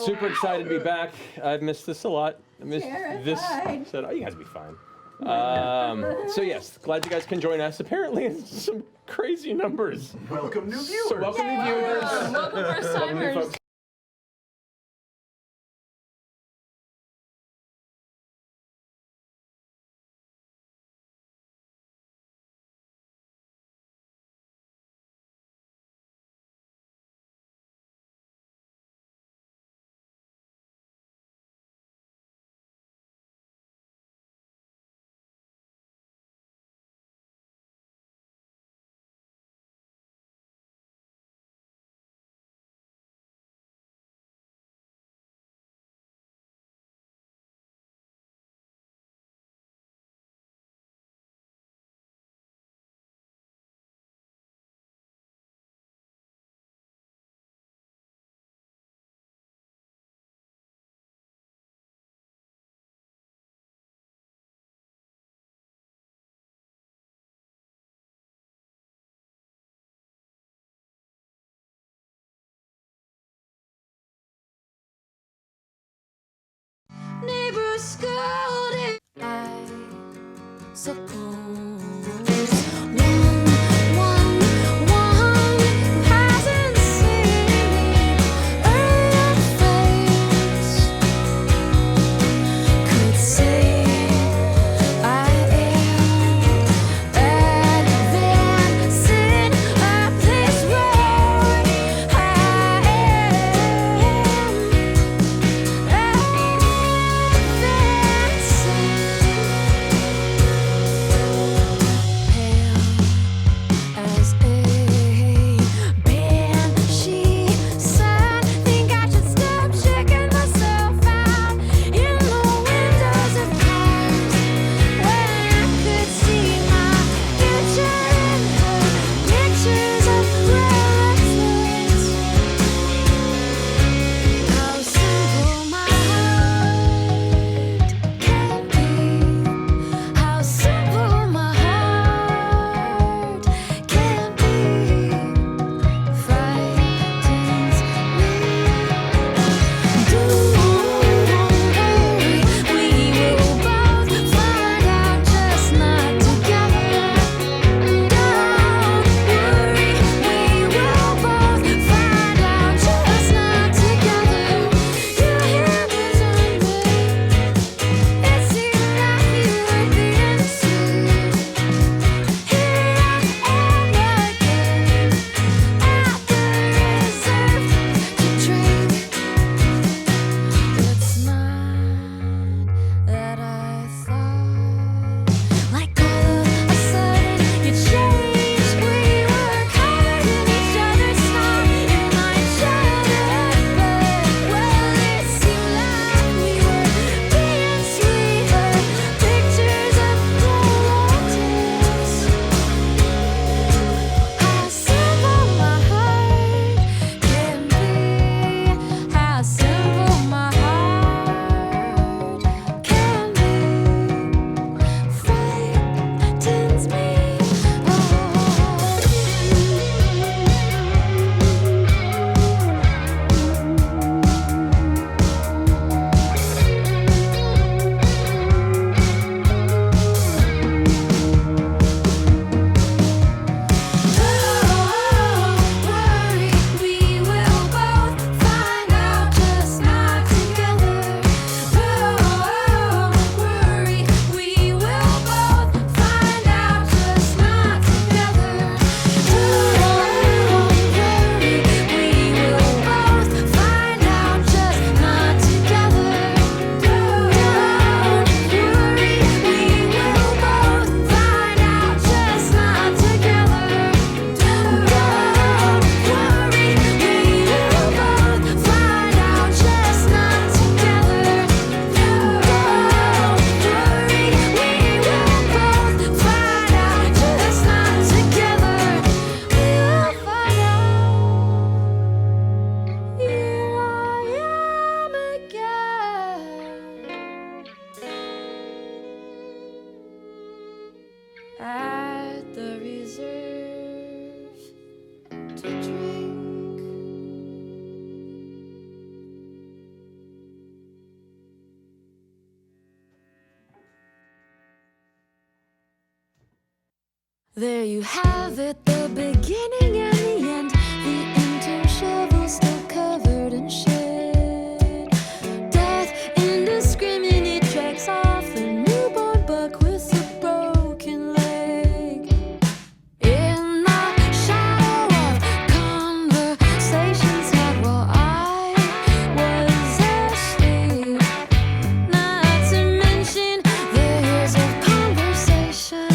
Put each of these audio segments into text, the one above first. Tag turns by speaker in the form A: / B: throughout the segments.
A: Super excited to be back. I've missed this a lot. I missed this.
B: Terrified.
A: So, oh, you guys will be fine. So yes, glad you guys can join us. Apparently, it's some crazy numbers.
C: Welcome new viewers.
A: So welcome new viewers.
D: Welcome first
A: Welcome new
D: timers.
A: folks.
E: Neighbors scolded. I suppose one who hasn't seen earth face could say I am advancing up this road. I am advancing. There you have it, the beginning and the end. The intern shovel still covered in shit. Death indiscriminate tracks off the newborn buck with a broken leg. In the shadow of conversations had while I was asleep. Not to mention the years of conversations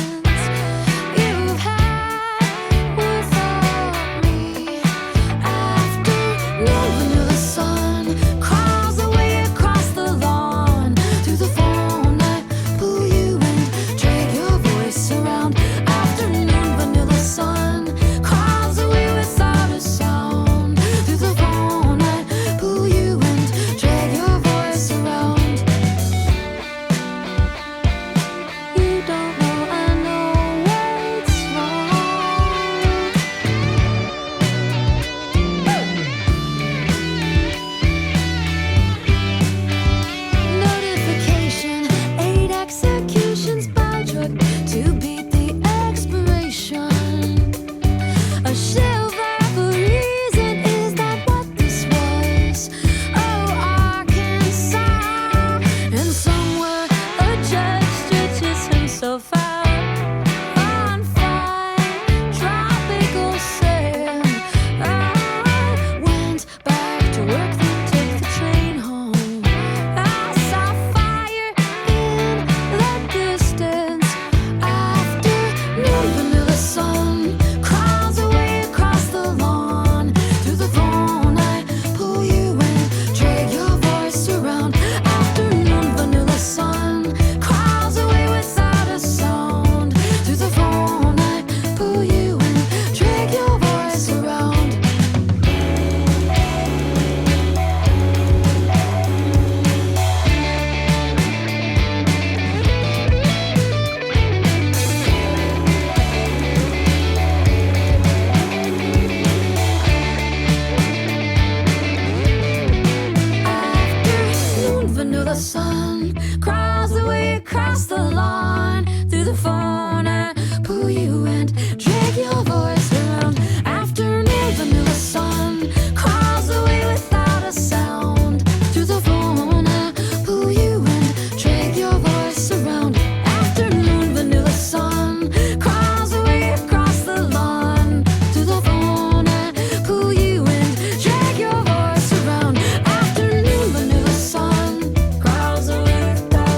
E: you've had without me. Afternoon, when the sun crawls away across the lawn, through the phone I pull you and drag your voice around. Afternoon, vanilla sun crawls away without a sound. Through the phone I pull you and drag your voice around. You don't know, I know what's wrong. Notification, 8 executions by drug to beat the expiration. A shiver for reason, is that what this was? Oh, Arkansas. And somewhere a judge stretches himself out on fine tropical sand. I went back to work, then took the train home. I saw fire in the distance. Afternoon, vanilla sun crawls away across the lawn. Through the phone I pull you and drag your voice around. Afternoon, vanilla sun crawls away without a sound. Through the phone I pull you and drag your voice around. Afternoon, vanilla sun crawls away across the lawn. Through the phone I pull you and drag your voice around. Afternoon, vanilla sun crawls away without a sound. Through the phone I pull you and drag your voice around. Afternoon, vanilla sun crawls away across the lawn. Through the phone I pull you and drag your voice around. Afternoon, vanilla sun crawls away without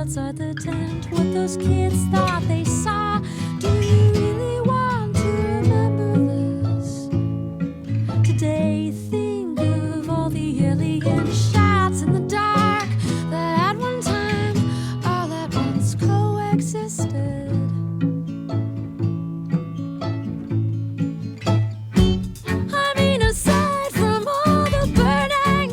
E: outside the tent what those kids thought they saw. Do you really want to remember this? Today, think of all the alien shots in the dark that at one time all at once coexisted. I mean, aside from all the burning,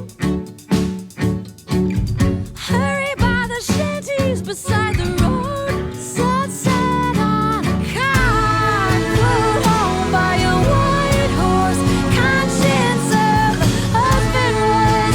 E: hurry by the shanties beside the road, sunset on a cart, pulled home by a white horse, conscience of the husband was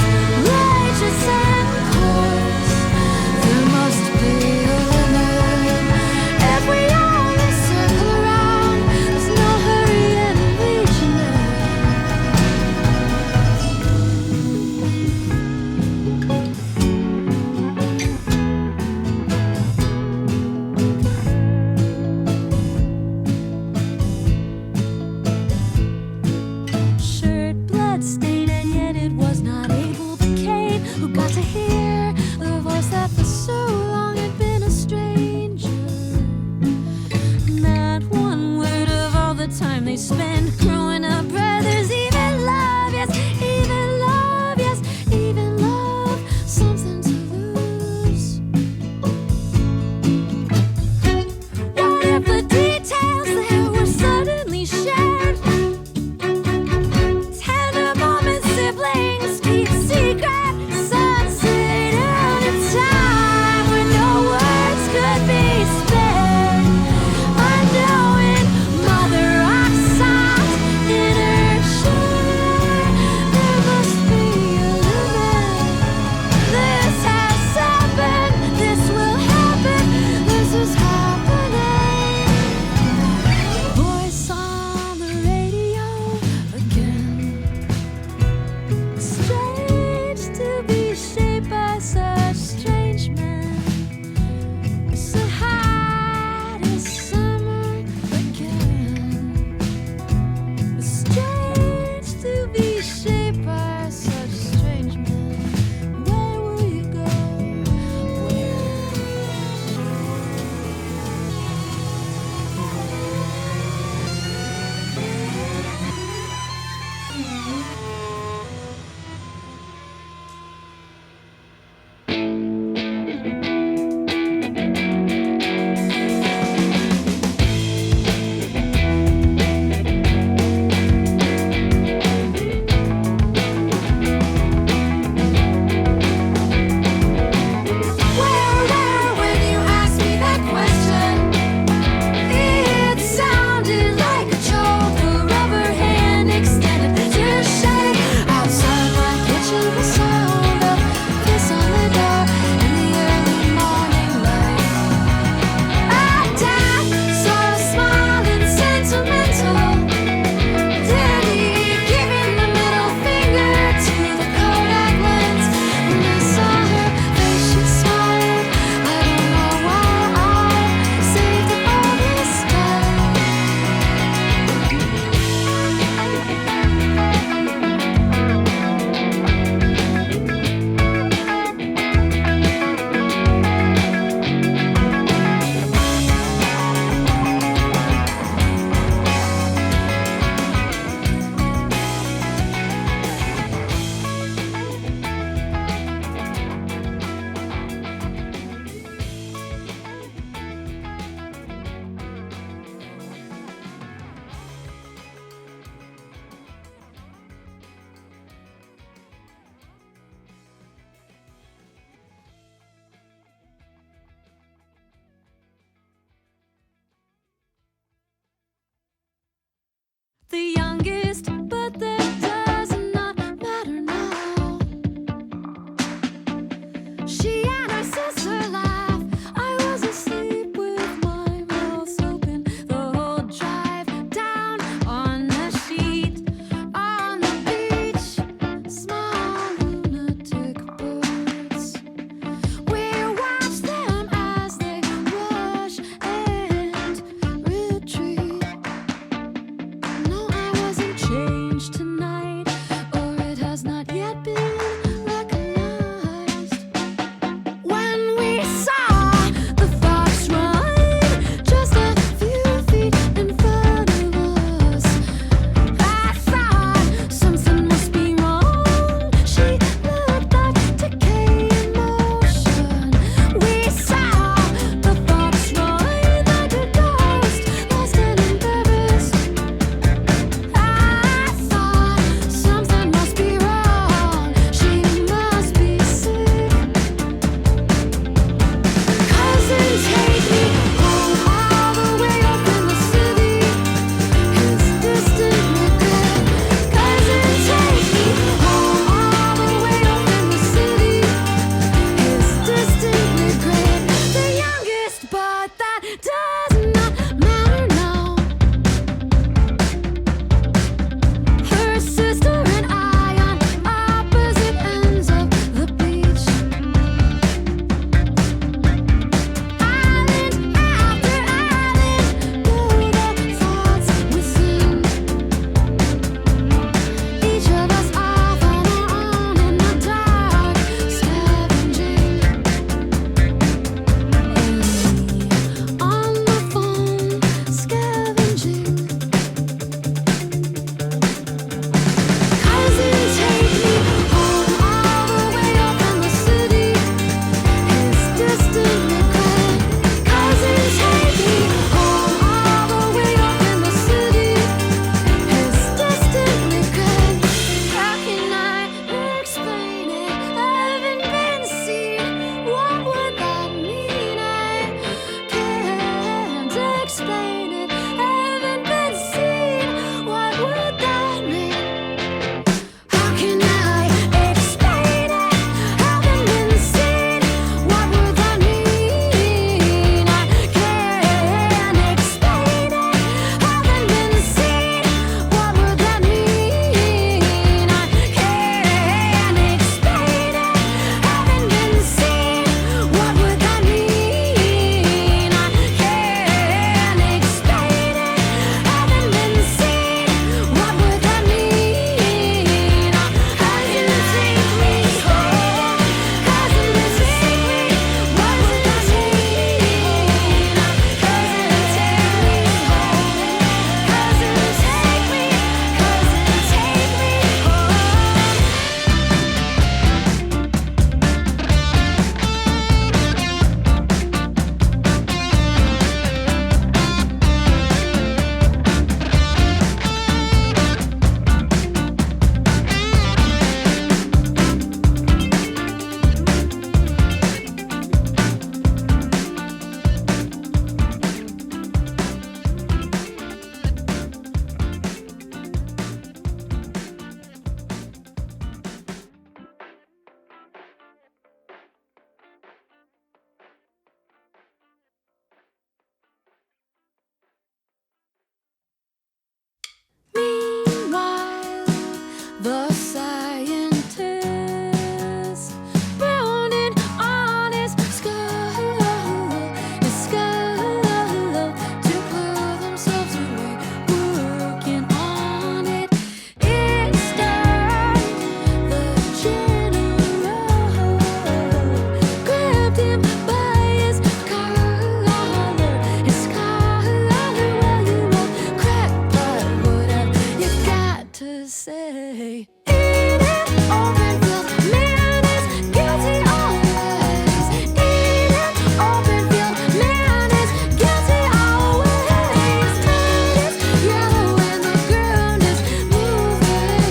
E: open field man is guilty always. In an open field man is guilty always. Tide is yellow and the ground is moving.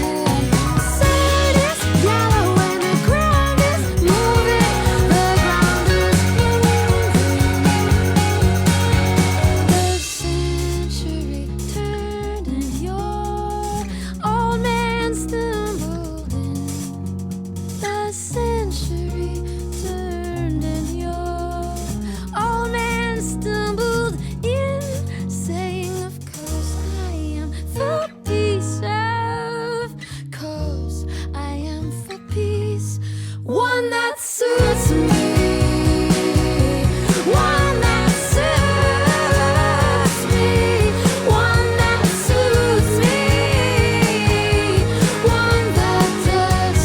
E: Sun is yellow and the ground is moving. The ground is moving. The century turned and your old man stumbled in. The century turned and your old man stumbled in, saying, "Of course I am for peace. Of course I am for peace. One that suits me. One that suits me. One that suits me. One that does.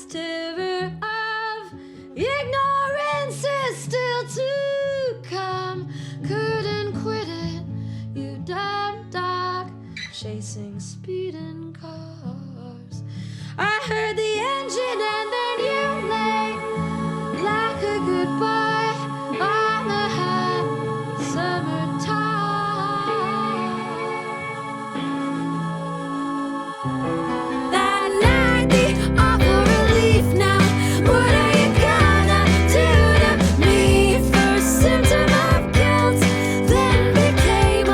E: last ever of ignorance is still to come. Couldn't quit it, you dumb dog, chasing speeding cars. I heard the engine and then you lay like a goodbye on the hot summertime. That night, the awful relief now. What are you gonna do to me? First symptom of guilt, then became a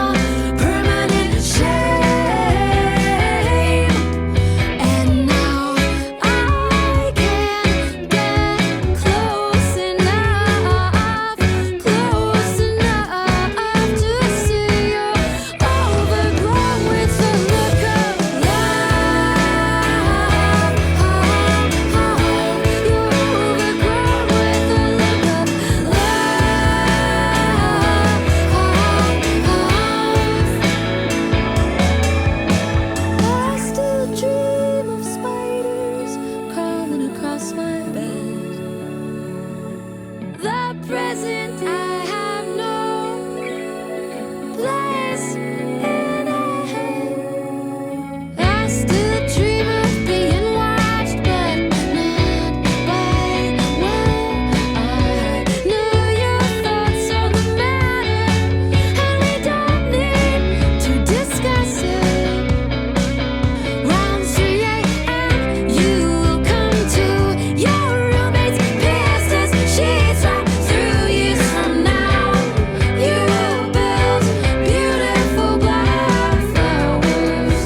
E: permanent shame. And now I can't get close enough to see you're overgrown with the look of love. You're overgrown with the look of love. I still dream of spiders crawling across my bed. The present I have no place in a head. I still dream of being watched, but not by when I knew your thoughts on the matter, and we don't need to discuss it. Round 3 a.m. you come to your roommate's pissed as sheets right through years from now. You will build beautiful black flowers.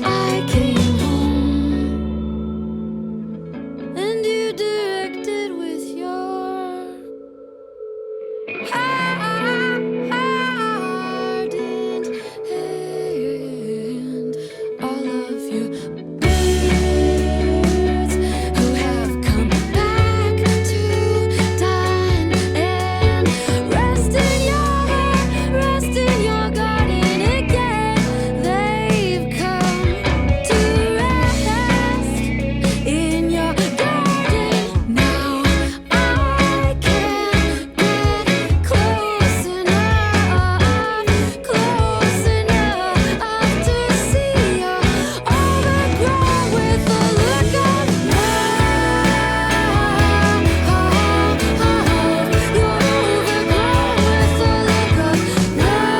E: I came home and you directed with your hardened hand all of your birds who have come back to dine and rest in your garden again. They've come to rest in your garden. Now I can't get close enough to see you're overgrown with the look of love. You're overgrown with the look of love.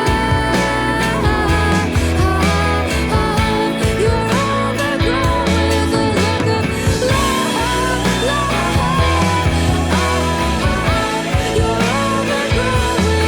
E: You're overgrown with the look of love. You're overgrown with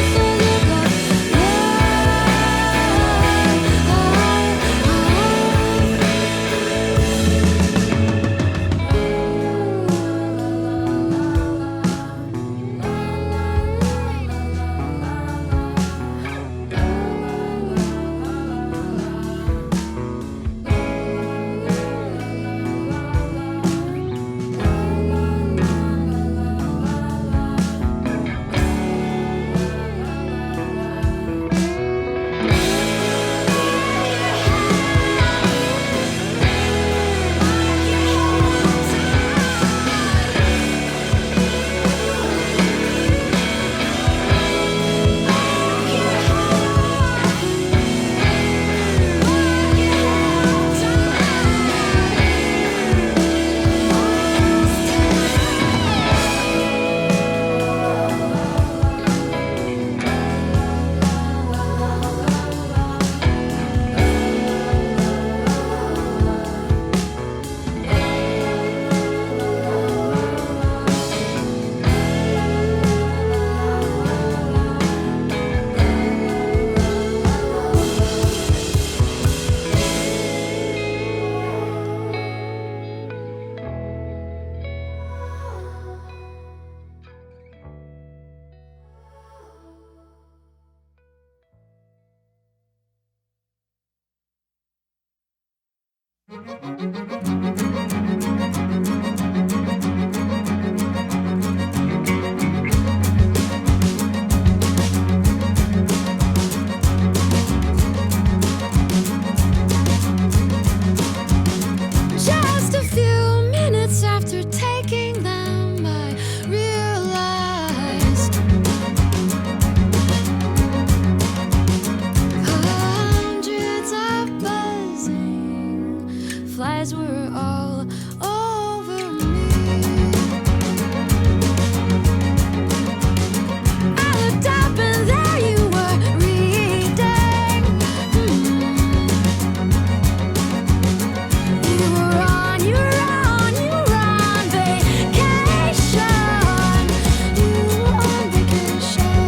E: the flies were all over me. I looked up and there you were reading. You were on vacation. You were on vacation.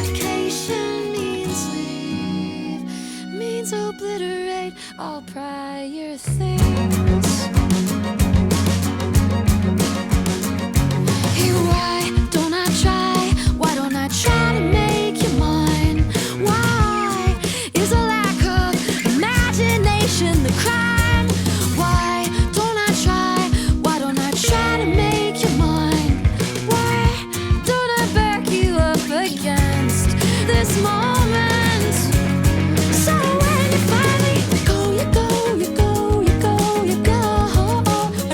E: Vacation means leave, means obliterate all prior things. Hey, why don't I try? Why don't I try to make you mine? Why is a lack of imagination the crime? Why don't I try? Why don't I try to make you mine? Why don't I back you up against this moment? So when you finally go, you go, you go, you go, you go. I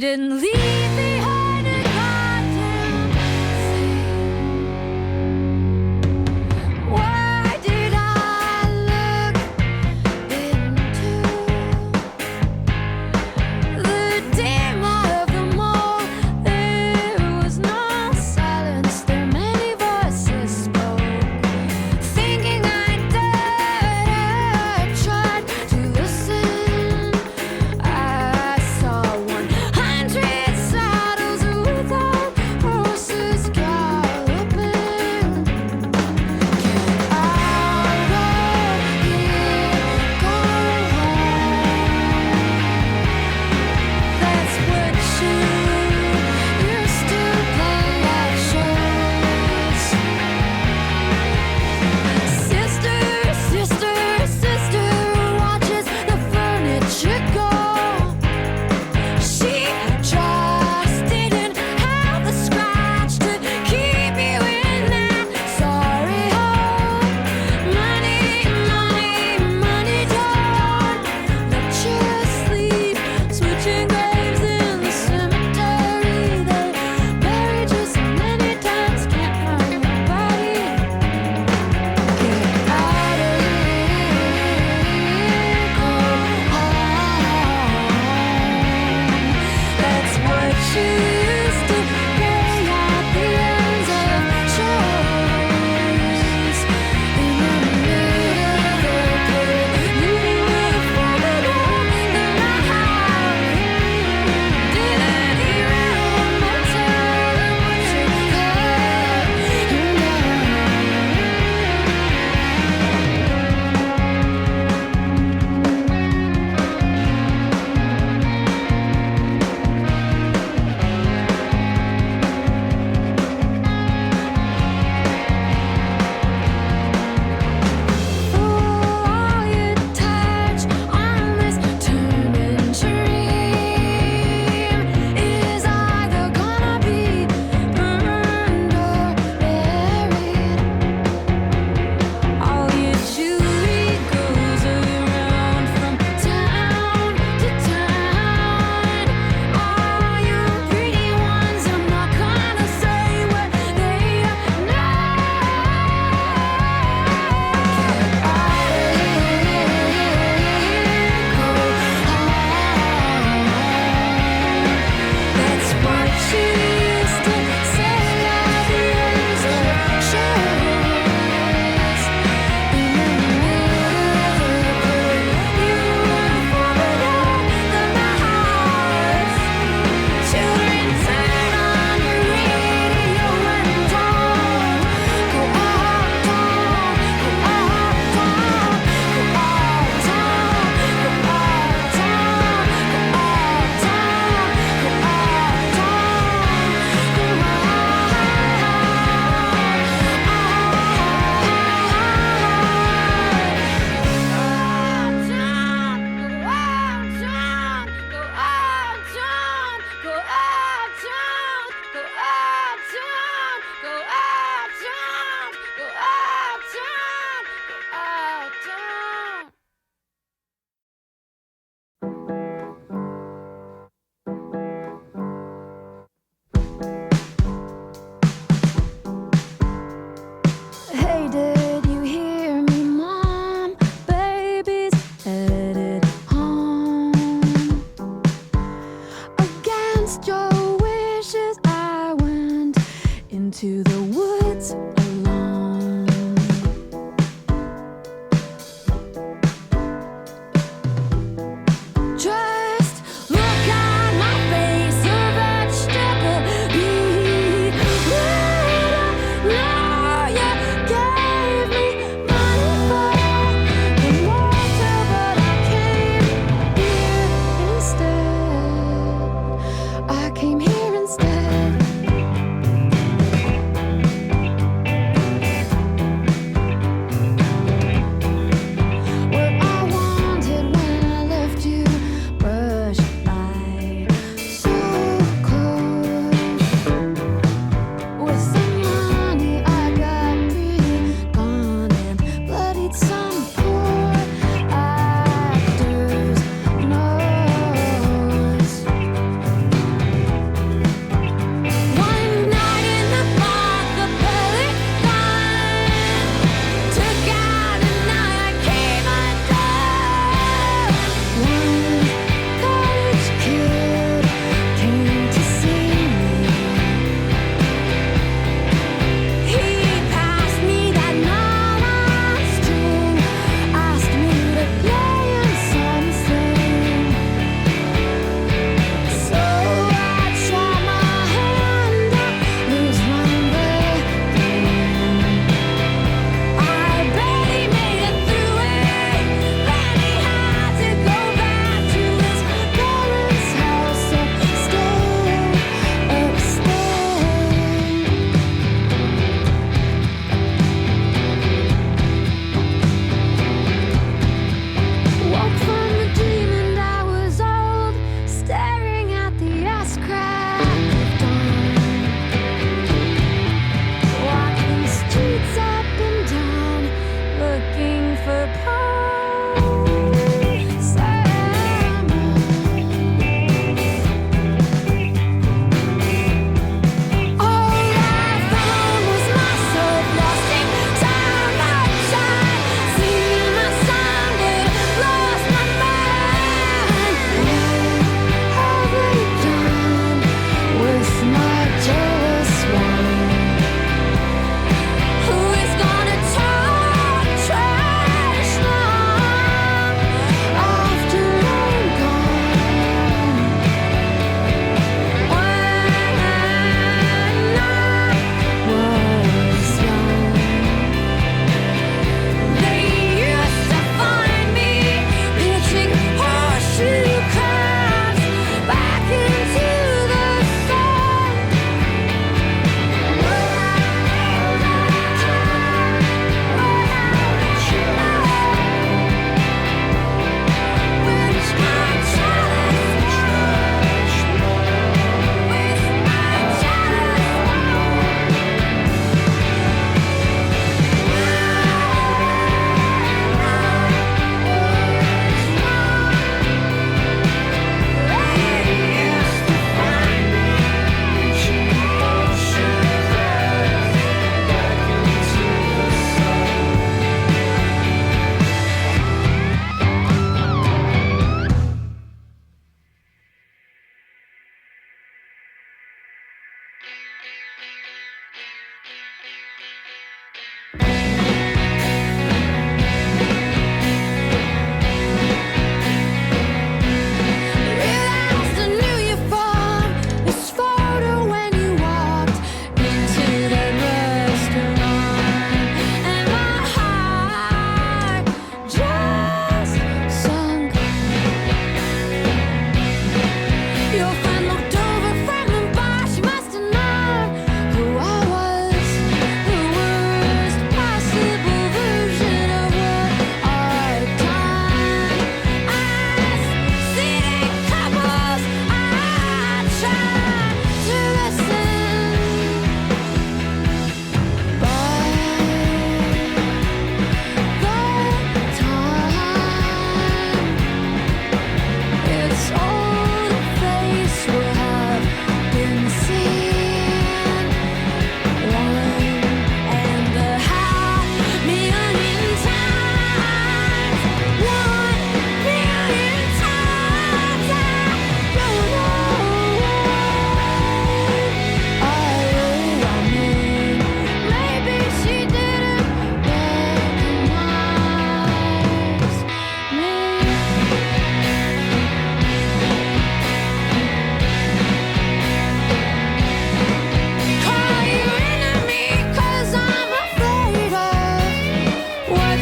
E: didn't leave behind a goddamn thing. Why did I look into the dim eye of the mall? There was no silence, there many voices spoke, thinking I dared. I tried to listen. I saw 100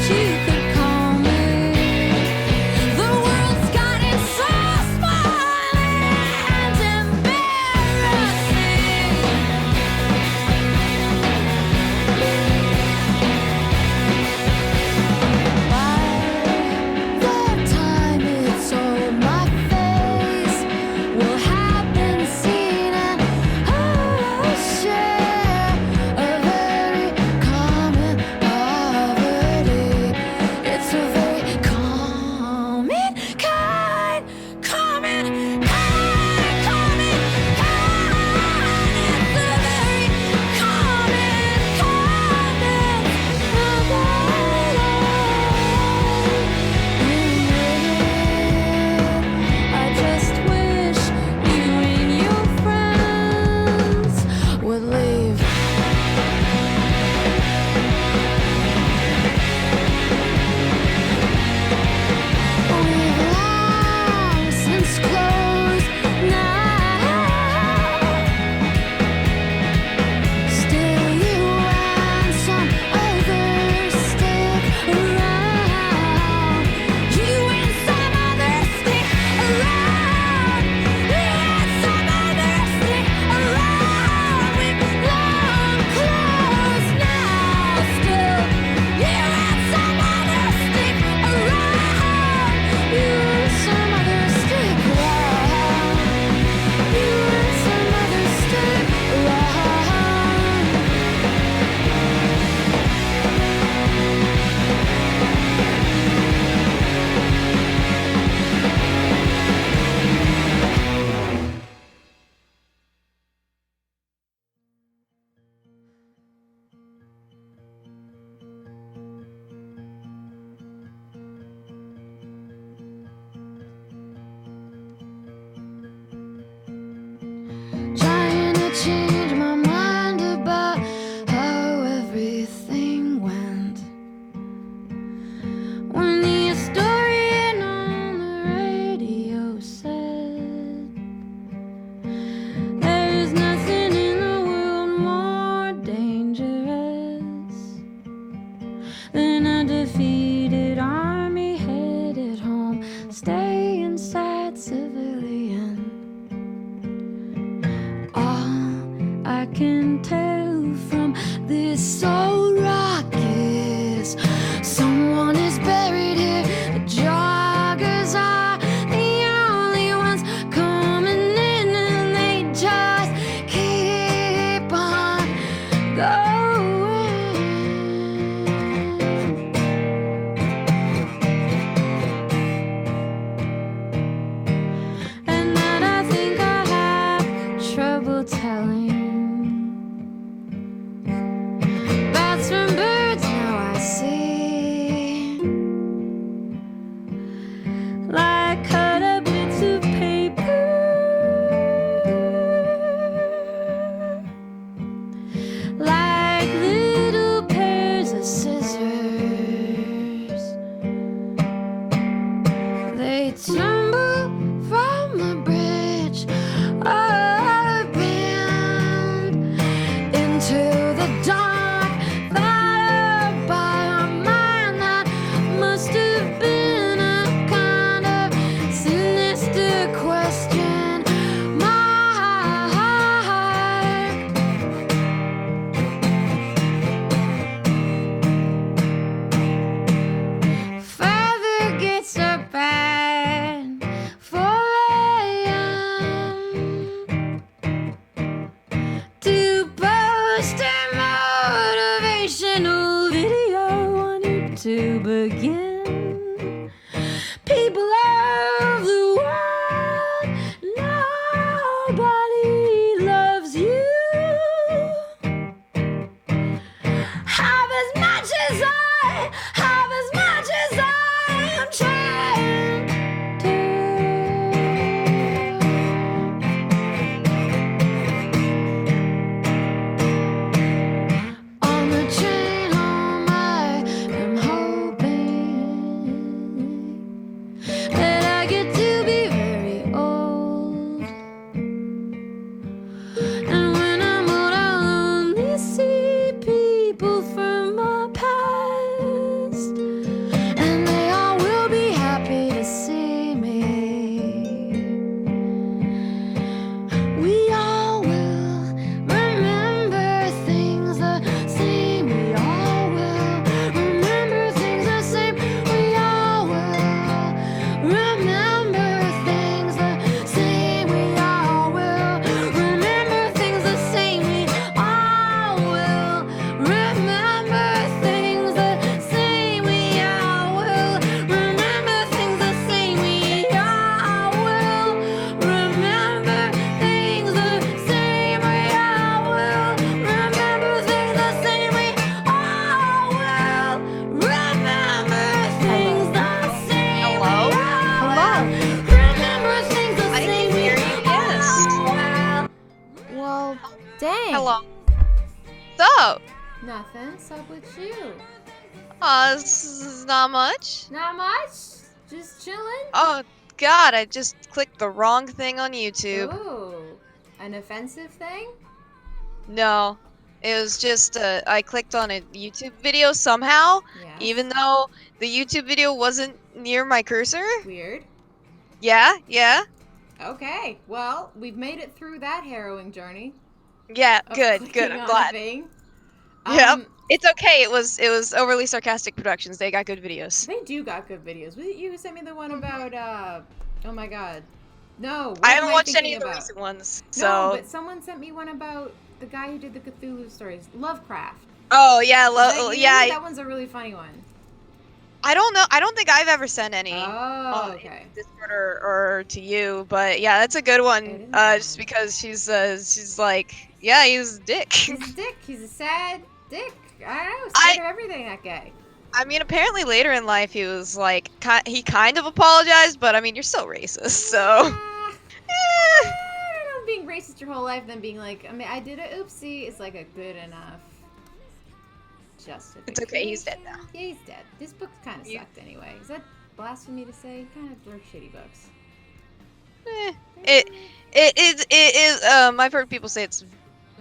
E: you could call me. The world's gotten so small and embarrassing. By the time it's all my face will have been seen, and I'll share a very common poverty. It's a very common kind, common kind, common kind. It's a very common, I just wish you and your friends would leave. We've long since closed now. Still you and some others stick around. You and some others stick around. You and some others stick around. We've long closed now. Still you and some others stick around. You and some others stick around. You and some others stick around. Trying to change my mind about how everything went. When the historian on the radio said, there is nothing in the world more dangerous than a defeated army headed home. Stay inside, civilian. All I can tell from this old rock is someone is buried here. The joggers are the only ones coming in, and they just keep on going. And that I think I have trouble telling. Bats from birds now I see, like cut up bits of paper, like little pairs of scissors. They tumble from the bridge bend into the dark, fired by a mind that must have been a kind of sinister question mark. Further gates are bad for AM to post a motivational video on YouTube again. People of the world, nobody loves you half as much as I'm trying to. On the train home, I am hoping
B: This is not much.
C: Not much. Just chilling.
B: Oh God, I just clicked the wrong thing on YouTube.
C: Ooh, an offensive thing?
B: No, it was just I clicked on a YouTube video somehow,
C: Yes.
B: even though the YouTube video wasn't near my cursor.
C: Weird.
B: Yeah.
C: Okay, well, we've made it through that harrowing journey.
B: Yeah,
C: Of
B: good.
C: clicking
B: I'm
C: on
B: glad.
C: a thing.
B: Yep. It's okay. It was overly sarcastic productions. They got good videos.
C: They do got good videos. You sent me the one about oh my god. No, what
B: I
C: am
B: haven't watched any
C: thinking
B: of the
C: about?
B: recent ones.
C: No,
B: So.
C: but someone sent me one about the guy who did the Cthulhu stories, Lovecraft.
B: Oh yeah,
C: Is that you?
B: yeah.
C: That one's a really funny one.
B: I don't know. I don't think I've ever sent any.
C: Oh, okay.
B: In Discord or to you, but yeah, that's a good one.
C: It is
B: Just
C: good.
B: because she's like, yeah, he's a dick.
C: He's a dick. He's a sad dick. I don't know. Scared of everything, that guy.
B: I mean, apparently later in life he was like, he kind of apologized, but I mean, you're still racist, so.
C: I
B: Eh.
C: don't know, being racist your whole life, then being like, I mean, I did a oopsie. It's like a good enough justification.
B: It's okay. He's dead now.
C: Yeah, he's dead. This book kind of sucked anyway. Is that blasphemy to say? Kind of were shitty books.
B: It is. I've heard people say it's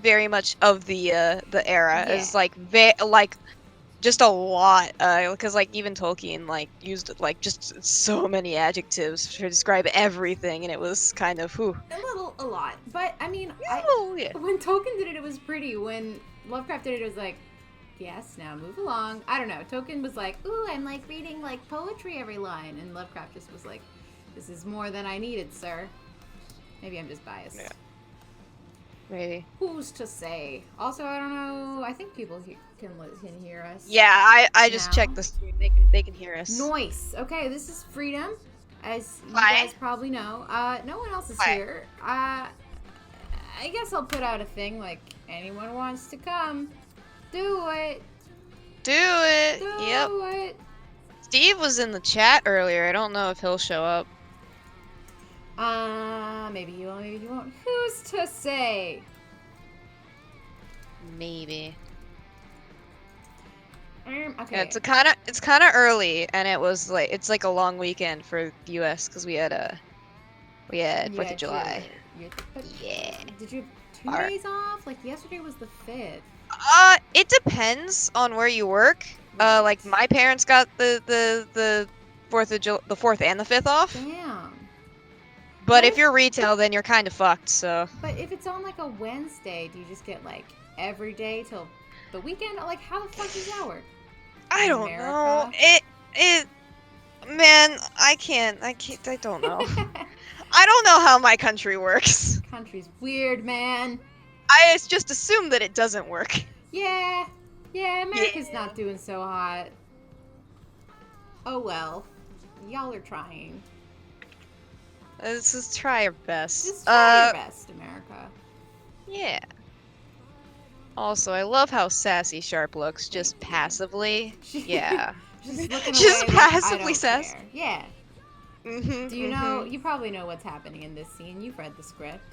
B: very much of the era.
C: Yeah.
B: It's like just a lot. Because like even Tolkien like used like just so many adjectives to describe everything, and it was kind of whew.
C: A lot. But I mean,
B: Oh, yeah.
C: when Tolkien did it, it was pretty. When Lovecraft did it, it was like, yes, now move along. I don't know. Tolkien was like, ooh, I'm like reading like poetry every line, and Lovecraft just was like, this is more than I needed, sir. Maybe I'm just biased.
B: Yeah. Maybe.
C: Who's to say? Also, I don't know. I think people can hear us.
B: Yeah, I just
C: Now.
B: checked the stream. They can hear us.
C: Noise. Okay, this is Freedom, as you
B: Hi.
C: guys probably know. No one else is
B: Hi.
C: here. I guess I'll put out a thing like, anyone wants to come, do it.
B: Do it.
C: Do
B: Yep.
C: it.
B: Steve was in the chat earlier. I don't know if he'll show up.
C: Maybe you will, maybe you won't. Who's to say?
B: Maybe.
C: Okay.
B: Yeah, it's kind of early, and it's like a long weekend for the U.S. because we had
C: You
B: 4th of
C: had
B: July.
C: but
B: Yeah.
C: Did you have 2
B: Our-
C: days off? Like yesterday was the 5th.
B: It depends on where you work. Like my parents got the 4th of the 4th and the 5th off.
C: Damn.
B: But
C: What
B: if
C: if-
B: you're retail, then you're kind of fucked. So
C: But if it's on like a Wednesday, do you just get like every day till the weekend? Like how the fuck does that work?
B: I don't know.
C: America?
B: Man, I don't know. I don't know how my country works.
C: Country's weird, man.
B: I just assume that it doesn't work.
C: Yeah. Yeah, America's not doing so hot. Oh well. Y'all are trying.
B: Let's just try our best.
C: Just try your best, America.
B: Yeah. Also, I love how sassy Sharp looks, just
C: Thank you.
B: passively. Yeah.
C: Just looking
B: Just
C: away like,
B: passively
C: I don't
B: sass.
C: care. Yeah.
B: Mhm.
C: Do you know? You probably know what's happening in this scene. You've read the script.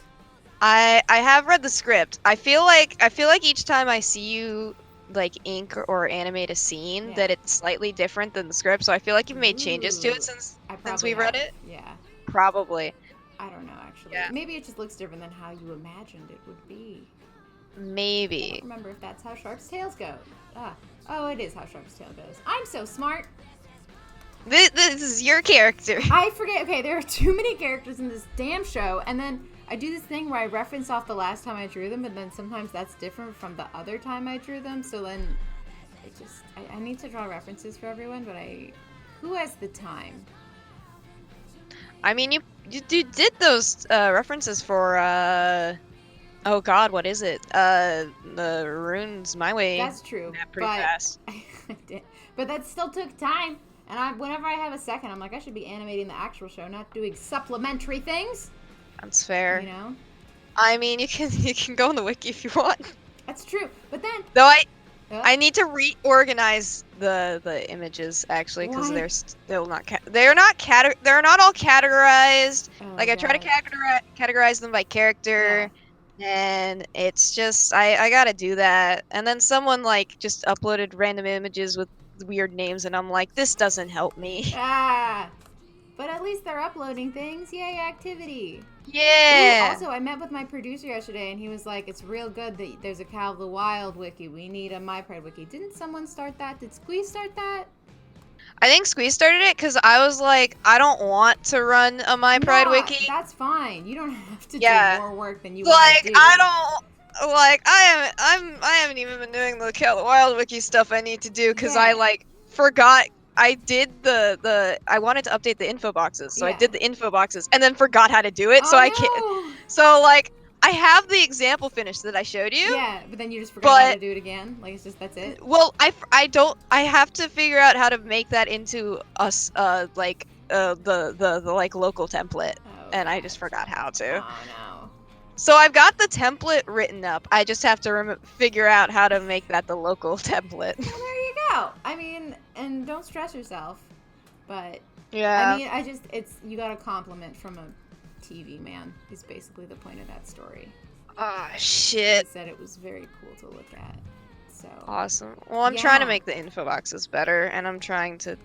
B: I have read the script. I feel like each time I see you like ink or animate a scene
C: Yeah.
B: that it's slightly different than the script. So I feel like you've made changes to
C: Ooh.
B: it since
C: I
B: we
C: probably
B: read
C: have.
B: it.
C: Yeah.
B: Probably.
C: I don't know actually.
B: Yeah.
C: Maybe it just looks different than how you imagined it would be. I
B: Maybe.
C: don't remember if that's how Sharp's Tales go. Oh, it is how Sharp's Tale goes. I'm so smart.
B: This is your character.
C: I forget. Okay, there are too many characters in this damn show, and then I do this thing where I reference off the last time I drew them, and then sometimes that's different from the other time I drew them. So then, I need to draw references for everyone, but who has the time?
B: I mean, you did those references for oh God, what is it? The Runes My Way.
C: That's true.
B: map pretty
C: but
B: fast.
C: I did, but that still took time. And whenever I have a second, I'm like, I should be animating the actual show, not doing supplementary things.
B: That's fair.
C: You know,
B: I mean, you can go on the wiki if you want.
C: that's true. But then,
B: Though
C: uh,
B: I need to reorganize the images actually because
C: Why?
B: they're still not they're not all categorized.
C: oh,
B: Like I try to
C: God.
B: categorize them by character, and it's just I gotta do that. And then someone like just uploaded random images with weird names, and I'm like, this doesn't help me.
C: Ah, but at least they're uploading things. Yay, activity.
B: Yeah.
C: Ooh, also, I met with my producer yesterday, and he was like, "It's real good that there's a Cal of the Wild wiki. We need a My Pride wiki." Didn't someone start that? Did Squeeze start that?
B: I think Squeeze started it because I was like, I don't want to run a My Pride
C: Nah,
B: wiki.
C: that's fine. You don't have to
B: Yeah.
C: do more work than you want
B: Like,
C: to do.
B: I don't like I haven't even been doing the Cal the Wild wiki stuff I need to do because I
C: Yeah.
B: like forgot I did the I wanted to update the info boxes, so I
C: Yeah.
B: did the info boxes and then forgot how to do it, so I can't.
C: Oh
B: So like I have the example finished that I showed you.
C: no! Yeah, but then you just forgot how to
B: But
C: do it again. Like it's just that's it.
B: well, I don't I have to figure out how to make that into us like the like local template,
C: Oh,
B: and I
C: God.
B: just forgot how to.
C: Oh no.
B: So I've got the template written up. I just have to figure out how to make that the local template.
C: Well, there you go. I mean, and don't stress yourself. But
B: Yeah.
C: I mean, it's you got a compliment from a TV man. Is basically the point of that story.
B: Ah,
C: He
B: shit.
C: said it was very cool to look at. So
B: Awesome. Well, I'm trying to
C: Yeah.
B: make the info boxes better, and I'm trying to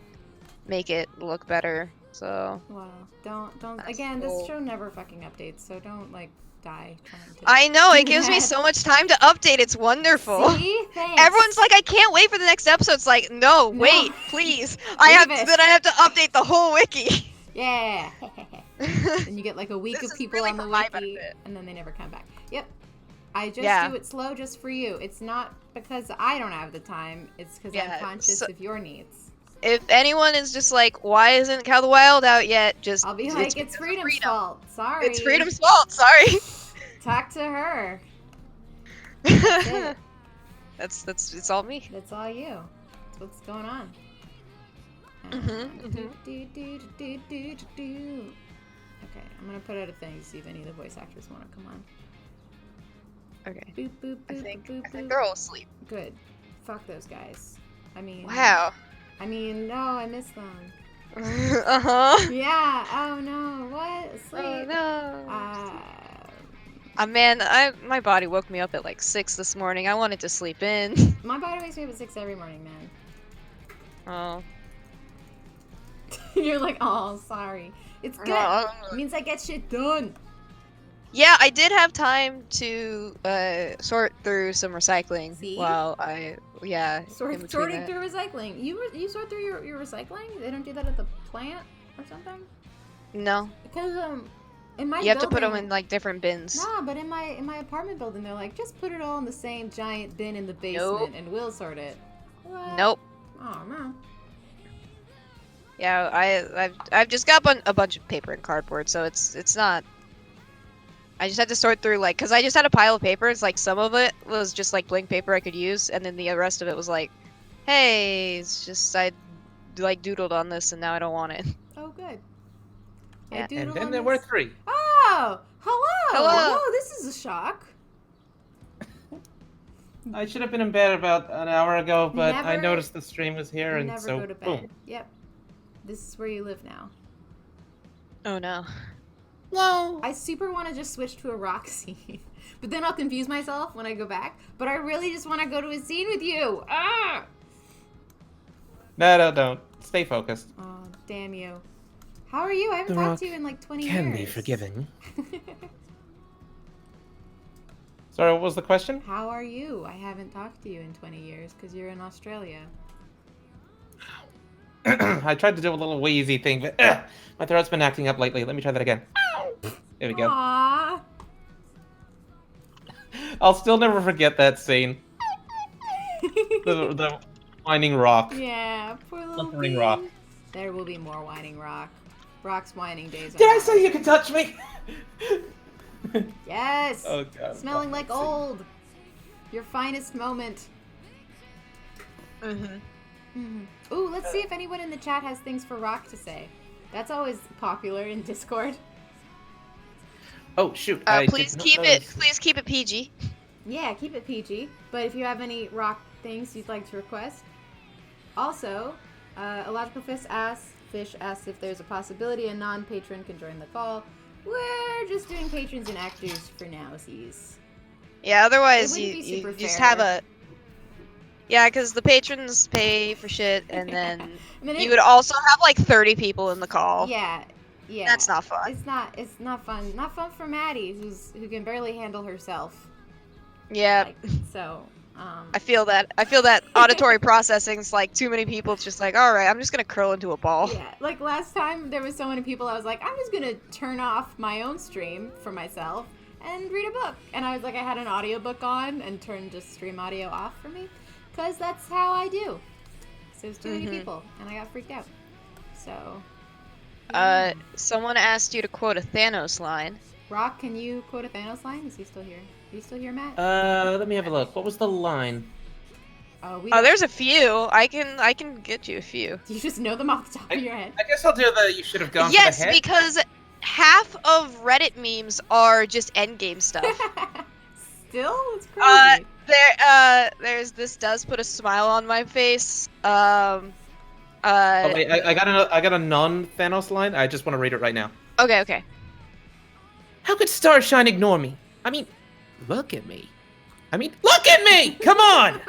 B: make it look better. So
C: well, don't
B: That's
C: again.
B: cool.
C: This show never fucking updates, so don't like die trying to.
B: I know
C: do
B: it gives me
C: that.
B: so much time to update. It's wonderful.
C: See, thanks.
B: Everyone's like, I can't wait for the next episode. It's like, no,
C: No.
B: wait, please. I have
C: Leave it.
B: then I have to update the whole wiki.
C: Yeah.
B: This
C: Then you get like a week
B: is
C: of people
B: really
C: on the
B: for my
C: wiki,
B: benefit.
C: and then they never come back. Yep. I just
B: Yeah.
C: do it slow just for you. It's not because I don't have the time. It's because
B: Yeah,
C: I'm conscious
B: so-
C: of your needs.
B: If anyone is just like, why isn't Cal the Wild out yet? Just
C: I'll be like, it's
B: because of
C: Freedom's
B: freedom.
C: fault. Sorry.
B: It's Freedom's fault. Sorry.
C: Talk to her. That's it.
B: That's it's all me.
C: That's all you. That's what's going on.
B: Mhm,
C: Okay, I'm gonna put out a thing to see if any of the voice actors want to come on.
B: Okay.
C: Boop, boop,
B: I
C: boop,
B: think
C: boop, boop.
B: they're all asleep.
C: Good. Fuck those guys. I mean.
B: Wow.
C: I mean, no, I miss them.
B: Uh-huh.
C: Yeah. Oh no. What? Sleep.
B: Oh no. Man, my body woke me up at like 6 this morning. I wanted to sleep in.
C: My body wakes me up at 6 every morning, man.
B: Oh.
C: You're like, oh, sorry. It's good. It means I get shit done.
B: Yeah, I did have time to sort through some recycling
C: See?
B: while I in between
C: Sorting
B: that.
C: through recycling. You sort through your recycling? They don't do that at the plant or something?
B: No,
C: Because in my
B: you have to put
C: building-
B: them in like different bins.
C: Nah, but in my apartment building, they're like, just put it all in the same giant bin in the basement,
B: Nope.
C: and we'll sort it. What?
B: Nope.
C: Oh no.
B: Yeah, I've just got a bunch of paper and cardboard, so it's not. I just had to sort through like, cause I just had a pile of papers. Like some of it was just like blank paper I could use, and then the rest of it was like, hey, it's just I like doodled on this and now I don't want it.
C: Oh, good.
B: Yeah.
C: I doodled
D: And then
C: on
D: there
C: this.
D: were 3.
C: Oh, hello.
B: Hello.
C: Whoa, this is a shock.
D: I should have been in bed about an hour ago, but I
C: Never-
D: noticed the stream was here, and
C: Never
D: so
C: go to bed.
D: boom.
C: Yep. This is where you live now.
B: Oh no.
C: I super want to just switch to a rock scene, but then I'll confuse myself when I go back. But I really just want to go to a scene with you. Ah!
D: No, don't. Stay focused.
C: Oh, damn you. How are you? I haven't
A: The
C: talked
A: Rock
C: to you in like 20
A: Can
C: years.
A: be forgiven.
D: Sorry, what was the question?
C: How are you? I haven't talked to you in 20 years because you're in Australia.
D: I tried to do a little wheezy thing, but my throat's been acting up lately. Let me try that again. There we go.
C: Aww.
D: I'll still never forget that scene. The whining rock.
C: Yeah, poor little
D: Flickering
C: thing.
D: rock.
C: There will be more whining rock. Rock's whining days are
D: Did I
C: over.
D: say you could touch me?
C: Yes.
D: Oh god.
C: Smelling like old. Your finest moment.
B: Mm-hmm.
C: Ooh, let's see if anyone in the chat has things for Rock to say. That's always popular in Discord.
D: Oh shoot. I did
B: Please
D: not
B: keep
D: notice.
B: it PG.
C: Yeah, keep it PG. But if you have any Rock things you'd like to request. Also, Illogical Fish asks if there's a possibility a non-patron can join the call. We're just doing patrons and actors for nowsies.
B: Yeah, otherwise
C: It
B: you,
C: wouldn't be
B: you
C: super
B: just
C: fair.
B: have a Yeah, because the patrons pay for shit, and then
C: And then
B: you would also have like 30 people in the call.
C: Yeah, yeah.
B: That's not fun.
C: It's not fun. Not fun for Maddie, who can barely handle herself.
B: Yeah,
C: Like, so,
B: I feel that. I feel that auditory processing's like too many people. It's just like, all right, I'm just gonna curl into a ball.
C: yeah. Like last time, there was so many people. I was like, I'm just gonna turn off my own stream for myself and read a book. And I was like, I had an audiobook on and turned just stream audio off for me, because that's how I do. So it was too many people, and I got freaked out. So.
B: Someone asked you to quote a Thanos line.
C: Rock, can you quote a Thanos line? Is he still here? Are you still here, Matt?
D: Let me have a look. What was the line?
C: Oh,
B: Oh, there's a few. I can get you a few.
C: You just know them off the top of your head.
D: I guess I'll do the you should have gone
B: Yes,
D: for the head.
B: because half of Reddit memes are just endgame stuff.
C: Still, it's crazy.
B: There's this does put a smile on my face.
D: Oh, wait, I got a non-Thanos line. I just want to read it right now.
B: Okay.
D: How could Starshine ignore me? I mean, look at me. Look at me! Come on!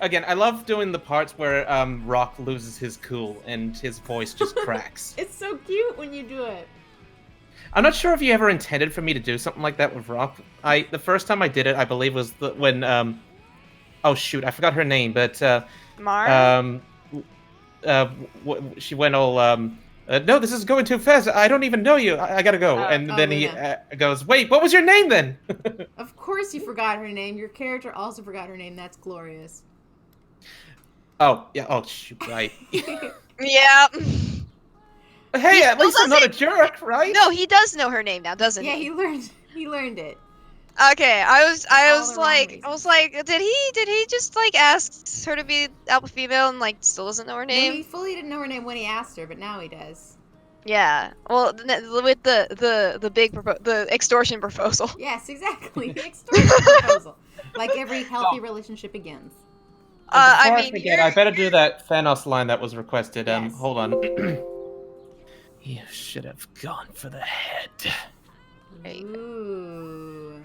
D: Again, I love doing the parts where Rock loses his cool and his voice just cracks.
C: It's so cute when you do it.
D: I'm not sure if you ever intended for me to do something like that with Rock. The first time I did it, I believe, was when oh shoot, I forgot her name, but
B: Mara?
D: she went all no, this is going too fast. I don't even know you. I gotta go. And then he goes, wait, what was your name then?
C: Of course you forgot her name. Your character also forgot her name. That's glorious.
D: Oh, yeah. Oh, shoot, right.
B: Yeah.
D: Hey, at least I'm not a jerk, right?
B: No, he does know her name now, doesn't
C: Yeah,
B: he?
C: he learned it.
B: Okay, I was
C: all the wrong
B: like, did he just like ask her to be alpha female and like still doesn't know her
C: No,
B: name?
C: he fully didn't know her name when he asked her, but now he does.
B: Yeah. Well, with the extortion proposal.
C: Yes, exactly. The extortion proposal. Like every healthy relationship begins.
D: Before
B: I mean,
D: forget, I better do that Thanos line that was requested.
C: Yes.
D: Hold on. You should have gone for the head.
C: Ooh.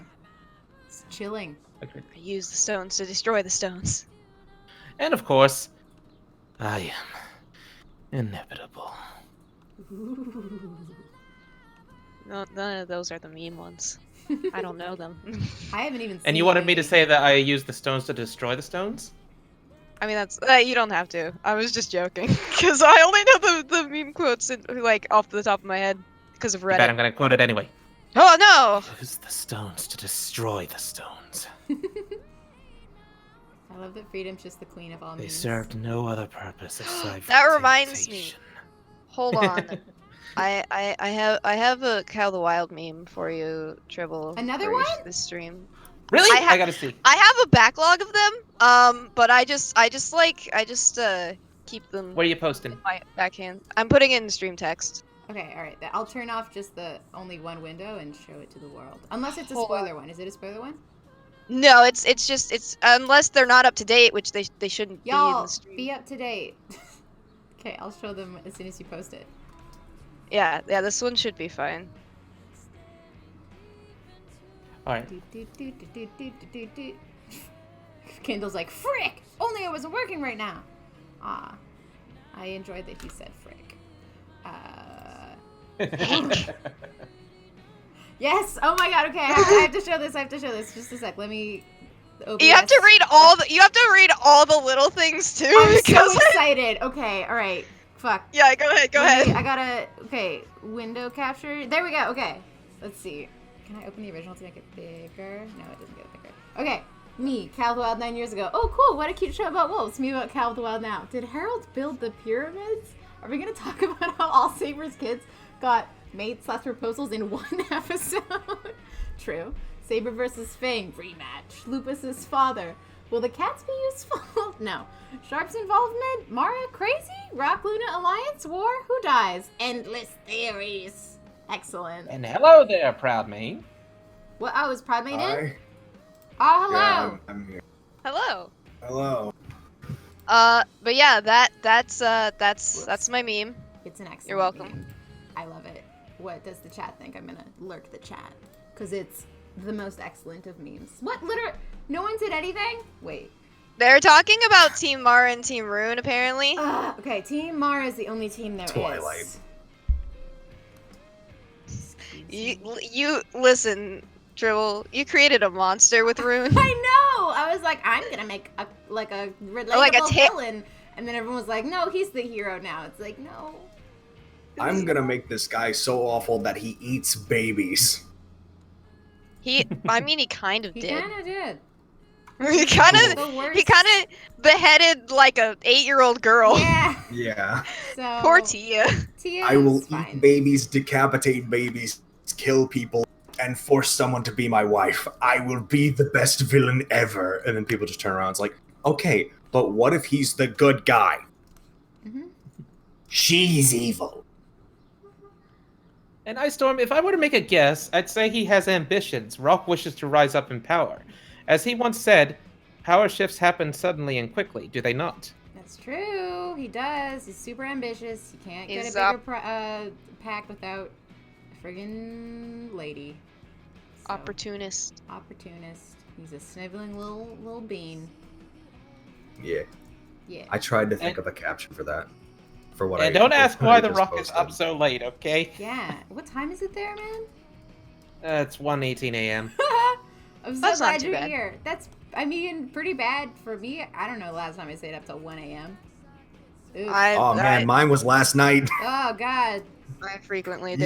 C: It's chilling.
D: Okay.
B: I use the stones to destroy the stones.
D: And of course, I am inevitable.
C: Ooh.
B: No, none of those are the meme ones. I don't know them.
C: I haven't even seen
D: And you wanted me to
C: any.
D: say that I use the stones to destroy the stones?
B: I mean, that's you don't have to. I was just joking because I only know the meme quotes like off the top of my head because of
D: I bet I'm
B: Reddit.
D: gonna quote it anyway.
B: Oh no!
D: Use the stones to destroy the stones.
C: I love that freedom's just the queen of all
D: They
C: memes.
D: served no other purpose aside from
B: That reminds me.
D: temptation.
B: Hold on. I have a Cal the Wild meme for you, Tribble.
C: Another
B: for
C: one?
B: This stream.
D: Really?
B: I ha-
D: I gotta see.
B: I have a backlog of them. But I just keep them
D: What are you posting?
B: in my backhand. I'm putting it in stream text.
C: Okay, alright. I'll turn off just the only one window and show it to the world. Unless it's a
B: Hold
C: spoiler one. Is it a spoiler one?
B: No, it's unless they're not up to date, which they shouldn't be in
C: Y'all,
B: the stream.
C: be up to date. Okay, I'll show them as soon as you post it.
B: Yeah, this one should be fine.
D: Alright.
C: Kendall's like, frick! Only it wasn't working right now. Ah, I enjoyed that he said frick. Yes! Oh my god, okay, I have to show this, Just a sec, let me... OBS.
B: You have to read all the little things too.
C: I'm so
B: because
C: excited! Okay, alright. Fuck.
B: yeah, go ahead.
C: Let me- I gotta... Okay, window capture. There we go, okay. Let's see. Can I open the original to make it bigger? No, it doesn't get bigger. Okay, me, Cal the Wild 9 years ago. Oh, cool, what a cute show about wolves. Me about Cal the Wild now. Did Harold build the pyramids? Are we gonna talk about how all Saber's kids got mates/proposals in one episode? True. Saber versus Fang, rematch. Lupus's father. Will the cats be useful? No. Sharp's involvement? Mara crazy? Rock Luna alliance? War? Who dies? Endless theories. Excellent.
D: And hello there, proud mane.
C: What? Oh, is Pride Made in?
F: Hi.
C: Oh, hello.
F: Yeah, I'm here.
B: Hello.
F: Hello.
B: But yeah, that's my meme.
C: It's an excellent
B: You're welcome.
C: meme. I love it. What does the chat think? I'm gonna lurk the chat because it's the most excellent of memes. What? No one said anything? Wait.
B: They're talking about Team Mara and Team Rune, apparently.
C: Okay, Team Mara is the only team there is.
F: Twilight.
B: You listen, Dribble. You created a monster with Rune.
C: I know. I was like, I'm gonna make a relatable villain, and then everyone was like, no, he's the hero now. It's like, no.
F: I'm gonna make this guy so awful that he eats babies.
B: I mean, he kind of
C: He
B: did.
C: kind of did.
B: He kind
C: The
B: of
C: worst.
B: beheaded like a 8-year-old girl.
C: Yeah.
F: Yeah.
C: So
B: Poor Tia.
C: Tia
F: I will
C: is fine.
F: eat babies, decapitate babies, kill people, and force someone to be my wife. I will be the best villain ever. And then people just turn around. It's like, okay, but what if he's the good guy?
C: Mhm.
F: She's evil.
D: And Ice Storm, if I were to make a guess, I'd say he has ambitions. Rock wishes to rise up in power. As he once said, power shifts happen suddenly and quickly, do they not?
C: That's true. He does. He's super ambitious. He can't get
B: He's
C: a bigger pack without a friggin' lady. So,
B: Opportunist.
C: opportunist. He's a sniveling little bean.
F: Yeah.
C: Yeah.
F: I tried to think
D: And-
F: of a caption for that. For what
D: And
F: I
D: don't ask
F: what
D: why
F: I
D: the
F: just
D: Rock is
F: posted.
D: up so late, okay?
C: Yeah. What time is it there, man?
D: It's 1:18 a.m.
C: I'm so
B: That's not
C: glad
B: too
C: you're
B: bad.
C: here. That's, I mean, pretty bad for me. I don't know the last time I stayed up till 1 a.m. Oof.
F: Oh man, mine was last night.
C: Oh, God.
B: I frequently do.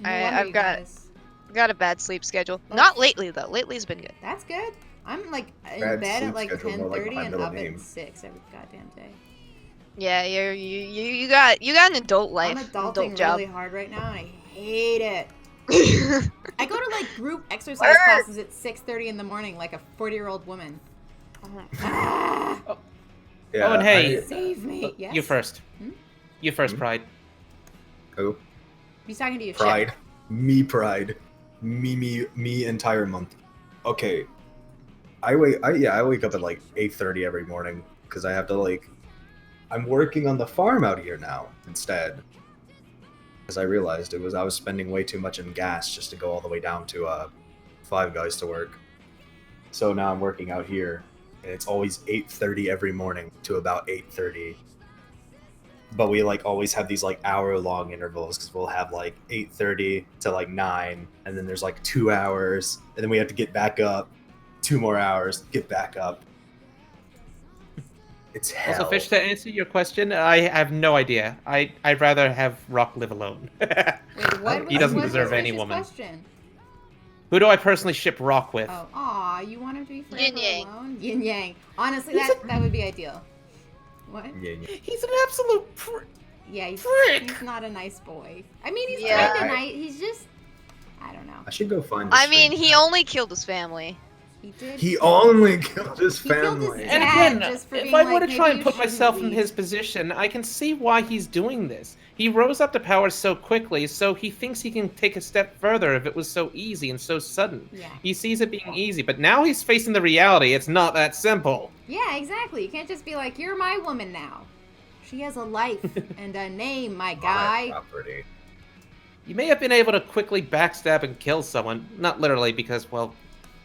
C: No wonder
B: I've
C: you
B: got-
C: guys-
B: Got a bad sleep schedule.
C: Oh.
B: Not lately though. Lately's been good.
C: That's good. I'm like in
F: Bad
C: bed
F: sleep
C: at like
F: schedule, more like
C: 10:30
F: my
C: and
F: middle
C: up
F: name.
C: at 6 every goddamn day.
B: Yeah, you got an adult life,
C: I'm adulting
B: adult job.
C: really hard right now, and I hate it. I go to like group exercise
B: Work.
C: classes at 6:30 in the morning, like a 40-year-old woman. Ah,
F: Yeah,
D: Oh, and hey,
C: save me. Yes.
D: You first.
C: Hmm?
D: You first,
F: Hmm?
D: Pride.
F: Who?
C: He's talking to you.
F: Pride.
C: Shit.
F: Me pride. Me entire month. Okay. I wake up at like 8:30 every morning because I have to like I'm working on the farm out here now instead. Because I realized I was spending way too much in gas just to go all the way down to Five Guys to work. So now I'm working out here and it's always 8:30 every morning to about 8:30. But we like always have these like hour-long intervals because we'll have like 8:30 to like 9, and then there's like 2 hours, and then we have to get back up, 2 more hours, get back up. It's hell.
D: Also, Fish, to answer your question, I have no idea. I'd rather have Rock live alone.
C: Wait, what
D: He
C: was-
D: doesn't
C: what was
D: deserve any
C: Fish's
D: woman.
C: Question?
D: Who do I personally ship Rock with?
C: Oh, aw, you want him to be forever
B: Yin yang.
C: alone? Yin yang. Honestly,
D: He's
C: that would be ideal. What?
F: Yeah, yeah.
D: He's an absolute
C: Yeah,
D: Frick!
C: he's not a nice boy. I mean, he's
B: Yeah.
C: kind of nice. He's just, I don't know.
F: I should go find.
B: I mean, he only killed his family.
C: He did.
F: He only killed his
C: He killed his
F: family.
C: dad.
D: And
C: Yeah, just for
D: again, if
C: being
D: I
C: like,
D: were to
C: maybe
D: try and
C: you
D: put
C: shouldn't
D: myself in
C: leave.
D: his position, I can see why he's doing this. He rose up to power so quickly, so he thinks he can take a step further if it was so easy and so sudden.
C: Yeah.
D: He sees it being easy, but now he's facing the reality. It's not that simple.
C: Yeah, exactly. You can't just be like, you're my woman now. She has a life and a name, my
F: My
C: guy.
F: property.
D: You may have been able to quickly backstab and kill someone. Not literally, because, well,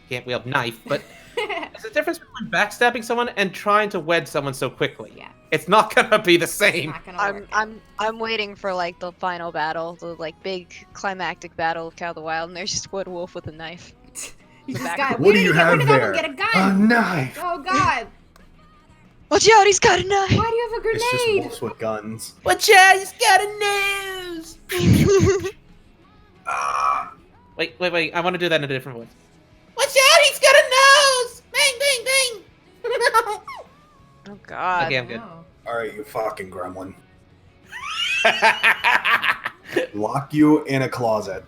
D: can't wield knife, but there's a difference between backstabbing someone and trying to wed someone so quickly.
C: Yeah.
D: It's not gonna be the same.
C: Not gonna work.
B: I'm waiting for like the final battle, the like big climactic battle of Cow the Wild, and there's just one wolf with a knife.
C: You just
B: back-
C: got.
F: What do you have
C: Get
F: there?
C: rid of that
F: A
C: one, get a gun.
F: knife.
C: Oh God!
B: Watch out, he's got a knife!
C: Why do you have a
F: It's just
C: grenade?
F: wolves with guns.
D: Watch out, he's got a nose!
F: Ah.
D: Wait, I want to do that in a different voice. Watch out, he's got a nose! Bang, bang, bang!
B: Oh God.
D: Okay, I'm good.
C: Oh.
F: All right, you fucking gremlin. Lock you in a closet.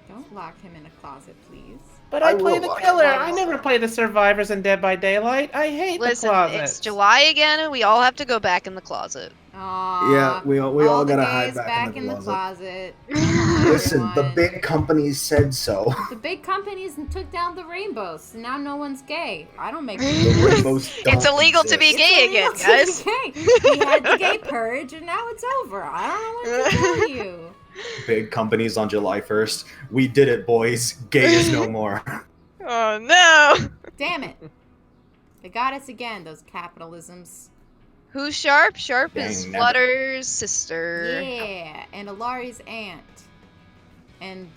C: Don't lock him in a closet, please.
D: But
F: I
D: I play
F: will
D: the
F: watch
D: killer.
F: it.
D: I never play the survivors in Dead by Daylight. I hate
B: Listen,
D: the closet.
B: it's July again, and we all have to go back in the closet.
C: Aww.
F: Yeah, we all
C: the
F: gotta hide
C: gays
F: back in the
C: closet.
F: Listen, the
C: Everyone.
F: big companies said so.
C: The big companies took down the rainbows, so now no one's gay. I don't make.
F: The rainbows don't
B: It's illegal to be
F: exist.
B: gay again, guys.
C: We had the gay purge, and now it's over. I don't know what to tell you.
F: Big companies on July 1st. We did it, boys. Gay is no more.
B: Oh no!
C: Damn it. They got us again, those capitalisms.
B: Who's Sharp? Sharp is
F: Dang, never.
B: Flutter's sister.
C: Yeah, and Alari's aunt. And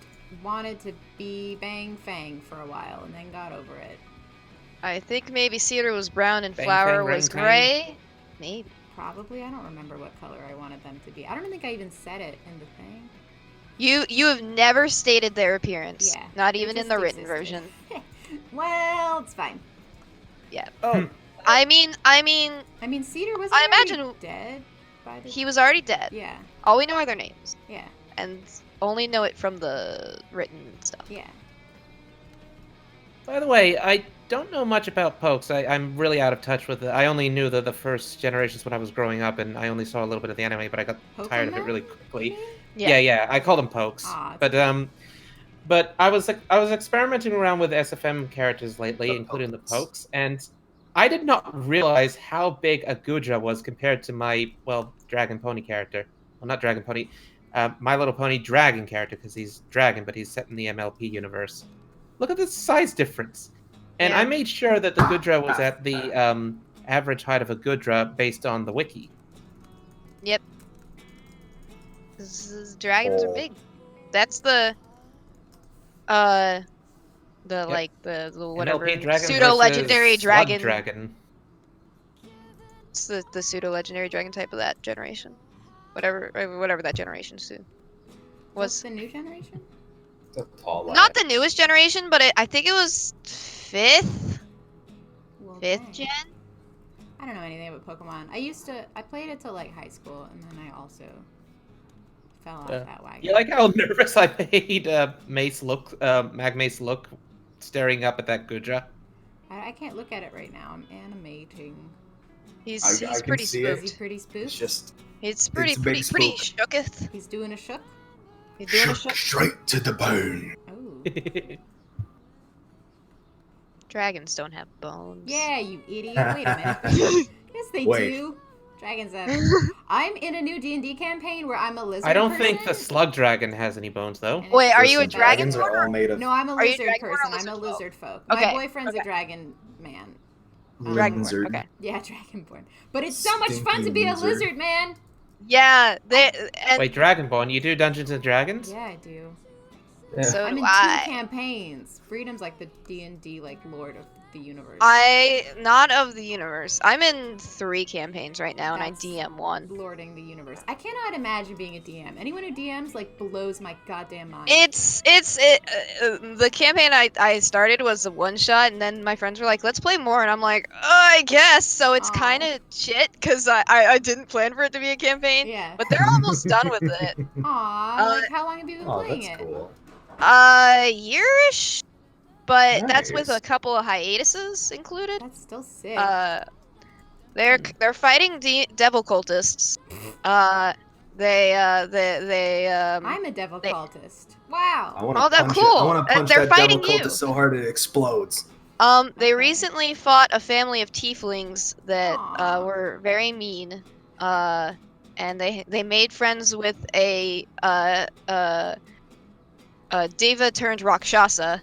C: wanted to be Bang Fang for a while and then got over it.
B: I think maybe Cedar was brown and
D: Bang,
B: Flower
D: bang,
B: was
D: bang,
B: gray. Maybe.
C: Probably. I don't remember what color I wanted them to be. I don't think I even said it in the thing.
B: You have never stated their appearance.
C: Yeah.
B: Not
C: they
B: even in
C: just
B: the written
C: existed.
B: version.
C: Well, it's fine.
B: Yeah.
D: Oh,
B: I mean,
C: I mean, Cedar was
B: I
C: already
B: imagine
C: dead by the...
B: he was already dead.
C: Yeah,
B: All we know are their names.
C: yeah,
B: And only know it from the written stuff.
C: yeah.
D: by the way, I don't know much about Pokes. I'm really out of touch with it. I only knew the first generations when I was growing up, and I only saw a little bit of the anime, but I got tired of it really
C: Pokemon,
D: quickly.
C: you mean?
D: Yeah, I call them Pokes.
C: Aw,
D: But I was experimenting around with SFM characters lately, including the Pokes, and I did not realize how big a Gudra was compared to my Dragon Pony character. Well, not Dragon Pony, My Little Pony Dragon character, because he's Dragon, but he's set in the MLP universe. Look at the size difference. And I
B: Yeah.
D: made sure that the Gudra was at the average height of a Gudra based on the wiki.
B: Yep. Dragons are
F: Oh.
B: big. That's the like the whatever
D: MLP Dragon
B: pseudo legendary
D: versus Slug
B: dragon.
D: Dragon.
B: It's the pseudo legendary dragon type of that generation. Whatever that generation soon
C: What's
B: was.
C: the new generation?
F: It's a tall lad.
B: Not the newest generation, but I think it was fifth
C: Well,
B: fifth
C: dang.
B: gen.
C: I don't know anything about Pokemon. I played it till like high school, and then I also fell off that wagon.
D: You like how nervous I made Mag Mace look, staring up at that Gudra?
C: I can't look at it right now. I'm animating.
B: He's
F: I
B: he's
F: can
B: pretty
F: see
B: spooked.
C: Is he pretty spooked?
F: It's just
B: It's pretty
F: it's a big
B: pretty
F: spook.
B: shooketh.
C: He's doing a shook.
B: He's doing a
F: shook
B: shook.
F: straight to the bone.
C: Oh.
B: Dragons don't have bones.
C: Yeah, you idiot. Wait a minute. Yes, they
F: Wait.
C: do. Dragons have. I'm in a new D&D campaign where I'm a lizard
D: I don't
C: person,
D: think the Slug Dragon has any bones, though.
C: and it's
B: Wait, are you a
F: Listen,
B: dragon
F: dragons are all made of
C: No, I'm a
B: Are you
C: lizard
B: dragonborn or
C: person. I'm a
B: lizard folk?
C: lizard folk.
B: Okay,
C: My boyfriend's
B: okay.
C: a dragon man.
B: Dragonborn.
F: lizard.
B: Okay.
C: Yeah, dragonborn. But it's so much fun to be a
F: Stinky
C: lizard, man.
B: Yeah, and
D: Wait, Dragonborn, you do Dungeons and Dragons?
C: Yeah, I do.
F: Yeah.
B: so
C: I'm
B: do
C: in
B: I.
C: 2 campaigns. Freedom's like the D&D like lord of the universe.
B: Not of the universe. I'm in 3 campaigns right now, and I
C: That's
B: DM 1.
C: lording the universe. I cannot imagine being a DM. Anyone who DMs like blows my goddamn mind.
B: The campaign I started was a one shot, and then my friends were like, "Let's play more," and I'm like, I guess. So it's
C: Aw.
B: kind of shit because I didn't plan for it to be a campaign,
C: Yeah.
B: but they're almost done with it.
C: Aw, like how long have you been
F: Oh,
C: playing
F: that's
C: it?
F: cool.
B: Yearish, but that's with
F: Nice.
B: a couple of hiatuses included.
C: That's still sick.
B: They're fighting devil cultists. They
C: I'm a devil
B: they-
C: cultist. Wow.
F: I want
B: Oh,
F: to
B: that's
F: punch
B: cool.
F: I want to punch
B: They're
F: that devil
B: fighting you.
F: cultist so hard it explodes.
B: They
C: Okay.
B: recently fought a family of tieflings that
C: Aw.
B: were very mean. And they made friends with a diva turned Rakshasa,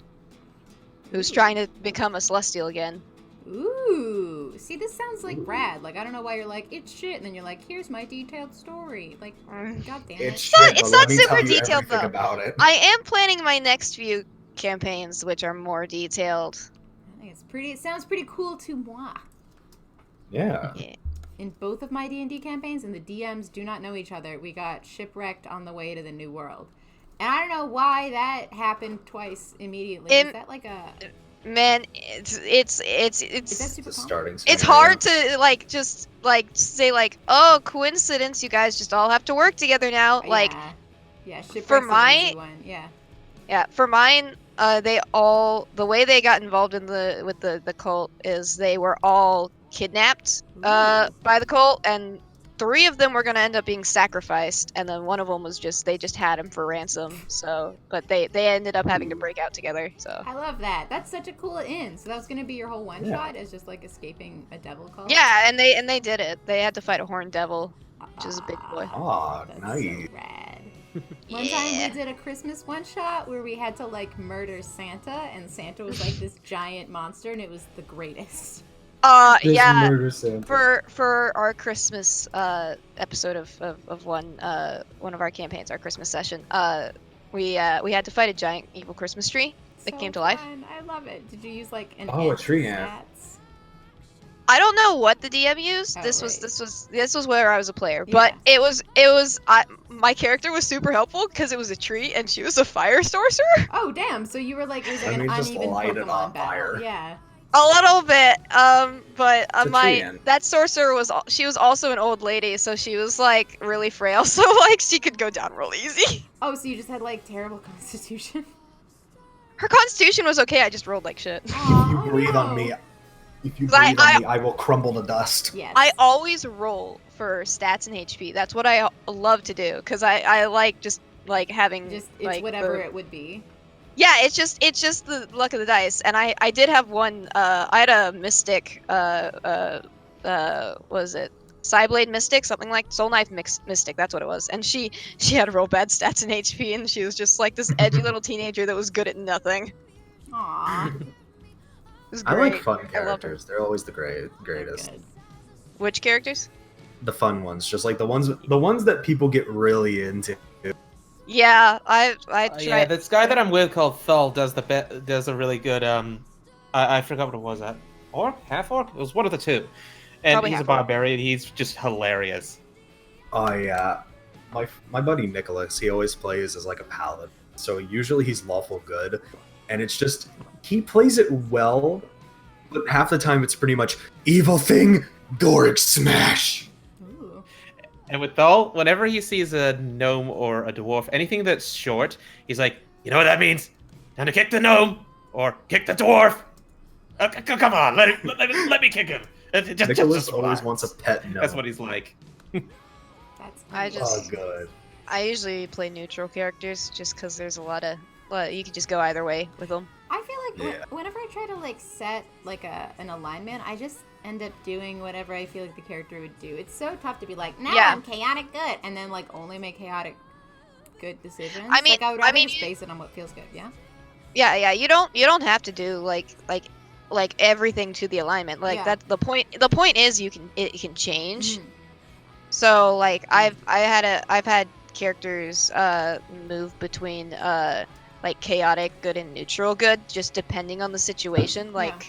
B: who's
C: Ooh.
B: trying to become a celestial again.
C: Ooh. See, this sounds like rad. Like, I don't know why you're like, it's shit, and then you're like, here's my detailed story. Like, god damn it.
F: It's
B: not-
F: shit,
B: it's
F: but let
B: not
F: me
B: super
F: tell you
B: detailed,
F: everything
B: though.
F: about it.
B: I am planning my next few campaigns, which are more detailed.
C: I think it's pretty. It sounds pretty cool to moi.
F: Yeah.
C: In both of my D&D campaigns, and the DMs do not know each other, we got shipwrecked on the way to the new world. And I don't know why that happened twice immediately. Is that like a...
B: Man, it's
C: Is that super
F: The
C: common?
F: starting
B: it's
F: scenario.
B: hard to just say oh, coincidence, you guys just all have to work together now. Like,
C: Yeah, shipwreck's
B: for
C: an
B: my-
C: easy one.
B: yeah, for mine, the way they got involved in with the cult is they were all kidnapped by the cult, and 3 of them were gonna end up being sacrificed, and then one of them was they just had him for ransom. So, but they ended up having to break out together. So
C: I love that. That's such a cool in. So that was gonna be your whole one
F: Yeah.
C: shot, is just like escaping a devil cult.
B: yeah, and they did it. They had to fight a horned devil, which is a big boy.
F: Ah,
C: That's
F: nice.
C: so rad. One time we did a Christmas one shot where we had to like murder Santa, and Santa was like this giant monster, and it was the greatest.
F: This
B: Yeah.
F: murder Santa.
B: For our Christmas episode of one of our campaigns, our Christmas session, we had to fight a giant evil Christmas tree that came to life.
C: Fun. I love it. Did you use like an
F: Oh, a
C: ant
F: tree ant.
C: stats?
B: I don't know what the DM used.
C: Oh,
B: This
C: right.
B: was where I was a player, but my character was super helpful because it was a tree and she was a fire sorcerer.
C: Oh damn! So you were like it was like
F: Let
C: an
F: me just
C: uneven
F: light it
C: Pokemon
F: on
C: battle.
F: fire.
C: Yeah.
B: A little bit, but
F: It's a tree ant.
B: that sorcerer she was also an old lady, so she was like really frail, so like she could go down real easy.
C: Oh, so you just had like terrible constitution.
B: Her constitution was okay. I just rolled like shit.
F: If
C: Aw,
F: you
C: oh,
F: breathe
C: no.
F: on me, if you
B: 'Cause
F: breathe on me, I will crumble to dust.
C: Yes.
B: I always roll for stats and HP. That's what I love to do because I like just like having
C: just it's
B: like
C: whatever
B: the-
C: it would be.
B: Yeah, it's just the luck of the dice, and I did have one. I had a mystic. Was it Psyblade Mystic? Something like Soul Knife Mystic. That's what it was. And she had real bad stats in HP, and she was just like this edgy little teenager that was good at nothing.
C: Aww.
B: It was
F: I
B: great.
F: like fun
B: I loved her.
F: characters. They're always the greatest.
C: Good.
B: Which characters?
F: The fun ones, just like the ones that people get really into.
B: Yeah, I tried.
D: Yeah, this guy that I'm with called Thul does a really good I forgot what it was at orc, half orc. It was one of the two, and
B: Probably
D: he's a
B: half-orc.
D: barbarian. He's just hilarious.
F: Oh yeah, my buddy Nicholas, he always plays as like a paladin. So usually he's lawful good, and it's just he plays it well, but half the time it's pretty much evil thing, Gorg smash.
C: Ooh.
D: And with Thul, whenever he sees a gnome or a dwarf, anything that's short, he's like, you know what that means? Time to kick the gnome or kick the dwarf. Come on, let me kick him.
F: Nicholas
D: just
F: always
D: relax.
F: wants a pet gnome.
D: That's what he's like.
C: That's
B: I
C: nice.
B: just-
F: Oh, good.
B: I usually play neutral characters just because there's a lot of you could just go either way with them.
C: I feel like
F: Yeah.
C: whenever I try to like set like an alignment, I just end up doing whatever I feel like the character would do. It's so tough to be like, no,
B: Yeah.
C: I'm chaotic good, and then like only make chaotic good decisions.
B: I mean-
C: like I would
B: I
C: rather
B: mean,
C: just
B: you-
C: base it on what feels good. Yeah.
B: Yeah, you don't have to do like everything to the alignment. Like
C: Yeah.
B: that's the point. The point is it can change.
C: Mhm.
B: So like I've had characters move between like chaotic good and neutral good just depending on the situation. Like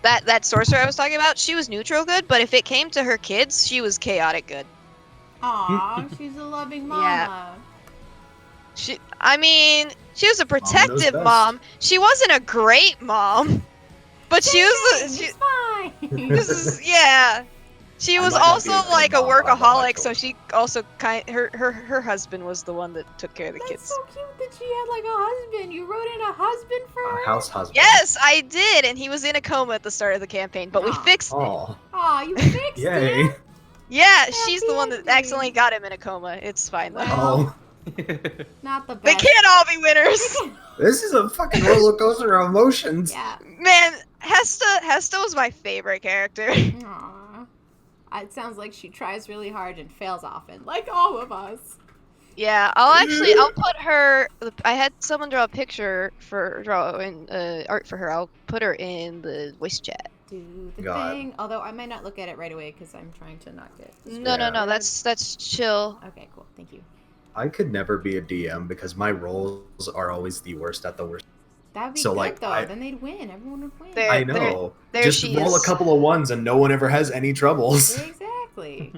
B: that sorcerer I was talking about, she was neutral good, but if it came to her kids, she was chaotic good.
C: Aw, she's a loving mama.
B: Yeah. She was a
F: knows
B: protective
F: best.
B: mom. She wasn't a great mom, but she was.
C: It's fine.
B: This is yeah. She
F: I
B: was
F: might not
B: also
F: be a good
B: like a
F: mom, but I love my
B: workaholic, so
F: children.
B: she also her husband was the one that took care of the
C: That's
B: kids.
C: so cute that she had like a husband. You wrote in a husband for
F: A
C: her.
F: house husband.
B: Yes, I did, and he was in a coma at the start of the campaign, but we
C: Aw.
B: fixed it.
F: Oh,
C: Aw, you fixed
F: yay.
C: it.
B: Yeah, she's the one that
C: ending.
B: accidentally got him in a coma. It's fine though.
C: Well,
F: Oh,
C: Not the
B: They
C: best.
B: can't all be winners.
F: this is a fucking roller coaster of emotions.
C: Yeah.
B: Man, Hesta was my favorite character.
C: Aw. It sounds like she tries really hard and fails often, like all of us.
B: Yeah, I'll put her. I had someone draw a picture draw in art for her. I'll put her in the voice chat.
C: Do the
F: God.
C: thing. Although I might not look at it right away because I'm trying to not get.
B: No,
F: Yeah.
B: that's chill.
C: Okay, cool. Thank you.
F: I could never be a DM because my rolls are always the worst at the worst.
C: That'd be
F: So,
C: good
F: like,
C: though.
F: I-
C: Then they'd win. Everyone would win.
B: There-
F: I know.
B: there
F: Just
B: she
F: roll
B: is.
F: a couple of ones and no one ever has any troubles.
C: Exactly.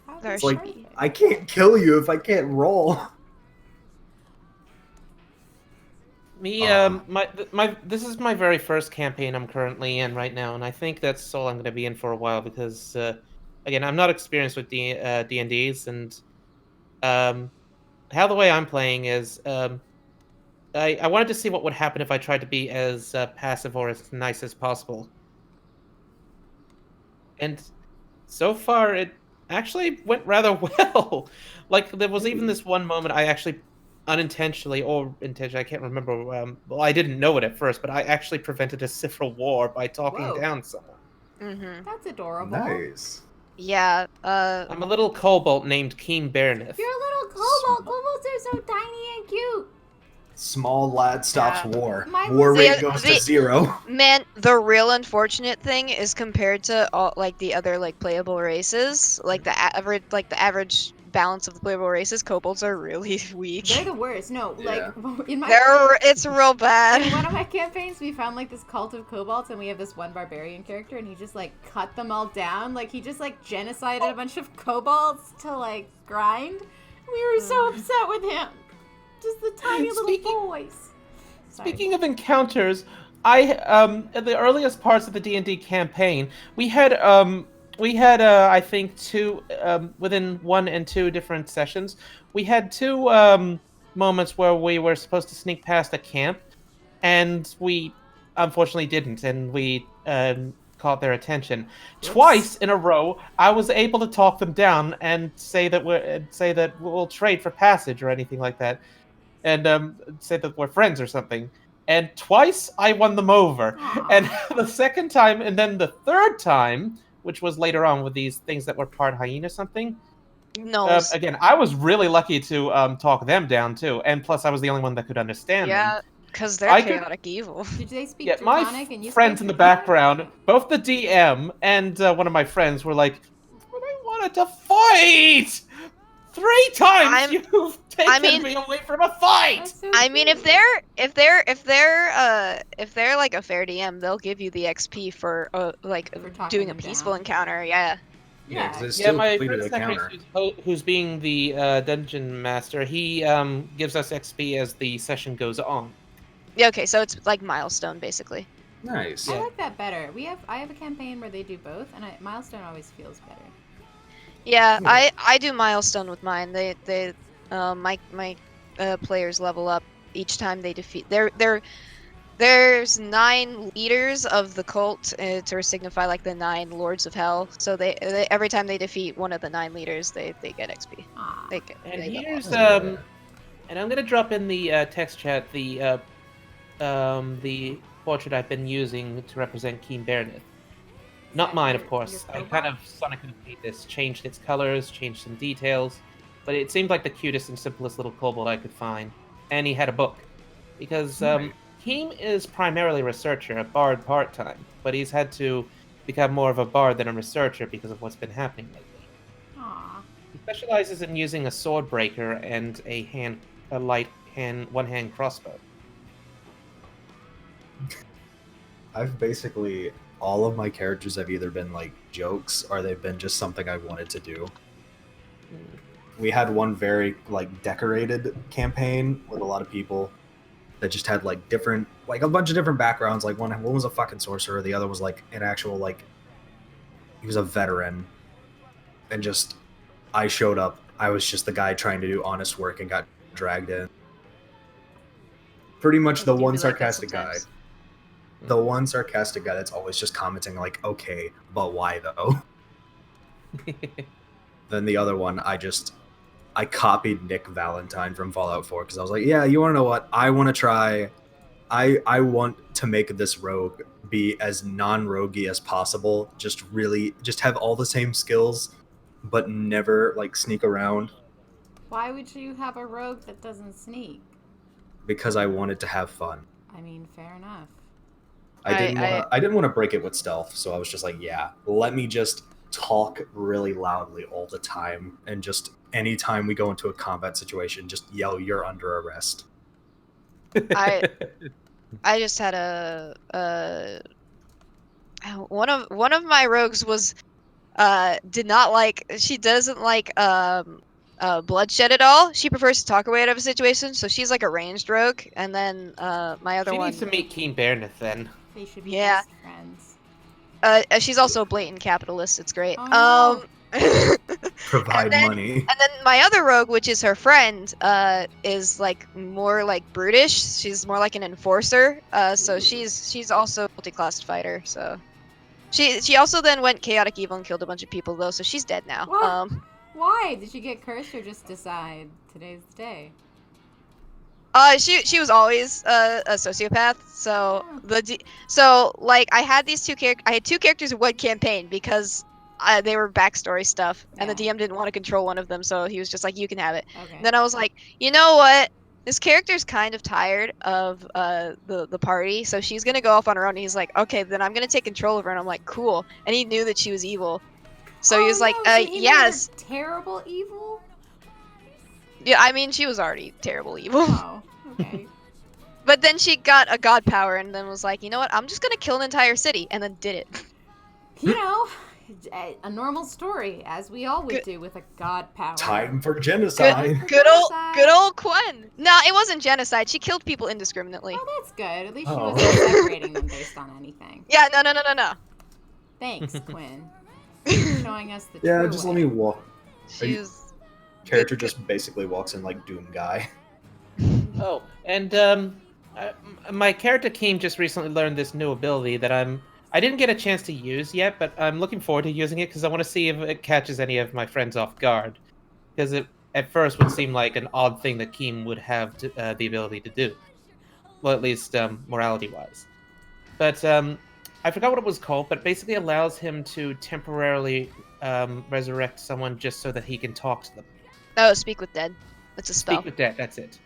C: That'd
B: There
C: be
B: she
F: Like,
C: perfect.
F: I can't kill you if I can't roll.
D: Me, this is my very first campaign I'm currently in right now, and I think that's all I'm going to be in for a while because, again, I'm not experienced with D&Ds, and how the way I'm playing is, I wanted to see what would happen if I tried to be as passive or as nice as possible. And so far, it actually went rather well. Like, there was even this one moment I actually unintentionally or intentionally, I can't remember. Well, I didn't know it at first, but I actually prevented a civil war by talking
C: Whoa.
D: down someone.
B: Mm-hmm.
C: That's adorable.
F: Nice.
B: Yeah.
D: I'm a little kobold named Keen Barenith.
C: You're a little kobold. Kobolds are so tiny and cute.
F: Small lad stops
B: Yeah.
F: war.
C: My
F: War
C: was-
F: rate
B: The-
F: goes
B: the-
F: to 0.
B: Man, The real unfortunate thing is compared to all like the other like playable races, like the average balance of the playable races, kobolds are really weak.
C: They're the worst. No, like
F: Yeah.
C: in my
B: It's real
C: in
B: bad.
C: one of my campaigns, we found like this cult of kobolds, and we have this one barbarian character, and he just like cut them all down. Like he just like genocided a bunch of kobolds to like grind. We were so upset with him. Just the tiny little boys. Sorry.
D: Speaking of encounters, at the earliest parts of the D&D campaign, we had I think two within 1 and 2 different sessions, we had 2 moments where we were supposed to sneak past a camp, and we unfortunately didn't, and we caught their attention. Twice in a row, I was able to talk them down and say that we'll trade for passage or anything like that, and say that we're friends or something. And twice I won them over. And the second time, and then the third time, which was later on with these things that were part hyena something.
B: No.
D: Again, I was really lucky to talk them down too, and plus I was the only one that could understand them.
B: Yeah, because they're
D: I could-
B: chaotic evil.
C: Did they speak
D: Yeah, my
C: Draconic and you
D: friends
C: spoke
D: in the
C: Draconic?
D: background, both the DM and one of my friends were like, "But I wanted to fight! 3 times you've taken me away from a fight!"
C: That's so
B: I mean,
C: cute.
B: if they're like a fair DM, they'll give you the XP for
C: For talking
B: doing a
C: them
B: peaceful
C: down.
B: encounter. Yeah.
F: Yeah, 'cause they
D: Yeah,
F: still
D: my
F: completed
D: friend
F: a counter.
D: Zachary, who's being the dungeon master, he gives us XP as the session goes on.
B: Yeah. Okay, so it's like milestone basically.
F: Nice.
C: I
D: Yeah.
C: like that better. I have a campaign where they do both, and Milestone always feels better.
B: Yeah,
F: Yeah.
B: I do milestone with mine. My players level up each time they defeat. There's 9 leaders of the cult to signify like the 9 lords of hell. So they every time they defeat one of the 9 leaders, they get XP.
C: Aw.
B: They get,
D: And
B: they level
D: here's
B: up.
D: and I'm gonna drop in the text chat the portrait I've been using to represent Keen Barenith. Not
C: that
D: mine,
C: your-
D: of course.
C: your
D: I kind of sonically made this, changed its colors, changed some details, but it seemed like the cutest and simplest little kobold I could find. And he had a book, because
F: Right.
D: Keem is primarily a researcher, a bard part-time, but he's had to become more of a bard than a researcher because of what's been happening lately.
C: Aw.
D: He specializes in using a sword breaker and a light one-hand crossbow.
F: I've basically all of my characters have either been like jokes or they've been just something I wanted to do. We had one very like decorated campaign with a lot of people that just had like different, like a bunch of different backgrounds. Like one was a fucking sorcerer, the other was like an actual like he was a veteran, and just I showed up. I was just the guy trying to do honest work and got dragged in. Pretty much
B: It
F: the
B: can
F: one
B: be like that
F: sarcastic guy.
B: sometimes.
F: The one sarcastic guy that's always just commenting like, okay, but why though? Then the other one, I copied Nick Valentine from Fallout 4 because I was like, yeah, you want to know what? I want to try. I want to make this rogue be as non-roguey as possible. Just have all the same skills, but never like sneak around
C: Why would you have a rogue that doesn't sneak?
F: because I wanted to have fun.
C: I mean, fair enough.
F: I didn't want to break it with stealth, so I was just like, yeah, let me just talk really loudly all the time, and just anytime we go into a combat situation, just yell, "You're under arrest."
B: I just had one of my rogues was did not like she doesn't like bloodshed at all. She prefers to talk her way out of a situation, so she's like a ranged rogue. And then my other
D: She
B: one,
D: needs to meet Keen Barenith then.
C: They should be
B: Yeah.
C: best friends.
B: she's also a blatant capitalist. It's great.
C: Oh,
F: Provide
B: then-
F: money.
B: And then my other rogue, which is her friend, is like more like brutish. She's more like an enforcer. So she's also a multi-classed fighter. So she also then went chaotic evil and killed a bunch of people though. So she's dead now.
C: What? Why? Did you get cursed or just decide today's the day?
B: She was always a sociopath. So I had these two I had 2 characters in one campaign because they were backstory stuff, and the
C: Yeah.
B: DM didn't want to control one of them, so he was just like, "You can have it."
C: Okay.
B: And then I was like, "You know what? This character's kind of tired of the party, so she's gonna go off on her own. And he's like, okay, then I'm gonna take control of her. And I'm like, cool. And he knew that she was evil, so he was like,
C: no, so he made her
B: yes.
C: terrible evil.
B: Yeah, I mean, she was already terrible evil.
C: Oh, okay.
B: But then she got a god power, and then was like, you know what? I'm just gonna kill an entire city, and then did it.
C: You know, a normal story, as we all would
B: Good-
C: do with a god power.
F: Time for genocide.
B: Good old Quen. No, it wasn't genocide. She killed people indiscriminately.
C: Oh, that's good. At least she
F: Oh.
C: wasn't separating them based on anything.
B: Yeah, no.
C: Thanks, Quinn. For showing us the
F: Yeah,
C: true
F: just
C: way.
F: let me walk.
B: She
F: you-
B: was.
F: Character just basically walks in like Doom Guy.
D: Oh, and my character Keem just recently learned this new ability that I didn't get a chance to use yet, but I'm looking forward to using it because I want to see if it catches any of my friends off guard. Because it at first would seem like an odd thing that Keem would have the ability to do. Well, at least morality-wise. But I forgot what it was called, but it basically allows him to temporarily resurrect someone just so that he can talk to them.
B: Oh, speak with dead. That's a spell.
D: Speak with dead, that's it.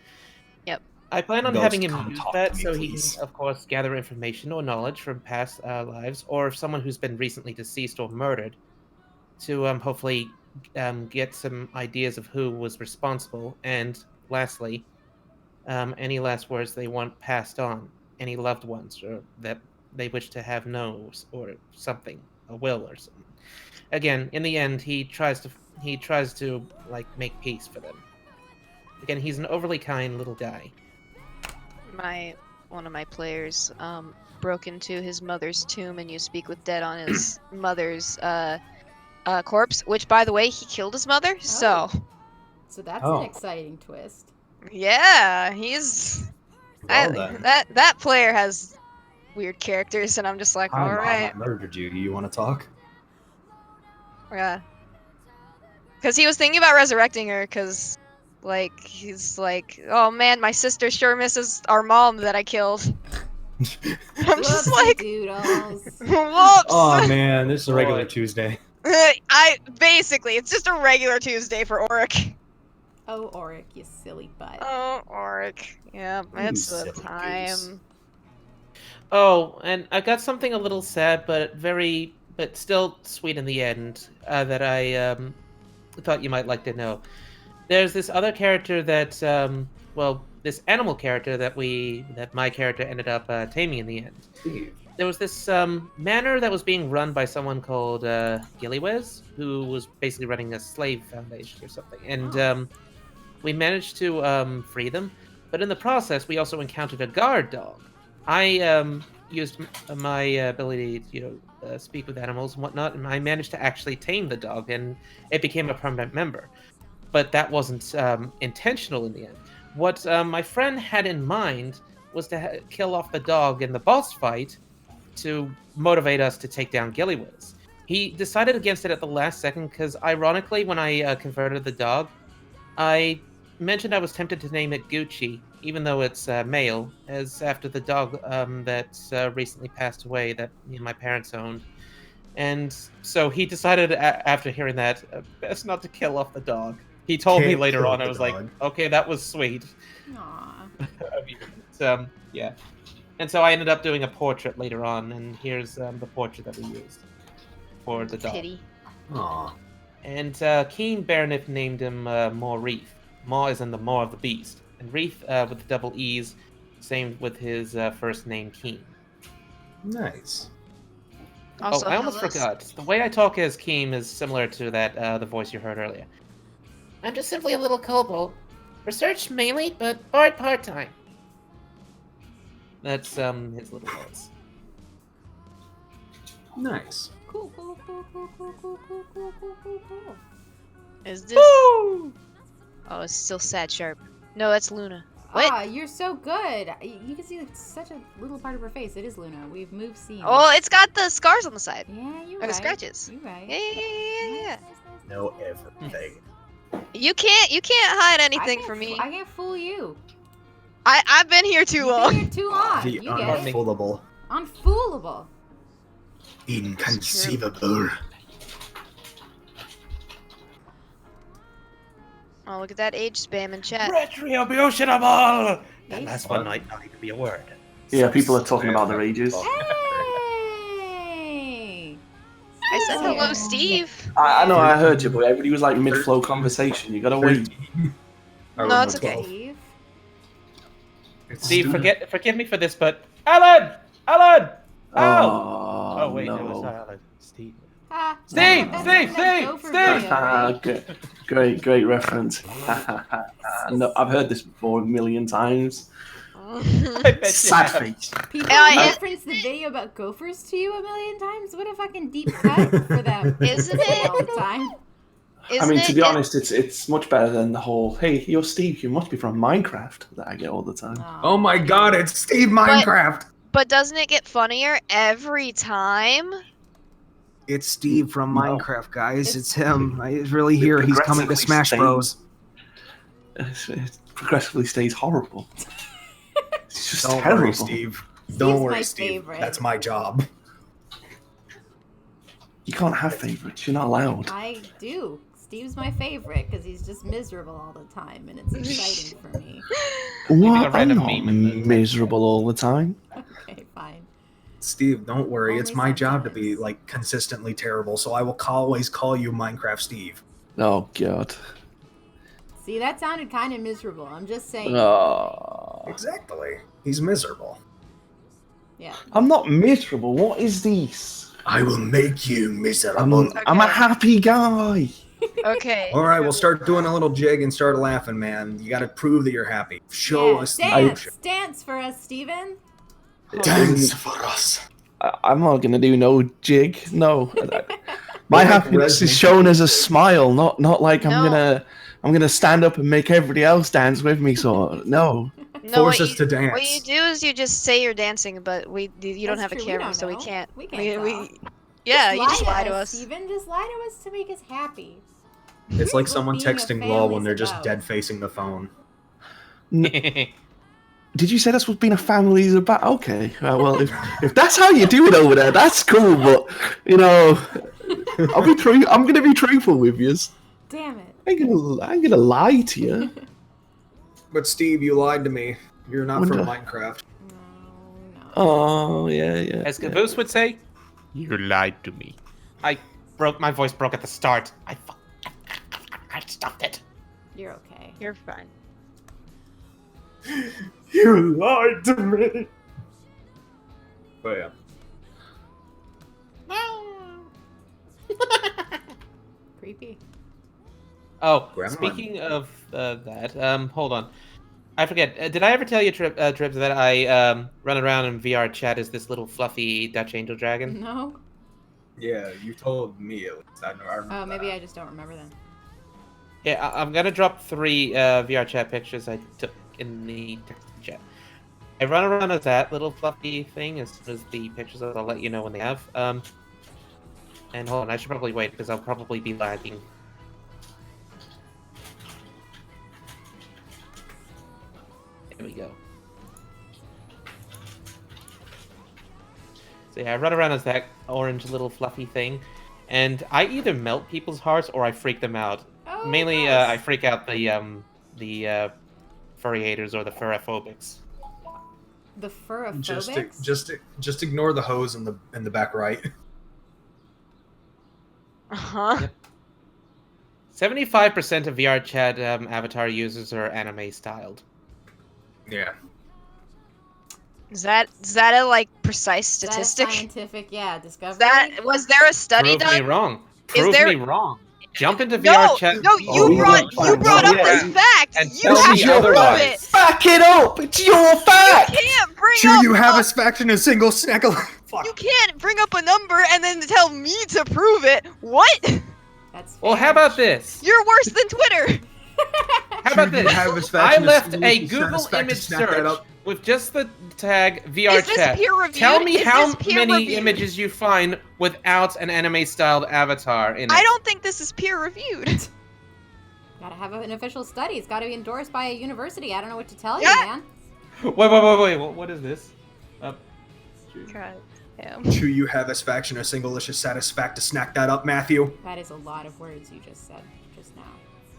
B: Yep.
D: I plan on
F: Ghost,
D: having him
F: come
D: use
F: talk to
D: that
F: me,
D: so he
F: please.
D: can, of course, gather information or knowledge from past lives, or if someone who's been recently deceased or murdered, to hopefully get some ideas of who was responsible, and lastly, any last words they want passed on, any loved ones or that they wish to have knows or something, a will or something. Again, in the end, he tries to like make peace for them. Again, he's an overly kind little guy.
B: One of my players broke into his mother's tomb and used speak with dead on his mother's corpse, which, by the way, he killed his mother. So
C: So that's
F: Oh.
C: an exciting twist.
B: yeah, he's
F: Well then.
B: that player has weird characters, and I'm just like,
F: Hi,
B: all
F: Mom,
B: right,
F: I murdered you. You want to talk?
B: yeah. Because he was thinking about resurrecting her, because like he's like, oh man, my sister sure misses our mom that I killed. I'm just
C: Whoopsie
B: like,
C: doodles.
B: whoops.
F: Oh man, this is a regular
D: Boy.
F: Tuesday.
B: It's just a regular Tuesday for Oric.
C: Oh, Oric, you silly butt.
B: Oh, Oric. Yeah,
F: You
B: it's the
F: silly goose.
B: time.
D: Oh, and I got something a little sad, but still sweet in the end, that I thought you might like to know. There's this other character that, this animal character that my character ended up taming in the end. There was this manor that was being run by someone called Gilliwez, who was basically running a slave foundation or something, and we managed to free them. But in the process, we also encountered a guard dog. I used my ability to, speak with animals and whatnot, and I managed to actually tame the dog, and it became a permanent member. But that wasn't intentional in the end. What my friend had in mind was to kill off the dog in the boss fight to motivate us to take down Gilliwez. He decided against it at the last second because, ironically, when I converted the dog, I mentioned I was tempted to name it Gucci, even though it's male, as after the dog that recently passed away that my parents owned. And so he decided, after hearing that, best not to kill off the dog. He told me
F: Can't
D: later
F: kill
D: on, I
F: the
D: was like,
F: dog.
D: okay, that was sweet.
C: Aw.
D: of you. Yeah. And so I ended up doing a portrait later on, and here's the portrait that we used for the dog.
B: Pity.
F: Aw.
D: And Keen Baronif named him Maw-Reef. Maw is in the Maw of the Beast, and Reef with the double E's, same with his first name, Keen.
F: Nice.
B: Also,
D: I almost
B: Hellas.
D: forgot. The way I talk as Keem is similar to that the voice you heard earlier. I'm just simply a little kobold. Research mainly, but bored part-time. That's his little voice.
F: Nice.
C: Cool, cool, cool, cool, cool, cool, cool, cool, cool, cool, cool.
B: Is this? Oh, it's still Sad Sharp. No, that's Luna. What?
C: Ah, you're so good. You can see like, such a little part of her face. It is Luna. We've moved scenes.
B: Oh, it's got the scars on the side.
C: Yeah, you're
B: Or
C: right.
B: the scratches.
C: You're right.
B: Yeah.
F: Know everything.
B: You can't hide
C: I
B: anything
C: can't
B: from me.
C: I can't fool you.
B: I've been here too
C: You've
B: long.
C: been here too long.
F: The
C: You get it.
F: unfoolable.
C: Unfoolable.
F: Inconceivable.
B: Oh, look at that age spam in chat.
D: Retributionable! That last one might not even be a word.
G: Yeah, people are talking about their ages.
C: Hey!
B: I said hello,
C: Yeah.
B: Steve.
G: I know, I heard you, but everybody was like mid-flow conversation. You gotta wait.
B: No, it's okay.
C: Steve.
D: Steve, forgive me for this, but Alan! Alan!
G: Oh,
D: Oh wait, that was
G: no.
D: Alan. Steve.
C: Ah,
D: Steve,
C: that's
D: Steve,
C: that
D: Steve,
C: Gopher
D: Steve!
C: video, right?
G: Great reference. No, I've heard this before a million times.
D: I bet you
G: Sad
D: have.
G: face.
C: People
B: Yeah,
C: reference the video about gophers to you a million times. What a fucking deep cut for them.
B: Isn't
C: to say
B: it?
C: all the time?
B: Isn't
G: I mean,
B: it?
G: to be honest, it's much better than the whole, hey, you're Steve, you must be from Minecraft, that I get all the time.
F: Oh my god, it's Steve Minecraft!
B: But doesn't it get funnier every time?
H: It's Steve from
G: No.
H: Minecraft, guys. It's him. He's really here. He's coming to
G: Progressively
H: Smash
G: staying-
H: Bros.
G: It progressively stays horrible. It's just
F: Don't
G: terrible.
F: worry, Steve. Don't
C: my
F: worry, Steve.
C: favorite.
F: That's my job.
G: You can't have favorites. You're not allowed.
C: I do. Steve's my favorite because he's just miserable all the time, and it's exciting for me.
G: What?
D: a
G: I'm
D: random
G: not
D: meme in the-
G: miserable all the time.
C: Okay, fine.
F: Steve, don't worry. It's
C: Only
F: my job to be
C: sometimes.
F: like consistently terrible, so I will always call you Minecraft Steve.
G: Oh god.
C: See, that sounded kind of miserable. I'm just saying.
G: Oh.
F: Exactly. He's miserable.
C: Yeah.
G: I'm not miserable. What is this?
F: I will make you miserable.
G: I'm a happy guy.
B: Okay.
F: All right, we'll start doing a little jig and start laughing, man. You got to prove that you're happy. Show
C: Yeah,
F: us the
C: dance,
F: emotion.
C: dance for us, Steven.
F: Dance for us.
G: I'm not gonna do no jig. No. My happiness is shown as a smile, not like
B: No.
G: I'm gonna stand up and make everybody else dance with me. So no.
B: No,
F: Force
B: what
F: us to dance.
B: What you do is you just say you're dancing, but you don't
C: That's
B: have a
C: true, we
B: camera,
C: don't
B: so we
C: know.
B: can't.
C: We can't tell.
B: Yeah, you just lie to us.
C: Steven. Just lie to us to make us happy.
F: It's like
C: What
F: someone
C: being a
F: texting
C: family's
F: lol when they're just
C: about.
F: dead facing the phone.
G: Did you say that's what being a family is about? Okay. Well, if that's how you do it over there, that's cool. But you know, I'll be true. I'm gonna be truthful with you.
C: Damn it.
G: I ain't gonna lie to you.
F: But Steve, you lied to me. You're not
G: When
F: from
G: did
F: Minecraft.
C: No.
G: Oh yeah.
D: As
G: yeah.
D: Caboose would say, you lied to me. My voice broke at the start. I stopped it.
C: You're okay.
B: You're fine.
F: You lied to me. Oh yeah.
C: Creepy.
D: Oh,
F: Grandma.
D: speaking of that, hold on. I forget. Did I ever tell you, Tribs, that I run around in VR chat as this little fluffy Dutch angel dragon?
C: No.
F: Yeah, you told me at least. I remember
C: Oh, maybe
F: that.
C: I just don't remember then.
D: Yeah, I'm gonna drop 3 VR chat pictures I took in the text chat. I run around as that little fluffy thing as soon as the pictures. I'll let you know when they have. And hold on, I should probably wait because I'll probably be lagging. There we go. So yeah, I run around as that orange little fluffy thing, and I either melt people's hearts or I freak them out.
C: Oh,
D: Mainly,
C: nice.
D: I freak out the furry haters or the furaphobics.
C: The furophobics?
F: Just ignore the hose in the back right.
B: Uh-huh.
D: 75% of VR chat avatar users are anime styled.
F: Yeah.
B: Is that a like precise
C: Is that a
B: statistic?
C: scientific, yeah, discovery.
B: Was there a study
D: Prove me
B: done?
D: wrong.
B: Is
D: Prove
B: there-
D: me wrong. Jump into
B: No,
D: VR chat.
B: no,
G: Oh,
B: you
G: we
B: brought
G: don't
B: you
G: find
B: brought
G: out.
B: up this fact.
D: And
B: You
D: tell
B: have
D: me
B: to prove
D: otherwise.
B: it.
G: Back it up! It's your
B: You
G: fact!
B: can't bring
F: Do
B: up
F: you have
B: a-
F: us fact in a single snack? Fuck.
B: You can't bring up a number and then tell me to prove it. What?
C: That's
D: Well,
C: fair.
D: how about this?
B: You're worse than Twitter.
D: How about
F: Do you
D: this?
F: have us
D: I
F: fact in
D: left
F: single
D: a
F: snack
D: Google
F: to
D: image
F: snack that
D: search
F: up?
D: with just the tag VR
B: Is this
D: chat.
B: peer-reviewed?
D: Tell me
B: Is
D: how
B: this peer-reviewed?
D: many images you find without an anime-styled avatar in it.
B: I don't think this is peer reviewed.
C: Gotta have an official study. It's gotta be endorsed by a university. I don't know what to tell
B: Yeah.
C: you, man.
D: Wait. What is this?
B: God damn.
F: Do you have us fact in a single licious satisfact to snack that up, Matthew?
C: That is a lot of words you just said just now.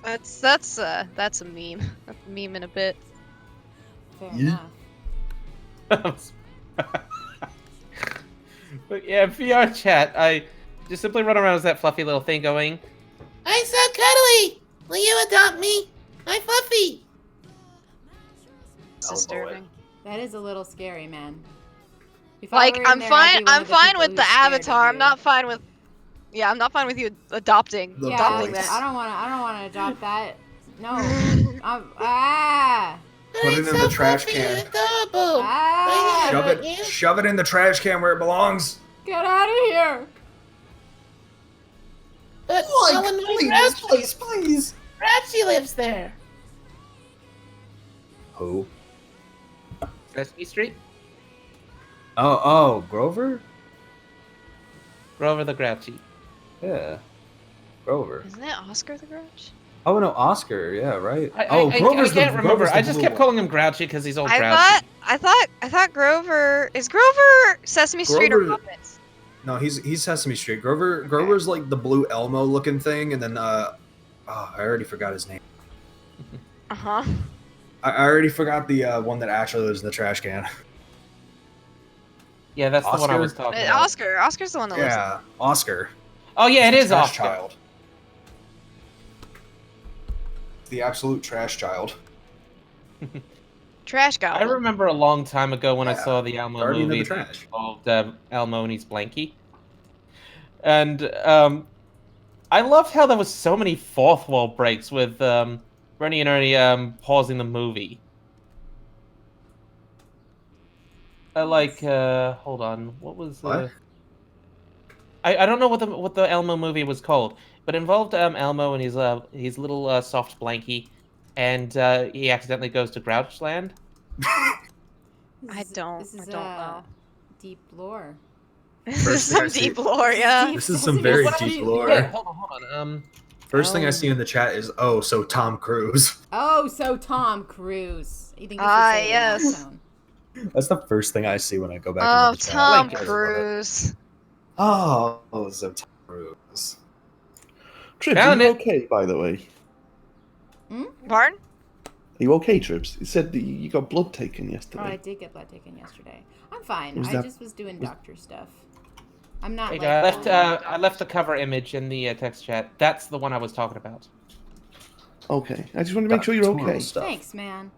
B: That's a meme. That's a meme in a bit.
C: Fair
F: Yeah.
C: enough.
D: But yeah, VR chat, I just simply run around as that fluffy little thing going, I'm so cuddly! Will you adopt me? I'm fluffy!
B: It's
F: Oh, boy.
B: disturbing.
C: That is a little scary, man. If I
B: Like
C: were in
B: I'm
C: there, I'd
B: fine.
C: be one
B: I'm
C: of
B: fine
C: people
B: with
C: who's
B: the
C: scared of
B: avatar. I'm
C: you.
B: not fine with. Yeah, I'm not fine with you adopting.
F: The
C: Yeah,
F: voice.
C: I don't want to adopt that. No. Ah.
F: Put it in the trash can.
C: Ah.
F: Shove it in the trash can where it belongs.
C: Get out of here.
D: But
F: Please.
D: Ratchy lives there.
F: Who?
D: Sesame Street?
F: Oh, Grover?
D: Grover the Grouchy.
F: Yeah. Grover.
B: Isn't it Oscar the Grouch?
F: Oh no, Oscar, yeah, right.
D: I
F: Grover's
D: can't remember.
F: Grover's the
D: I just
F: blue
D: kept
F: one.
D: calling him Grouchy because he's old
B: I
D: Grouchy.
B: thought Grover is Grover Sesame Street or
F: Grover-
B: Muppets?
F: No, he's Sesame Street. Grover's like the blue Elmo looking thing, and then I already forgot his name.
B: Uh huh.
F: I already forgot the one that actually lives in the trash can.
D: Yeah, that's the one I
F: Oscar?
D: was talking about.
B: Oscar's the one that lives.
F: Yeah, Oscar.
D: Oh yeah, it is
F: Trash
D: Oscar.
F: child. The absolute trash child.
B: Trash
D: I
B: Goblin.
D: remember a long time ago when I
F: Yeah,
D: saw the Elmo
F: Guardian of
D: movie
F: the
D: that
F: Trash.
D: involved Elmo and his blankie. And I loved how there was so many fourth wall breaks with Bernie and Ernie pausing the movie. Hold on, what was
F: What?
D: I don't know what the Elmo movie was called, but it involved Elmo and his little soft blankie, and he accidentally goes to Grouchland.
B: I don't know.
C: Deep lore.
B: This is
F: First thing I
B: some
F: see-
B: deep lore, yeah.
F: This is some
C: Sesame
F: very
C: Street.
F: deep lore.
D: Yeah, hold on.
F: First thing I see in the chat is, so Tom Cruise.
C: Oh, so Tom Cruise. You think you should
B: Ah,
C: say it in that
B: yes.
C: tone.
F: That's the first thing I see when I go back
B: Oh,
F: into the chat.
B: Tom
F: I love it.
B: Cruise.
F: Oh, so Tom Cruise.
G: Tribs,
D: Found
G: are you
D: it.
G: okay, by the way?
B: Pardon?
G: Are you okay, Tribs? You said that you got blood taken
C: Oh, I
G: yesterday.
C: did get blood taken yesterday. I'm fine.
G: Was
C: I
G: that-
C: just was doing doctor stuff. I'm not
D: Hey,
C: like.
D: I left the cover image in the text chat. That's the one I was talking about.
G: Okay, I just want to make sure you're
F: Doctoral
G: okay.
F: stuff.
C: Thanks, man.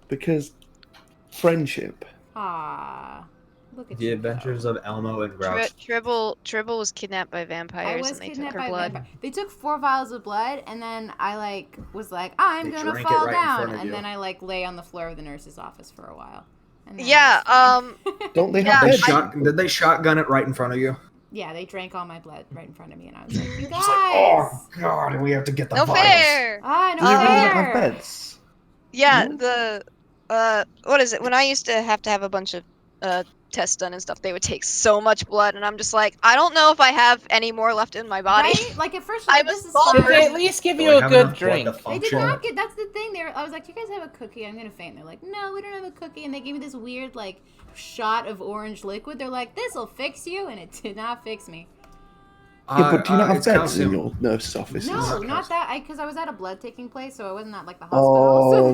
G: Because friendship.
C: Ah, look at
F: The
C: you.
F: Adventures of Elmo and Grouch.
B: Tribble was kidnapped by
C: I
B: vampires
C: was
B: and they took
C: kidnapped
B: her
C: by
B: blood.
C: vampire. They took 4 vials of blood, and then I was like, I'm
F: They
C: gonna
F: drank it
C: fall
F: right in
C: down,
F: front of
C: and
F: you.
C: then I lay on the floor of the nurse's office for a while. And then
B: Yeah,
C: I was fine.
G: Don't they
B: Yeah,
G: have
F: Did
G: beds?
F: they shotgun it right in front of you?
C: Yeah, they drank all my blood right in front of me, and I was like, you guys.
F: Just like, oh god, and we have to get the
B: no
F: vials.
B: fair.
C: Ah,
G: Do
C: no
G: they really not
C: fair.
G: have beds?
B: Yeah,
G: No?
B: what is it? When I used to have a bunch of tests done and stuff, they would take so much blood, and I'm just like, I don't know if I have any more left in my body.
C: Right? Like at first,
B: I
C: like,
B: was
C: this is
B: small.
D: Did
C: fine.
D: they at least give
F: Do
D: you
F: I
D: a
F: have
D: good
F: enough blood to
D: drink?
C: They did
F: function?
C: not get. That's the thing. I was like, "Do you guys have a cookie? I'm gonna faint." They're like, "No, we don't have a cookie." And they gave me this weird like shot of orange liquid. They're like, "This'll fix you," and it did not fix me.
G: Yeah, but do you not have
F: it's
G: beds in
F: calcium.
G: your nurse's offices?
C: No,
F: not
C: not that. Because I was at a blood taking place, so I wasn't at like the hospital. So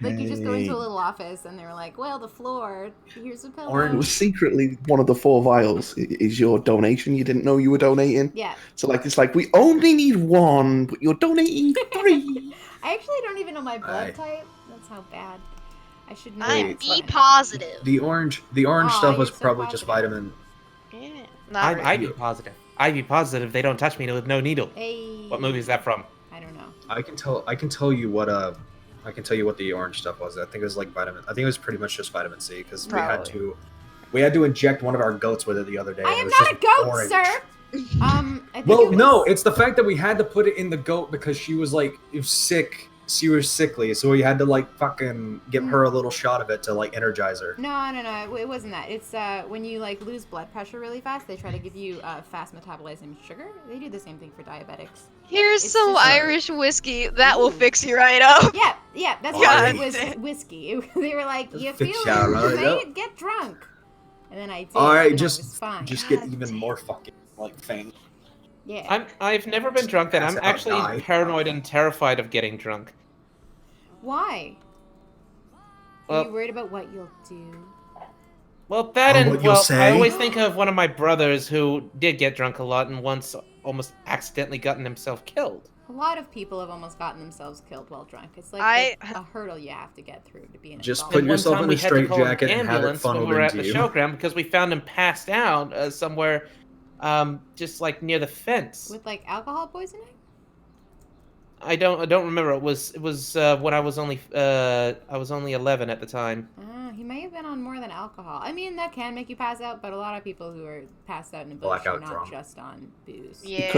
C: like you just go into a
F: Okay.
C: little office, and they were like, "Well, the floor. Here's a pillow."
G: It
F: Orange.
G: was secretly one of the 4 vials is your donation. You didn't know you were donating.
C: Yeah.
G: So it's like we only need 1, but you're donating 3.
C: I actually don't even know my blood
F: Aye.
C: type. That's how bad. I should know.
B: I'm
F: Wait.
B: B positive.
F: The orange
C: Aw,
F: stuff was
C: you're so
F: probably just
C: positive.
F: vitamin.
B: Yeah, not really.
D: IV positive. IV positive. They don't touch me with no needle.
C: Hey.
D: What movie is that from?
C: I don't know.
F: I can tell you what the orange stuff was. I think it was like vitamin. I think it was pretty much just vitamin C because
B: Probably.
F: we had to inject one of our goats with it the other day.
C: I
F: and it
C: am
F: was
C: not a
F: just
C: goat,
F: orange.
C: sir. I think
F: Well,
C: it was...
F: no, it's the fact that we had to put it in the goat because she was sick. She was sickly, so we had to fucking give her a little shot of it to energize her.
C: No, it wasn't that. It's when you lose blood pressure really fast, they try to give you fast metabolizing sugar. They do the same thing for diabetics.
B: Here's
C: It's
B: some
C: just-
B: Irish whiskey that will
C: Ooh.
B: fix you right up.
C: Yeah, that's
F: God.
C: what it was. Whiskey. They were like, you
F: Fix
C: feel
F: ya right
C: faint? Get drunk. And then I did.
F: All right,
C: and I
F: just
C: was fine.
F: get even more fucking faint.
C: Yeah.
D: I've never been drunk, and I'm
F: That's how I
D: actually
F: die.
D: paranoid and terrified of getting drunk.
C: Why? Are
D: Well,
C: you worried about what you'll do?
D: well, that
F: Or
D: and
F: what you'll
D: well, I
F: say?
D: always think of one of my brothers who did get drunk a lot and once almost accidentally gotten himself killed.
C: A lot of people have almost gotten themselves killed while drunk. It's like a hurdle you have to get through to be an
F: Just
C: adult.
F: put
D: And
F: yourself
D: one time
F: in
D: we
F: a
D: had to call an
F: straitjacket and have it
D: ambulance when we
F: funneled
D: were at
F: into
D: the
F: you.
D: showground because we found him passed out somewhere, just like near the fence.
C: With like alcohol poisoning?
D: I don't remember. It was when I was only 11 at the time.
C: He may have been on more than alcohol. I mean, that can make you pass out, but a lot of people who are passed out in a bush
F: Blackout
C: are not
F: drunk.
C: just on booze.
B: Yeah.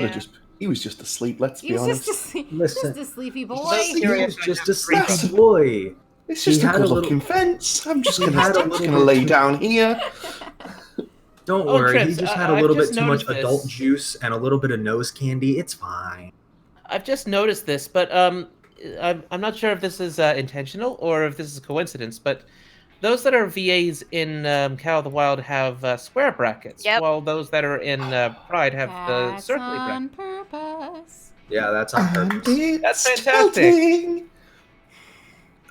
G: He was just asleep. Let's
C: He
G: be
C: was
G: honest.
F: Listen.
C: just a sleepy boy.
D: So
F: He was just a
G: That's-
F: sleepy boy.
G: It's
F: He
G: just a
F: had a
G: good-looking
F: little-
G: fence. I'm just
F: He
G: gonna,
F: had a
G: I'm just
F: little
G: gonna
F: bit
G: lay
F: too-
G: down here.
F: Don't
D: Oh,
F: worry, he
D: Trips,
F: just had a
D: I've
F: little
D: just
F: bit too much
D: noticed
F: adult
D: this.
F: juice and a little bit of nose candy. It's fine.
D: I've just noticed this, but I'm not sure if this is intentional or if this is a coincidence, but those that are VAs in Cal of the Wild have square brackets,
B: Yep.
D: while those that are in Pride have the
C: That's
D: circly
C: on
D: brackets.
C: purpose.
F: Yeah, that's on
G: And
F: purpose.
G: it's
D: That's fantastic.
G: tilting.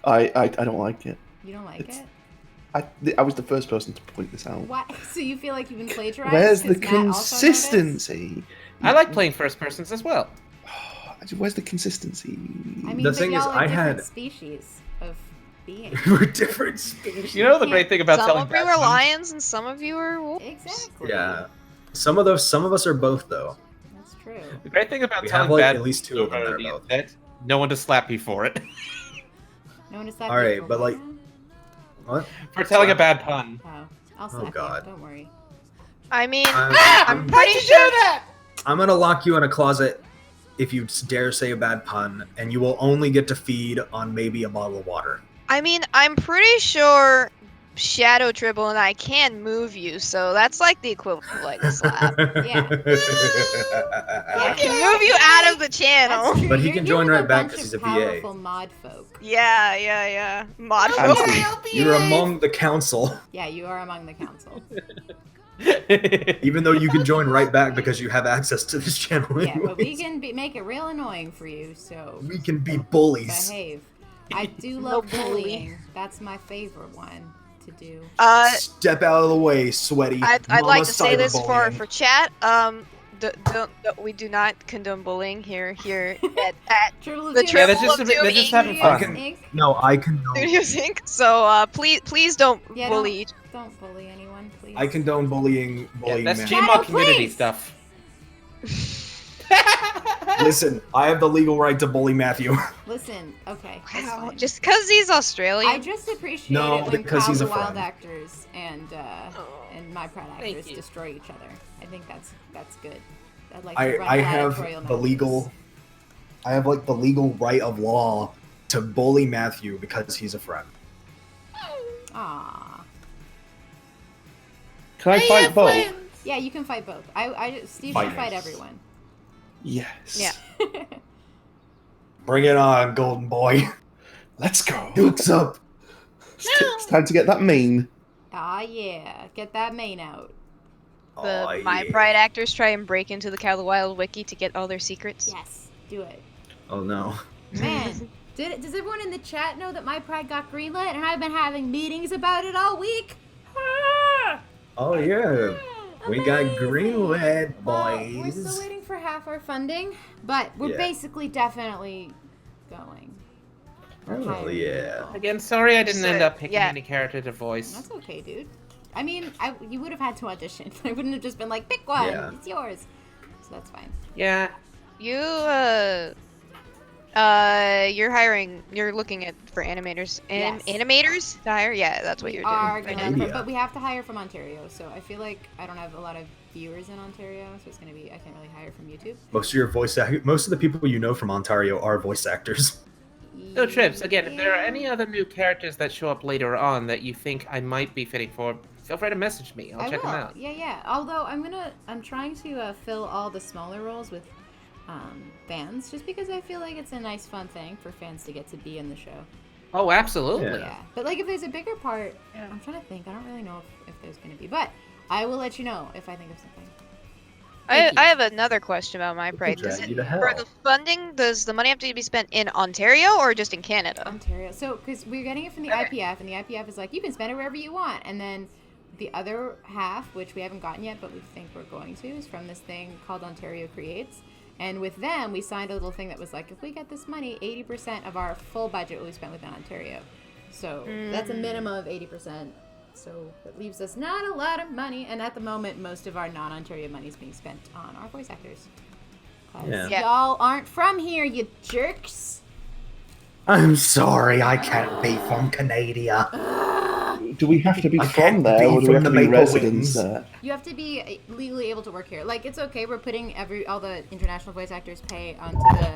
G: I don't like it.
C: You don't like
G: It's-
C: it?
G: I was the first person to point this out.
C: Why? So you feel like you've been plagiarized?
G: Where's the
C: 'Cause Matt also noticed?
G: consistency?
D: I like playing first persons as well.
G: Where's the consistency?
C: I mean,
F: The
C: but
F: thing is,
C: y'all are
F: I
C: different
F: had-
C: species of beings.
F: We're different species.
D: You know the great thing about
B: Some
D: telling
B: of you
D: bad
B: are
D: puns?
B: lions and some of you are wolves.
C: Exactly.
F: Yeah. Some of us are both though.
C: That's true.
D: The great thing about
F: We
D: telling
F: have, like,
D: bad
F: at least two of them that are
D: is
F: both.
D: that no one to slap you for it.
C: No one is that
F: All right,
C: big for
F: but,
C: what
F: like-
C: now?
F: What?
D: For telling a bad pun.
C: Oh, I'll slap
F: God.
C: you. Don't worry.
B: I mean,
F: I'm
B: pretty sure
D: that?
F: I'm gonna lock you in a closet if you dare say a bad pun, and you will only get to feed on maybe a bottle of water.
B: I mean, I'm pretty sure Shadow Tribble and I can move you, so that's like the equivalent of like a slap.
C: Yeah.
B: I can move you out of the channel.
C: That's true.
F: But he
C: You're-
F: can
C: you
F: join
C: have
F: right back
C: bunch
F: 'cause
C: of
F: he's a VA.
C: Powerful mod folk.
B: Yeah. Mod
G: Anthony,
F: You're among the council,
C: Yeah, you are among the council.
F: even though you can join right back because you have access to this channel.
C: Yeah, but we
F: anyways.
C: can make it real annoying for you. So
F: We can be bullies.
C: behave. I do love
B: bully.
C: bullying. That's my favorite one to do.
F: Step out of the way, sweaty.
B: I'd like
F: Mama
B: to say this
F: cyberbullying.
B: for chat. We do not condone bullying here at
C: Turtle
B: The
C: Doom
B: Triple
D: they're just-
B: of
D: they're
B: Doom
D: just having
C: Studios,
D: fun.
C: Inc.
F: No, I condone.
B: Studios Inc. So please don't
C: Yeah,
B: bully each.
C: Don't bully anyone, please.
F: I condone bullying.
D: Yeah,
F: Bullying.
D: that's
F: men.
C: Shadow,
D: Gmod community
C: please!
D: stuff.
F: Listen, I have the legal right to bully Matthew.
C: Listen, okay, that's
B: Wow,
C: fine.
B: just because he's Australian.
C: I just appreciate
F: No,
C: it when
F: because
C: Kyle
F: he's
C: the
F: a
C: Wild
F: friend.
C: actors and my Pride
D: Thank
C: actors
D: you.
C: destroy each other. I think that's good. I'd like to run
F: I
C: that
F: have
C: editorial
F: the
C: notice.
F: legal. I have like the legal right of law to bully Matthew because he's a friend.
C: Aww.
G: Can I fight both?
C: Yeah, you can fight both. Steve
F: Fight
C: should fight
F: us.
C: everyone.
G: Yes.
B: Yeah.
F: Bring it on, golden boy.
G: Let's go.
F: Dukes up.
G: It's time to get that mane.
C: Aw, yeah. Get that mane out.
B: The
F: Aw,
B: My
F: yeah.
B: Pride actors try and break into the Cal of the Wild wiki to get all their secrets.
C: Yes, do it.
F: Oh no.
C: Man, does everyone in the chat know that My Pride got greenlit and I've been having meetings about it all week?
F: Oh yeah. We got
C: Amazing.
F: greenlit,
C: Well, we're
F: boys.
C: still waiting for half our funding, but we're
F: Yeah.
C: basically definitely going. We're
F: Oh
C: hiring
F: yeah.
C: people.
D: Again, sorry I didn't end up picking
B: Yeah.
D: any character to voice.
C: That's okay, dude. I mean, you would have had to audition. I wouldn't have just been like, pick one.
F: Yeah.
C: It's yours. So that's fine.
D: Yeah.
B: You you're looking at for animators
C: Yes.
B: animators to hire? Yeah, that's what
C: We
B: you're
C: are
B: doing.
C: gonna,
B: right now.
F: Yeah.
C: but we have to hire from Ontario. So I feel like I don't have a lot of viewers in Ontario, so it's gonna be I can't really hire from YouTube.
F: Most of the people you know from Ontario are voice actors.
D: So Trips, again, if there are
C: Yeah.
D: any other new characters that show up later on that you think I might be fitting for, feel free to message me. I'll check
C: will.
D: them out.
C: Yeah. Although I'm trying to fill all the smaller roles with fans, just because I feel like it's a nice, fun thing for fans to get to be in the show.
D: Oh, absolutely.
F: Yeah.
C: Yeah. But like, if there's a bigger part, I'm trying to think. I don't really know if there's gonna be, but I will let you know if I think of something.
B: I have another question about my pride. Does
F: drag
B: it,
F: you to
B: for
F: hell.
B: the funding, does the money have to be spent in Ontario or just in Canada?
C: Ontario. So, because we're getting it from the IPF, and the IPF is like, you can spend it wherever you want. And then the other half, which we haven't gotten yet, but we think we're going to, is from this thing called Ontario Creates. And with them, we signed a little thing that was like, if we get this money, 80% of our full budget will be spent within Ontario. So that's a minimum of 80%. So that leaves us not a lot of money. And at the moment, most of our non-Ontario money is being spent on our voice actors. 'Cause
F: Yeah.
C: y'all aren't from here, you jerks.
F: I'm sorry, I can't be from Canada.
G: Do we have to be
F: I
G: from
F: can't
G: there,
F: be
G: or do we
F: from
G: have to
F: the
G: be
F: Maple
G: residents
F: Wings.
G: there?
C: You have to be legally able to work here. Like, it's okay. We're putting all the international voice actors' pay onto the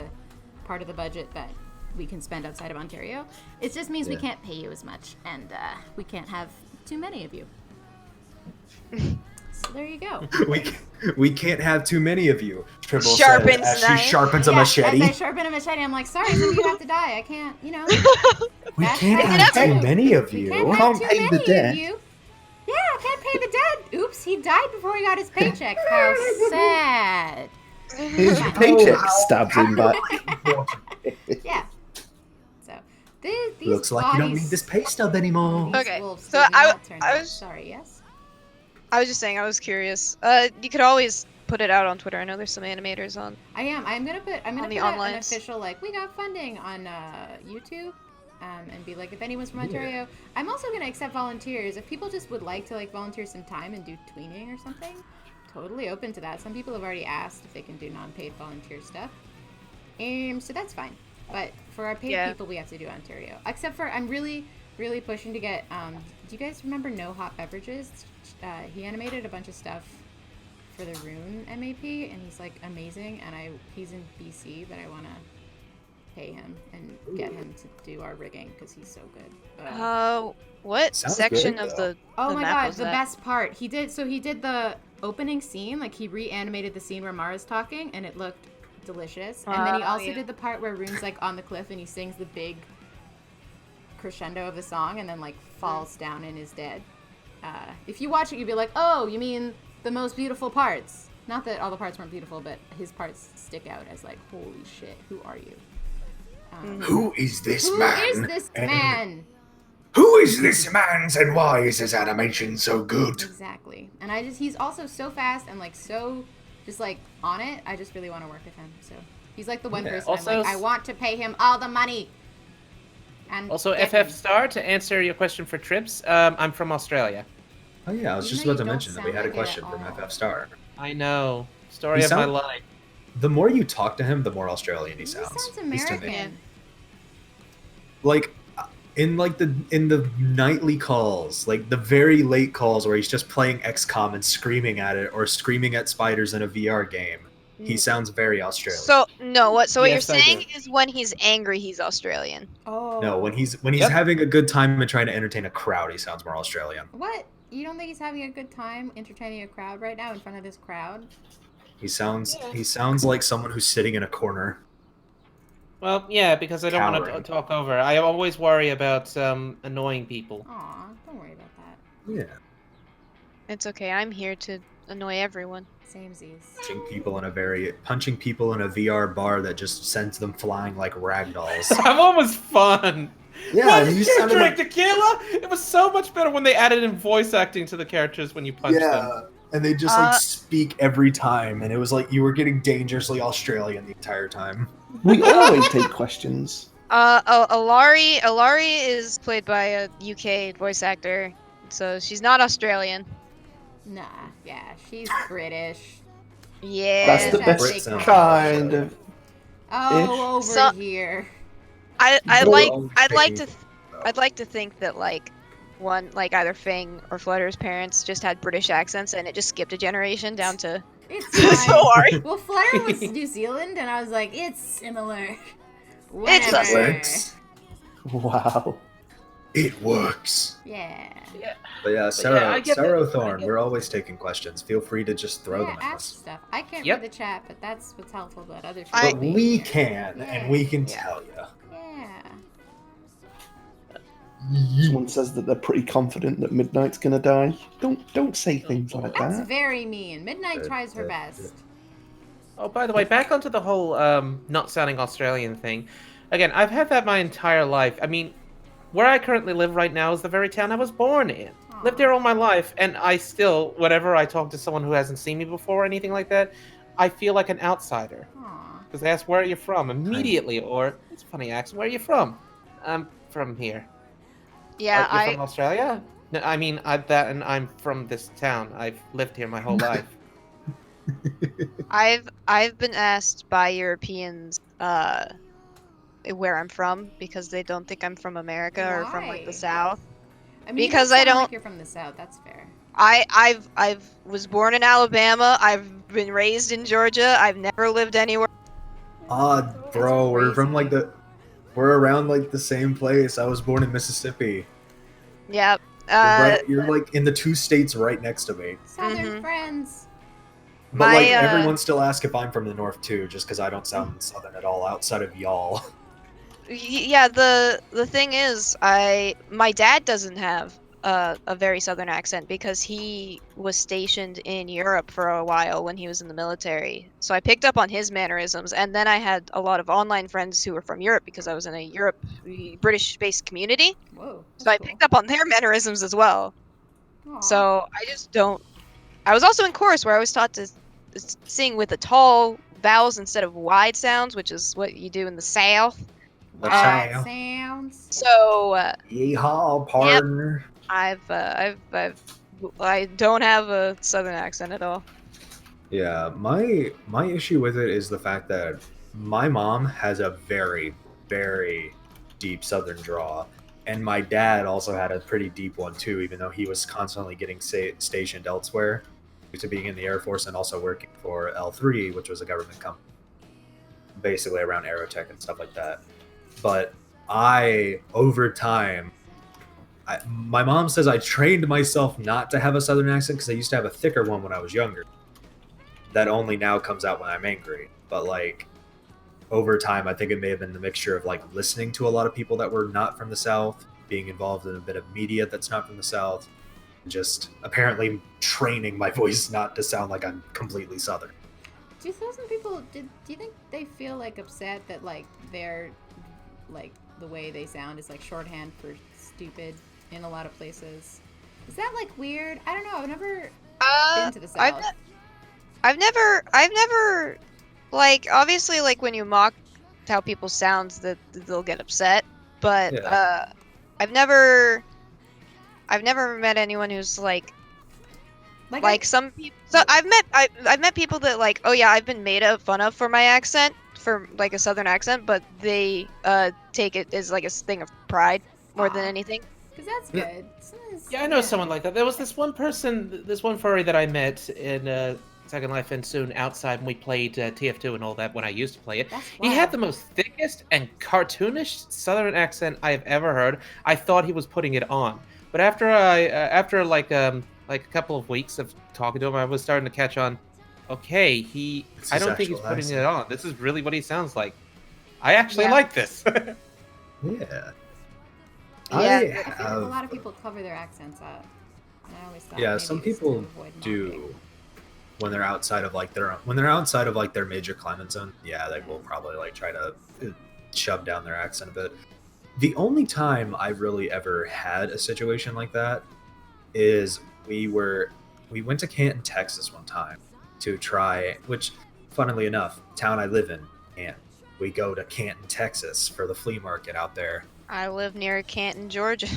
C: part of the budget that we can spend outside of Ontario. It just means we
F: Yeah.
C: can't pay you as much, and we can't have too many of you. So there you go.
F: We can't have too many of you. Tribble
B: Sharpens
F: says as
B: knife.
F: she sharpens a
C: Yeah,
F: machete.
C: As I sharpen a machete, I'm like, sorry, some of you have to die. I can't,
F: We
C: That's
F: can't
C: right.
F: have too
C: That's
F: many of
C: we
F: you.
C: can't have
G: Can't
C: too
G: pay the
C: many
G: dead.
C: of you. Yeah, I can't pay the dead. Oops, he died before he got his paycheck. How sad.
G: Here's your paycheck, stabs him back.
C: Yeah. So these
F: Looks like you don't
C: bodies-
F: need this pay stub anymore.
C: these
B: Okay,
C: wolves
B: so
C: did not turn
B: I
C: out.
B: was-
C: Sorry, yes?
B: I was just saying, I was curious. You could always put it out on Twitter. I know there's some animators on.
C: I'm gonna put
B: On the
C: an
B: onlines.
C: official like we got funding on YouTube. And be like, if anyone's from Ontario, I'm also gonna accept volunteers. If people just would like to like volunteer some time and do tweening or something, totally open to that. Some people have already asked if they can do non-paid volunteer stuff, so that's fine. But for our paid people, we have to do Ontario. Except for I'm really pushing to get. Do you guys remember No Hot Beverages? He animated a bunch of stuff for the Rune MAP, and he's like amazing. And he's in BC, but I wanna pay him and get him to do our rigging because he's so good.
B: What
F: Sounds
B: section
F: good,
B: of
F: though.
B: the
C: Oh my
B: map
C: god,
B: was
C: the
B: that?
C: best part. He did the opening scene, like he reanimated the scene where Mara's talking and it looked delicious. And then he
B: Oh,
C: also
B: yeah.
C: did the part where Rune's like on the cliff and he sings the big crescendo of the song and then like falls down and is dead. If you watch it, you'd be like, oh, you mean the most beautiful parts. Not that all the parts weren't beautiful, but his parts stick out as like, holy shit, who are you?
F: Who is this
C: Who
F: man?
C: is this
F: And
C: man?
F: Who is this man, and why is his animation so good?
C: Exactly. And he's also so fast and like so just like on it. I just really want to work with him. So he's like the one
F: Yeah.
C: person
D: Also-
C: I'm like, I want to pay him all the money. And
D: Also,
C: get
D: FF
C: him.
D: Star, to answer your question for Trips, I'm from Australia.
F: Oh yeah, I was
C: Even
F: just
C: though
F: about to
C: you don't
F: mention that we
C: sound
F: had a
C: like it
F: question
C: at
F: from
C: all.
F: FF Star.
D: I know. Story
F: You
D: of my
F: sound-
D: life.
F: The more you talk to him, the more Australian he
C: He
F: sounds.
C: sounds
F: at least to me.
C: American.
F: Like in the nightly calls, like the very late calls where he's just playing XCOM and screaming at it or screaming at spiders in a VR game. He sounds very Australian.
B: So no, what you're
D: Yes, I do.
B: saying is when he's angry, he's Australian.
C: Oh.
F: No, when he's
D: Yep.
F: having a good time and trying to entertain a crowd, he sounds more Australian.
C: What? You don't think he's having a good time entertaining a crowd right now in front of this crowd?
F: He sounds like someone who's sitting in a corner.
D: Well, yeah, because I don't want
F: Cowering.
D: to talk over. I always worry about annoying people.
C: Aw, don't worry about that.
F: Yeah.
B: It's okay. I'm here to annoy everyone.
C: Samesies.
F: Punching people in a VR bar that just sends them flying like ragdolls.
D: That one was fun.
F: Yeah,
D: Punch
F: and you
D: character
F: sounded like
D: tequila. It was so much better when they added in voice acting to the characters when you punch them.
F: and they just like speak every time, and it was like you were getting dangerously Australian the entire time.
G: We always take questions.
B: Alari is played by a UK voice actor, so she's not Australian.
C: Nah, yeah, she's British.
B: Yeah.
G: That's the
C: British
G: best
C: has taken
G: kind of.
C: Oh, over
B: So-
C: here.
B: I'd
F: Go
B: like
F: on,
B: to
F: Fang.
B: I'd like to think that like one like either Fang or Flutter's parents just had British accents and it just skipped a generation down to
C: It's
B: so
C: fine.
B: Ari.
C: Well, Flutter was New Zealand, and I was like, it's similar.
B: It's
F: That
C: Whatever.
F: works.
G: Wow.
F: It works.
C: Yeah.
F: But yeah,
D: yeah,
F: Sarah,
D: I get
F: Sarah
D: that. I
F: Thorn,
D: get
F: we're always taking questions. Feel free to just throw
C: Yeah,
F: them at
C: ask
F: us.
C: stuff. I can't
D: Yep.
C: read the chat, but that's what's helpful about other people.
B: I-
F: But
C: being
F: we
C: here.
F: can,
C: Yeah.
F: and we can
B: Yeah.
F: tell you.
C: Yeah.
G: someone says that they're pretty confident that Midnight's gonna die. Don't say things like
C: That's
G: that.
C: very mean. Midnight tries her best.
D: Oh, by the way, back onto the whole not sounding Australian thing. Again, I've had that my entire life. I mean, where I currently live right now is the very town I was born in. Lived here all my life, and I still, whenever I talk to someone who hasn't seen me before or anything like that, I feel like an outsider.
C: Aw.
D: Because they ask, where are you from? Immediately, or, it's a funny accent, where are you from? I'm from here.
B: Yeah,
D: You're from Australia? No, I mean, I'm from this town. I've lived here my whole life.
B: I've been asked by Europeans where I'm from because they don't think I'm from America or from like the
C: Why?
B: South.
C: I mean,
B: Because
C: you
B: I
C: sound
B: don't-
C: like you're from the South. That's fair.
B: I've was born in Alabama. I've been raised in Georgia. I've never lived anywhere.
F: Bro, we're from
C: crazy.
F: like we're around like the same place. I was born in Mississippi.
B: Yep.
F: You're like in the 2 states right next to me.
C: Southern
B: Mhm.
C: friends.
F: But
B: My,
F: like everyone still asks if I'm from the north too, just because I don't sound southern at all outside of y'all.
B: Yeah, the thing is, my dad doesn't have a very southern accent because he was stationed in Europe for a while when he was in the military. So I picked up on his mannerisms, and then I had a lot of online friends who were from Europe because I was in a British-based community.
C: Whoa.
B: So
C: That's
B: I
C: cool.
B: picked up on their mannerisms as well.
C: Aw.
B: So I just don't. I was also in chorus where I was taught to sing with the tall vowels instead of wide sounds, which is what you do in the South.
C: Wide
F: Sound.
C: sounds.
B: So
F: Yeehaw, partner.
B: I don't have a southern accent at all.
F: Yeah, my issue with it is the fact that my mom has a very, very deep southern draw, and my dad also had a pretty deep one too, even though he was constantly getting stationed elsewhere due to being in the Air Force and also working for L3, which was a government company, basically around aerotech and stuff like that. But over time, my mom says I trained myself not to have a southern accent because I used to have a thicker one when I was younger. That only now comes out when I'm angry. But like over time, I think it may have been the mixture of like listening to a lot of people that were not from the South, being involved in a bit of media that's not from the South, and just apparently training my voice not to sound like I'm completely Southern.
C: Do Southern people? Do you think they feel like upset that like they're like the way they sound is like shorthand for stupid in a lot of places? Is that like weird? I don't know. I've never been to the South.
B: I've never, like, obviously, like, when you mock how people sound, that they'll get upset, but,
F: Yeah.
B: I've never met anyone who's, like some people, so I've met people that, like, oh yeah, I've been made fun of for my accent, for, like, a southern accent, but they, take it as, like, a thing of pride more than anything.
C: Because that's good. Sometimes-
D: Yeah, I know someone like that. There was this one person, this one furry that I met in Second Life and soon outside when we played TF2 and all that when I used to play it.
C: That's
D: He had
C: wild.
D: the most thickest and cartoonish southern accent I have ever heard. I thought he was putting it on. But after like a couple of weeks of talking to him, I was starting to catch on, okay,
F: It's
D: I
F: his
D: don't think he's
F: actual
D: putting
F: accent.
D: it on. This is really what he sounds like. I actually
B: Yeah.
D: like this.
F: Yeah.
B: Yeah.
C: I feel like a lot of people cover their accents up. And I always thought
F: Yeah,
C: maybe
F: some
C: it was to
F: people
C: avoid
F: do
C: mocking.
F: when they're outside of like their major climate zone. Yeah, they will probably like try to shove down their accent a bit. The only time I've really ever had a situation like that is we went to Canton, Texas one time to try, which funnily enough, town I live in, and we go to Canton, Texas for the flea market out there.
B: I live near Canton, Georgia.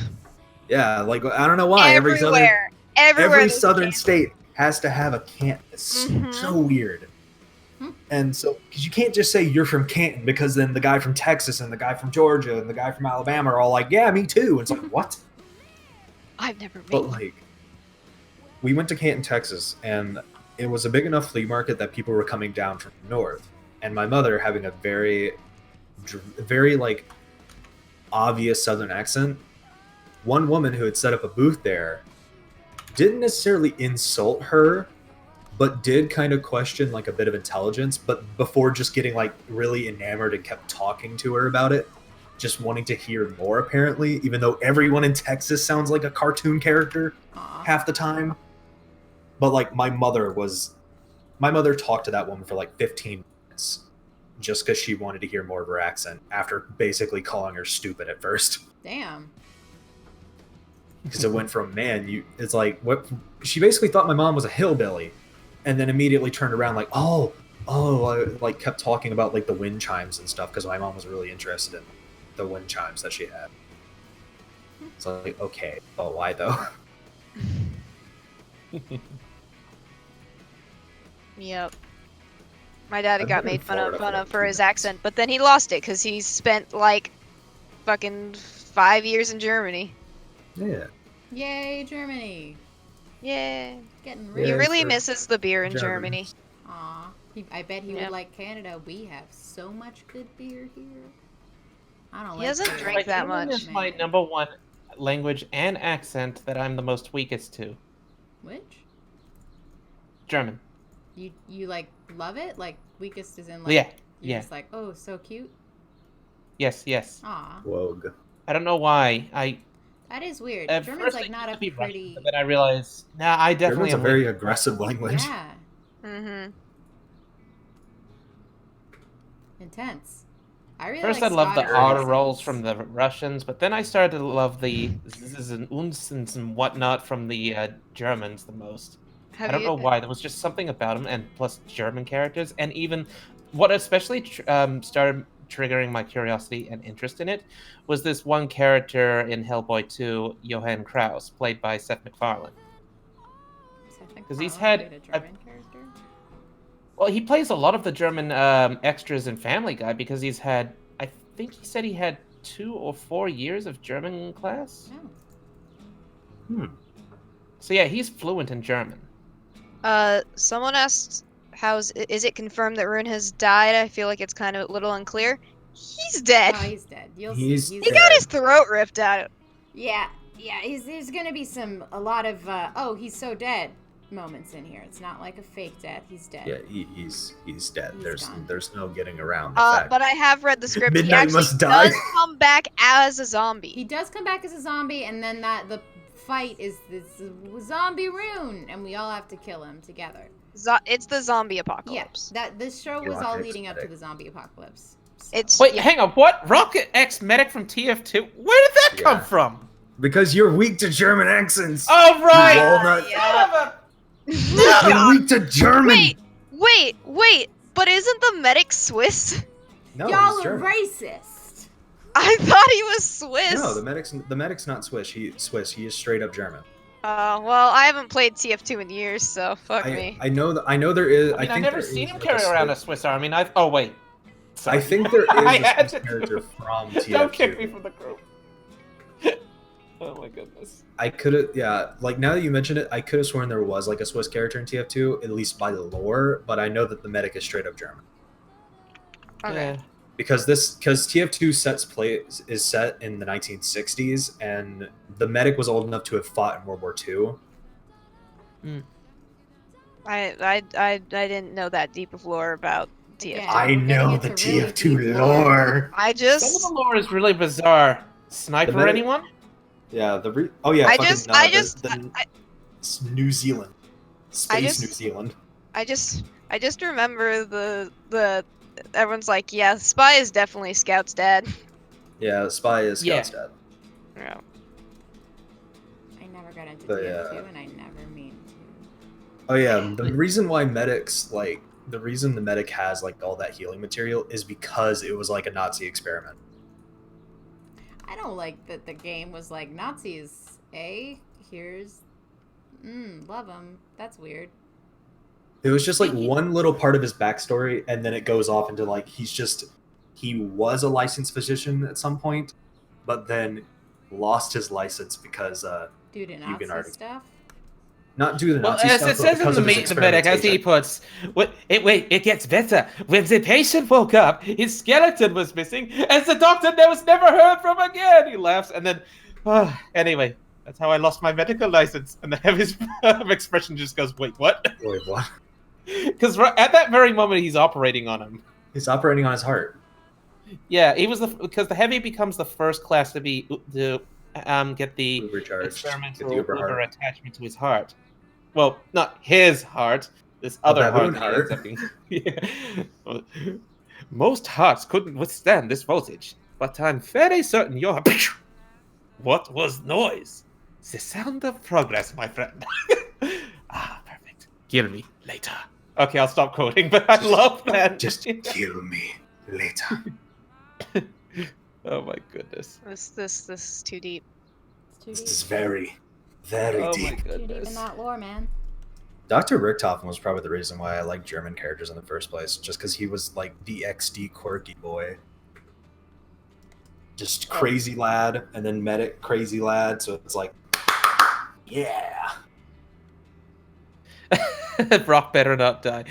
F: Yeah, like I don't know why
B: Everywhere
F: every
B: there's a
F: southern
B: Canton.
F: state has to have a Canton. It's
B: Mhm.
F: so weird. And so, because you can't just say you're from Canton, because then the guy from Texas and the guy from Georgia and the guy from Alabama are all like, yeah, me too. It's like, what?
B: I've never made
F: But like, we went to Canton, Texas, and it was a big enough flea market that people were coming down from the north. And my mother, having a very like obvious southern accent, one woman who had set up a booth there didn't necessarily insult her, but did kind of question like a bit of intelligence, but before just getting like really enamored and kept talking to her about it. just wanting to hear more, apparently, even though everyone in Texas sounds like a cartoon character
C: Aw.
F: half the time. But, like, my mother talked to that woman for, like, 15 minutes just because she wanted to hear more of her accent after basically calling her stupid at first.
C: Damn.
F: Because it went from, it's like, what? She basically thought my mom was a hillbilly, and then immediately turned around like, I, like, kept talking about, like, the wind chimes and stuff, because my mom was really interested in the wind chimes that she had. So, like, okay, oh, why though?
B: Yep. My dad
F: I've
B: got
F: been in
B: made fun
F: Florida for
B: of
F: like
B: for
F: 2
B: his
F: months.
B: accent, but then he lost it because he spent like fucking 5 years in Germany.
F: Yeah.
C: Yay, Germany.
B: Yeah.
C: Getting
F: Yeah,
B: He
C: rich.
B: really
F: for
B: misses the beer in
F: Germany.
B: Germany.
C: Aw. I bet he
B: Yeah.
C: would like Canada. We have so much good beer here. I don't
B: He
C: like
B: doesn't
C: beer.
B: drink
D: Like,
B: that
D: German
B: much.
D: is my
C: Man.
D: number one language and accent that I'm the most weakest to.
C: Which?
D: German.
C: You like love it? Like weakest is in like
D: Yeah,
C: you're
D: yeah.
C: just like, oh, so cute.
D: Yes.
C: Aw.
F: Wogue.
D: I don't know why.
C: That is weird.
D: At
C: German's
D: first
C: like
D: I
C: not
D: used
C: a
D: to be
C: pretty.
D: Russian, but then I realized, nah, I definitely
F: German's a
D: am
F: very
D: weak.
F: aggressive language.
C: Yeah.
B: Mm-hmm.
C: Intense. I really
D: First
C: like
D: I loved the
C: Scottish
D: R rolls
C: accents.
D: from the Russians, but then I started to love the z's and uns and whatnot from the Germans the most. I
B: Have
D: don't
B: you?
D: know why. There was just something about them, and plus German characters, and even what especially started triggering my curiosity and interest in it was this one character in Hellboy 2, Johann Kraus, played by Seth MacFarlane.
C: Seth
D: 'Cause he's
C: MacFarlane
D: had
C: played a
D: a-
C: German character.
D: Well, he plays a lot of the German extras in Family Guy because he's had, I think he said he had 2 or 4 years of German class.
C: Oh.
D: So yeah, he's fluent in German.
B: Someone asked, is it confirmed that Rune has died? I feel like it's kind of a little unclear. He's dead.
C: Oh, he's dead. You'll
F: He's
C: see.
B: He got his throat ripped out.
C: Yeah. There's gonna be a lot of oh, he's so dead moments in here. It's not like a fake death. He's dead.
F: Yeah, he's dead.
C: He's gone.
F: There's no getting around the fact.
B: But I have read the script. He
F: Midnight
B: actually
F: Must Die.
B: does come back as a
C: He
B: zombie.
C: does come back as a zombie, and then the fight is this zombie Rune, and we all have to kill him together.
B: It's the zombie
C: Yeah,
B: apocalypse.
C: this show was
F: Rocket
C: all
F: X
C: leading up to
F: Medic.
C: the zombie apocalypse. So.
B: It's
D: Wait,
B: yeah.
D: hang on. What? Rocket X Medic from TF2? Where did that come
F: Yeah.
D: from?
F: Because you're weak to German accents.
D: Oh right.
F: Walnut.
B: Yeah.
F: You're weak to German.
B: Wait! But isn't the medic Swiss?
F: No,
C: Y'all
F: he's
C: are
F: German.
C: racist.
B: I thought he was Swiss.
F: No, the medic's not Swiss. He is straight up German.
B: Well, I haven't played TF2 in years, so fuck me.
F: I know there is.
D: I mean, I've
F: think
D: never
F: there
D: seen
F: is,
D: him
F: like,
D: carry around a Swiss Army knife. Oh wait. Sorry.
F: I think there is
D: I
F: a
D: had
F: Swiss
D: to-
F: character from TF2.
D: Don't kick me from the group. Oh my goodness.
F: I could have, like now that you mention it, I could have sworn there was like a Swiss character in TF2, at least by the lore. But I know that the medic is straight up German
B: Okay.
D: Yeah.
F: because TF2 is set in the 1960s, and the medic was old enough to have fought in World War II.
B: I didn't know that deep of lore about TF2.
C: Yeah.
F: I
C: we're
F: know
C: getting
F: the
C: into really
F: TF2
C: deep
F: lore.
B: I
D: Some
B: just
D: of the lore is really bizarre. Sniper,
F: The medic-
D: anyone?
F: Yeah, the
B: I
F: fucking,
B: just
F: New Zealand, space
B: just-
F: New Zealand.
B: I just remember the everyone's like, yeah, Spy is definitely Scout's dad.
F: Yeah, Spy is
D: Yeah.
F: Scout's dad.
B: Yeah.
C: I never got into
F: But,
C: TF2, and I never mean to.
F: Oh yeah, the reason why medics the reason the medic has like all that healing material is because it was like a Nazi experiment.
C: I don't like that the game was like Nazis. Here's, love them. That's weird.
F: It was just like one little part of his backstory, and then it goes off into like he was a licensed physician at some point, but then lost his license because
C: Due to
F: You can
C: Nazi
F: already-
C: stuff.
F: not due to the
D: Well,
F: Nazi
D: as
F: stuff,
D: it
F: but
D: says in
F: because
D: the
F: of his
D: Meet the Medic, as he
F: experimentation.
D: puts, it gets better. When the patient woke up, his skeleton was missing, as the doctor was never heard from again. He laughs, and then, anyway, that's how I lost my medical license. And then his expression just goes, wait, what?
F: Wait, what?
D: Because at that very moment, he's operating on him.
F: He's operating on his heart.
D: Yeah, he was because the heavy becomes the first class to get the
F: Uber charged.
D: experimental
F: Get the Uber
D: Uber
F: heart.
D: attachment to his heart. Well, not his heart. This
F: A
D: other heart.
F: baboon
D: That he ends
F: heart.
D: up being. Yeah. Most hearts couldn't withstand this voltage, but I'm very certain your. What was noise? The sound of progress, my friend. Perfect. Kill me later. Okay, I'll stop quoting, but I love that.
F: Just kill me later.
D: Oh my goodness.
B: This is too deep.
C: It's too
F: This
C: deep.
F: is very, very
D: Oh my
F: deep.
C: Too deep in
D: goodness.
C: that lore, man.
F: Dr. Richtofen was probably the reason why I liked German characters in the first place, just because he was like the XD quirky boy. Just crazy lad, and then medic crazy lad, so it's like, yeah.
D: Brock better not die.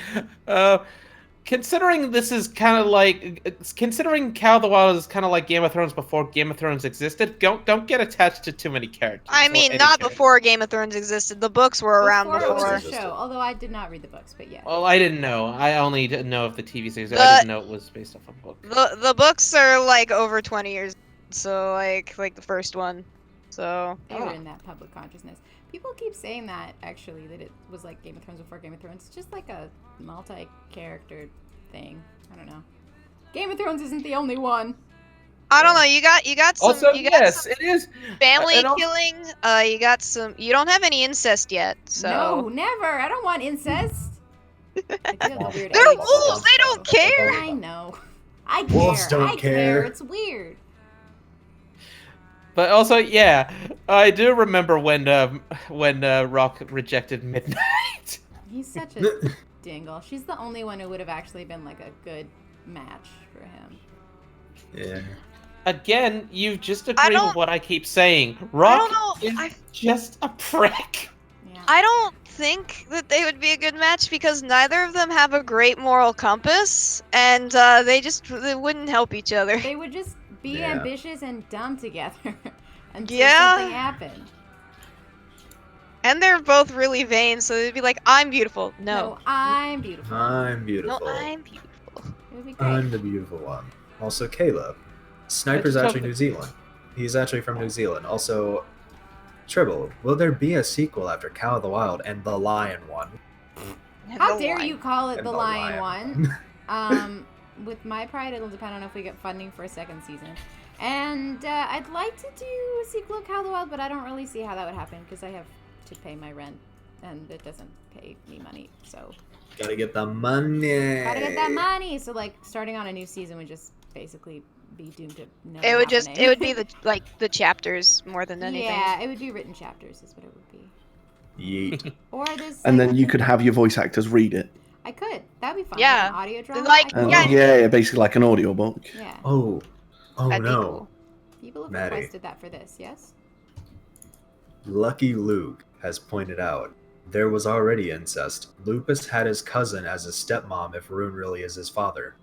D: Considering this is kind of like, considering Call of the Wild is kind of like Game of Thrones before Game of Thrones existed, don't get attached to too many characters.
B: I
D: or
B: mean,
D: any
B: not
D: character.
B: before Game of Thrones existed. The books were around
C: Before it was
B: before.
C: a show, although I did not read the books, but yeah.
D: Well, I didn't know. I only didn't know of the TV series. I
B: The-
D: didn't know it was based off a book.
B: The books are like over 20 years, so like the first one. So
C: They were in that public consciousness. People keep saying that, actually, that it was like Game of Thrones before Game of Thrones. It's just like a multi-character thing. I don't know. Game of Thrones isn't the only one.
B: I don't know. You got some.
D: Also,
B: you got
D: yes,
B: some
D: it is.
B: family
D: and also-
B: killing. You got some. You don't have any incest yet, so.
C: No, never. I don't want incest. I do have the weird
B: They're
C: age
B: wolves.
C: stuff.
B: They don't care.
C: I know. I care.
F: Wolves don't
C: I
F: care.
C: It's weird.
D: But also, yeah, I do remember when Rock rejected Midnight.
C: He's such a dingle. She's the only one who would have actually been like a good match for him.
F: Yeah.
D: Again, you just
B: I
D: agree
B: don't-
D: with what I keep saying. Rock
B: know.
D: is just a prick.
C: Yeah.
B: I don't think that they would be a good match because neither of them have a great moral compass, and they wouldn't help each other.
C: They would just be
F: Yeah.
C: ambitious and dumb together until
B: Yeah.
C: something happened.
B: And they're both really vain, so they'd be like, "I'm beautiful." No,
C: I'm beautiful.
F: I'm
B: no,
F: beautiful.
B: I'm beautiful.
C: It would be great.
F: I'm the beautiful one. Also, Caleb. Sniper's
D: Let's
F: actually
D: talk-
F: New Zealand. He's actually from New Zealand. Also, Tribble, will there be a sequel after Call of the Wild and the Lion one?
C: How
B: The
C: dare
B: line.
C: you call it
F: And
C: the
F: the
C: Lion
F: Lion
C: one? With my pride, it'll depend on if we get funding for a second season. And I'd like to do a sequel of Call of the Wild, but I don't really see how that would happen because I have to pay my rent, and it doesn't pay me money. So
F: Gotta get the money.
C: gotta get that money. So like starting on a new season would just basically be doomed to never
B: It would
C: happening.
B: be the chapters more than anything.
C: Yeah, it would be written chapters is what it would be.
F: Yeet.
C: Or this.
G: And
C: like,
G: then you could have your voice actors read it.
C: I could. That'd be fun.
B: Yeah.
C: An audio drama.
B: Like,
C: I could
G: And
C: do
B: Yeah.
C: that.
G: basically like an audiobook.
C: Yeah.
F: Oh. Oh
B: That'd be
F: no.
B: cool.
C: People have
F: Maddie.
C: requested that for this. Yes.
F: Lucky Luke has pointed out there was already incest. Lupus had his cousin as his stepmom if Rune really is his father.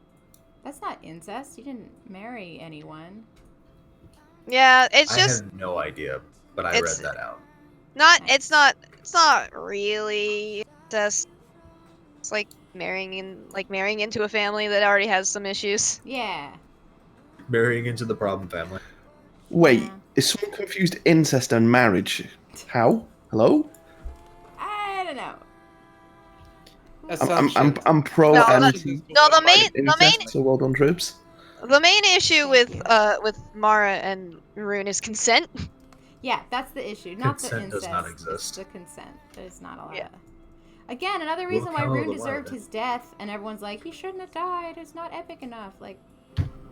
C: That's not incest. You didn't marry anyone.
B: Yeah, it's
F: I
B: just
F: have no idea, but I read
B: It's-
F: that out.
B: not.
C: Nice.
B: It's not really incest. It's like marrying into a family that already has some issues.
C: Yeah.
F: Marrying into the problem family.
G: Wait,
C: Yeah.
G: is someone confused incest and marriage? How? Hello?
C: I don't know.
G: I'm pro
B: No,
G: anti.
B: the main-
G: incest, so well done, troops.
B: The main issue
C: Thank
B: with Mara and Rune is consent.
C: Yeah, that's the issue. Not the
F: Consent
C: incest.
F: does not
C: it's
F: exist.
C: the consent. There's not allowed.
B: Yeah.
C: Again, another reason why
F: Call of
C: Rune
F: the
C: deserved
F: Wild.
C: his death, and everyone's like, he shouldn't have died. It's not epic enough. Like,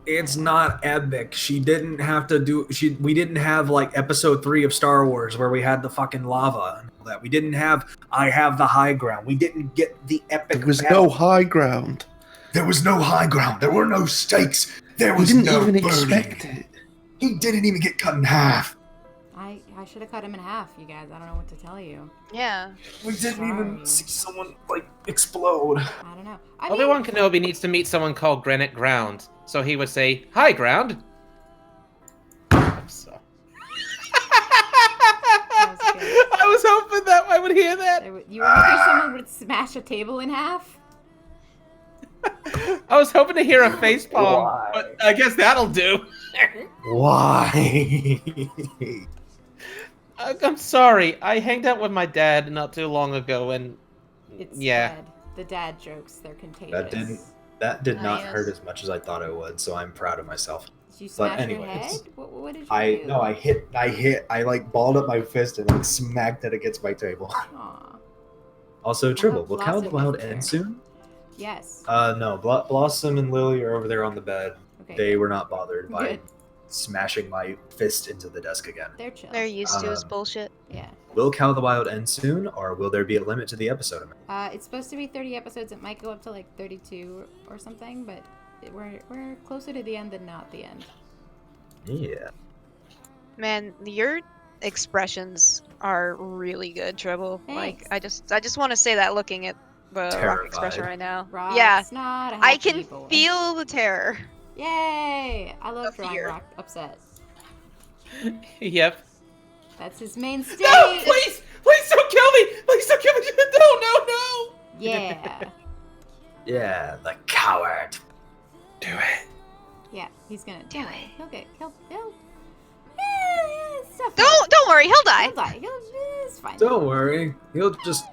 F: It's not epic. She didn't have to do. We didn't have like episode 3 of Star Wars where we had the fucking lava and all that. We didn't have. I have the high ground. We didn't get the epic.
G: There was
F: battle.
G: no high ground.
F: There was no high ground. There were no stakes. There
G: We
F: was
G: didn't
F: no
G: even
F: burning.
G: expect it.
F: He didn't even get cut in half.
C: I should have cut him in half, you guys. I don't know what to tell you.
B: Yeah.
F: We didn't
C: Sorry.
F: even see someone like explode.
C: I don't know. I mean,
D: Obi-Wan Kenobi needs to meet someone called Granite Ground, so he would say, "Hi, Ground." I'm sorry.
C: was good.
D: I was hoping that I would hear that.
C: you were hoping someone would smash a table in half?
D: I was hoping to hear a facepalm, but I guess that'll do.
F: Why?
D: I'm sorry. I hanged out with my dad not too long ago, and
C: It's
D: yeah.
C: dad. The dad jokes, they're contagious.
F: That did not
B: Nice.
F: hurt as much as I thought it would, so I'm proud of myself.
C: Did you
F: But
C: smash your
F: anyways,
C: head? What did you do?
F: I like balled up my fist and like smacked it against my table.
C: Aw.
F: Also, Tribble,
C: hope
F: will Cow the
C: Blossom
F: Wild
C: is there.
F: end soon?
C: Yes.
F: No. Blossom and Lily are over there on the bed.
C: Okay.
F: They were not bothered by
C: Good.
F: smashing my fist into the desk again.
C: They're chill.
B: They're used to his bullshit.
C: Yeah.
F: Will Cow the Wild end soon, or will there be a limit to the episode?
C: It's supposed to be 30 episodes. It might go up to like 32 or something, but we're closer to the end than not the end.
F: Yeah.
B: Man, your expressions are really good, Treble. Like, I just want to say that looking at the Rock
F: Terrified.
B: expression right now.
C: Rock's
B: Yeah,
C: not a
B: I
C: happy
B: can
C: boy.
B: feel the terror.
C: Yay! I love
B: Of
C: drawing
B: fear.
C: Rock upset.
D: Yep.
C: That's his main state.
D: No, please don't kill me! Please don't kill me! No!
C: Yeah.
F: Yeah, the coward.
D: Do it.
C: Yeah, he's gonna
B: Do it.
C: He'll get killed. Yeah, stuff.
B: Don't worry, he'll die.
C: He'll die. It's fine.
F: Don't worry, he'll just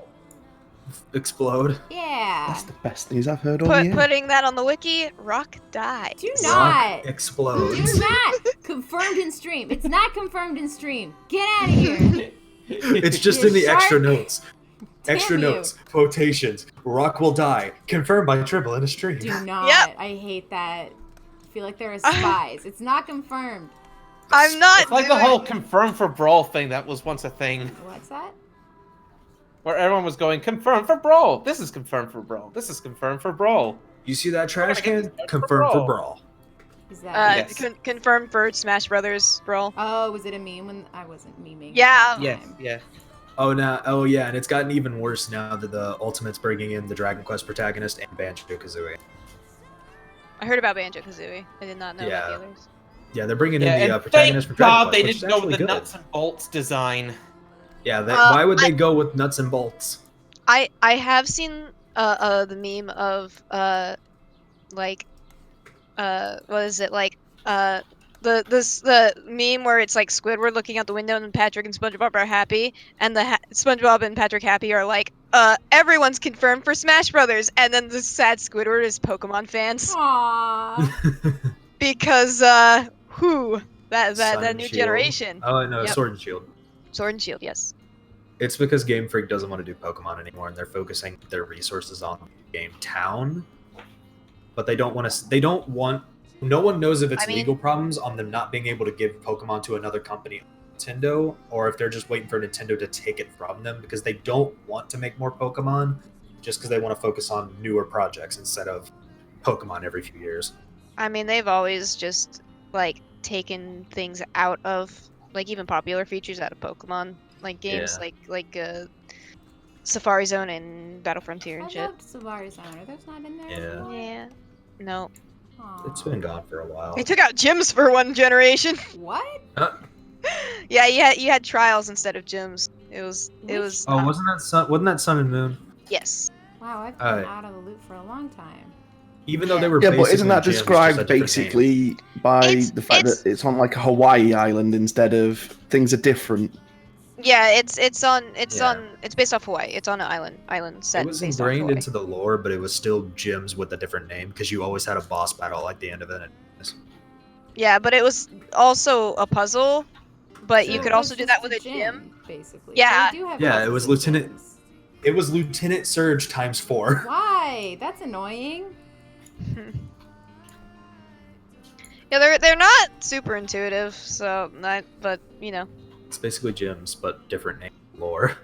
F: explode.
C: Yeah.
G: That's the best news I've heard all year.
B: Putting that on the wiki, Rock dies.
C: Do not.
F: Rock explodes.
C: Do not. Confirmed in stream. It's not confirmed in stream. Get out of here.
F: It's just
C: You
F: in the extra
C: shark.
F: notes.
C: Damn
F: Extra
C: you.
F: notes, quotations. Rock will die. Confirmed by Tribble in a stream.
C: Do not.
B: Yep.
C: I hate that. I feel like there are spies. It's not confirmed.
B: I'm not
D: It's like the
B: doing-
D: whole confirm for brawl thing that was once a thing,
C: What's that?
D: where everyone was going confirm for brawl. This is confirmed for brawl. This is confirmed for brawl.
F: You see that trash
D: We're gonna
F: can?
D: get
F: Confirmed for
D: Brawl.
F: Brawl.
C: Is that?
D: Yes.
B: confirmed for Smash Brothers Brawl.
C: Oh, was it a meme when I wasn't memeing? at
B: Yeah.
C: that
D: Yes,
C: time?
D: yeah.
F: Oh yeah, and it's gotten even worse now that the Ultimate's bringing in the Dragon Quest protagonist and Banjo-Kazooie.
B: I heard about Banjo Kazooie. I did not know about the
F: Yeah.
B: others.
F: Yeah, they're bringing
D: Yeah,
F: in the
D: and
F: protagonist
D: thank
F: from Dragon
D: God
F: Quest,
D: they
F: which is
D: didn't go with
F: actually
D: the
F: good.
D: nuts and bolts design.
F: Yeah,
B: Uh,
F: why would they go with nuts and bolts?
B: I have seen the meme of like what is it like the meme where it's like Squidward looking out the window and Patrick and SpongeBob are happy, and the SpongeBob and Patrick happy are like everyone's confirmed for Smash Brothers, and then the sad Squidward is Pokemon fans
C: Aww.
B: because who that
F: Sun and
B: new
F: Shield.
B: generation.
F: Oh no,
B: Yep.
F: Sword and Shield.
B: Sword and Shield, yes.
F: It's because Game Freak doesn't want to do Pokemon anymore, and they're focusing their resources on Game Town. But they don't want to. They don't want. No one knows if it's
B: I mean-
F: legal problems on them not being able to give Pokemon to another company, Nintendo, or if they're just waiting for Nintendo to take it from them because they don't want to make more Pokemon, just because they want to focus on newer projects instead of Pokemon every few years.
B: I mean, they've always just like taken things out of like even popular features out of Pokemon, like games
F: Yeah.
B: like Safari Zone and Battle Frontier and
C: I
B: shit.
C: loved Safari Zone. Are those not in there?
F: Yeah.
B: Yeah. No.
C: Aw.
F: It's been gone for a while.
B: They took out gyms for one generation.
C: What?
B: Yeah, you had trials instead of gyms. It was
F: Oh, wasn't that Sun? Wasn't that Sun and Moon?
B: yes.
C: Wow, I've been
F: Alright.
C: out of the loop for a long time.
F: Even though they were
G: Yeah, but isn't
F: basically
G: that
F: gyms, just a
G: described
F: different name.
G: basically by
B: It's-
G: the fact
B: it's-
G: that it's on like a Hawaii island instead of things are different?
B: Yeah, it's
F: Yeah.
B: it's based off Hawaii. It's on an island set.
F: It was
B: based off
F: ingrained
B: Hawaii.
F: into the lore, but it was still gyms with a different name because you always had a boss battle at the end of it.
B: Yeah, but it was also a puzzle. But you
C: So
B: could
C: it
B: also
C: was
B: do
C: just
B: that with a gym.
C: basically.
B: Yeah.
C: They do have
F: Yeah, it
C: puzzles
F: was
C: and
F: Lieutenant-
C: gyms.
F: It was Lieutenant Surge times 4.
C: Why? That's annoying.
B: Yeah, they're not super intuitive, so but you know,
F: It's basically gyms, but different name lore.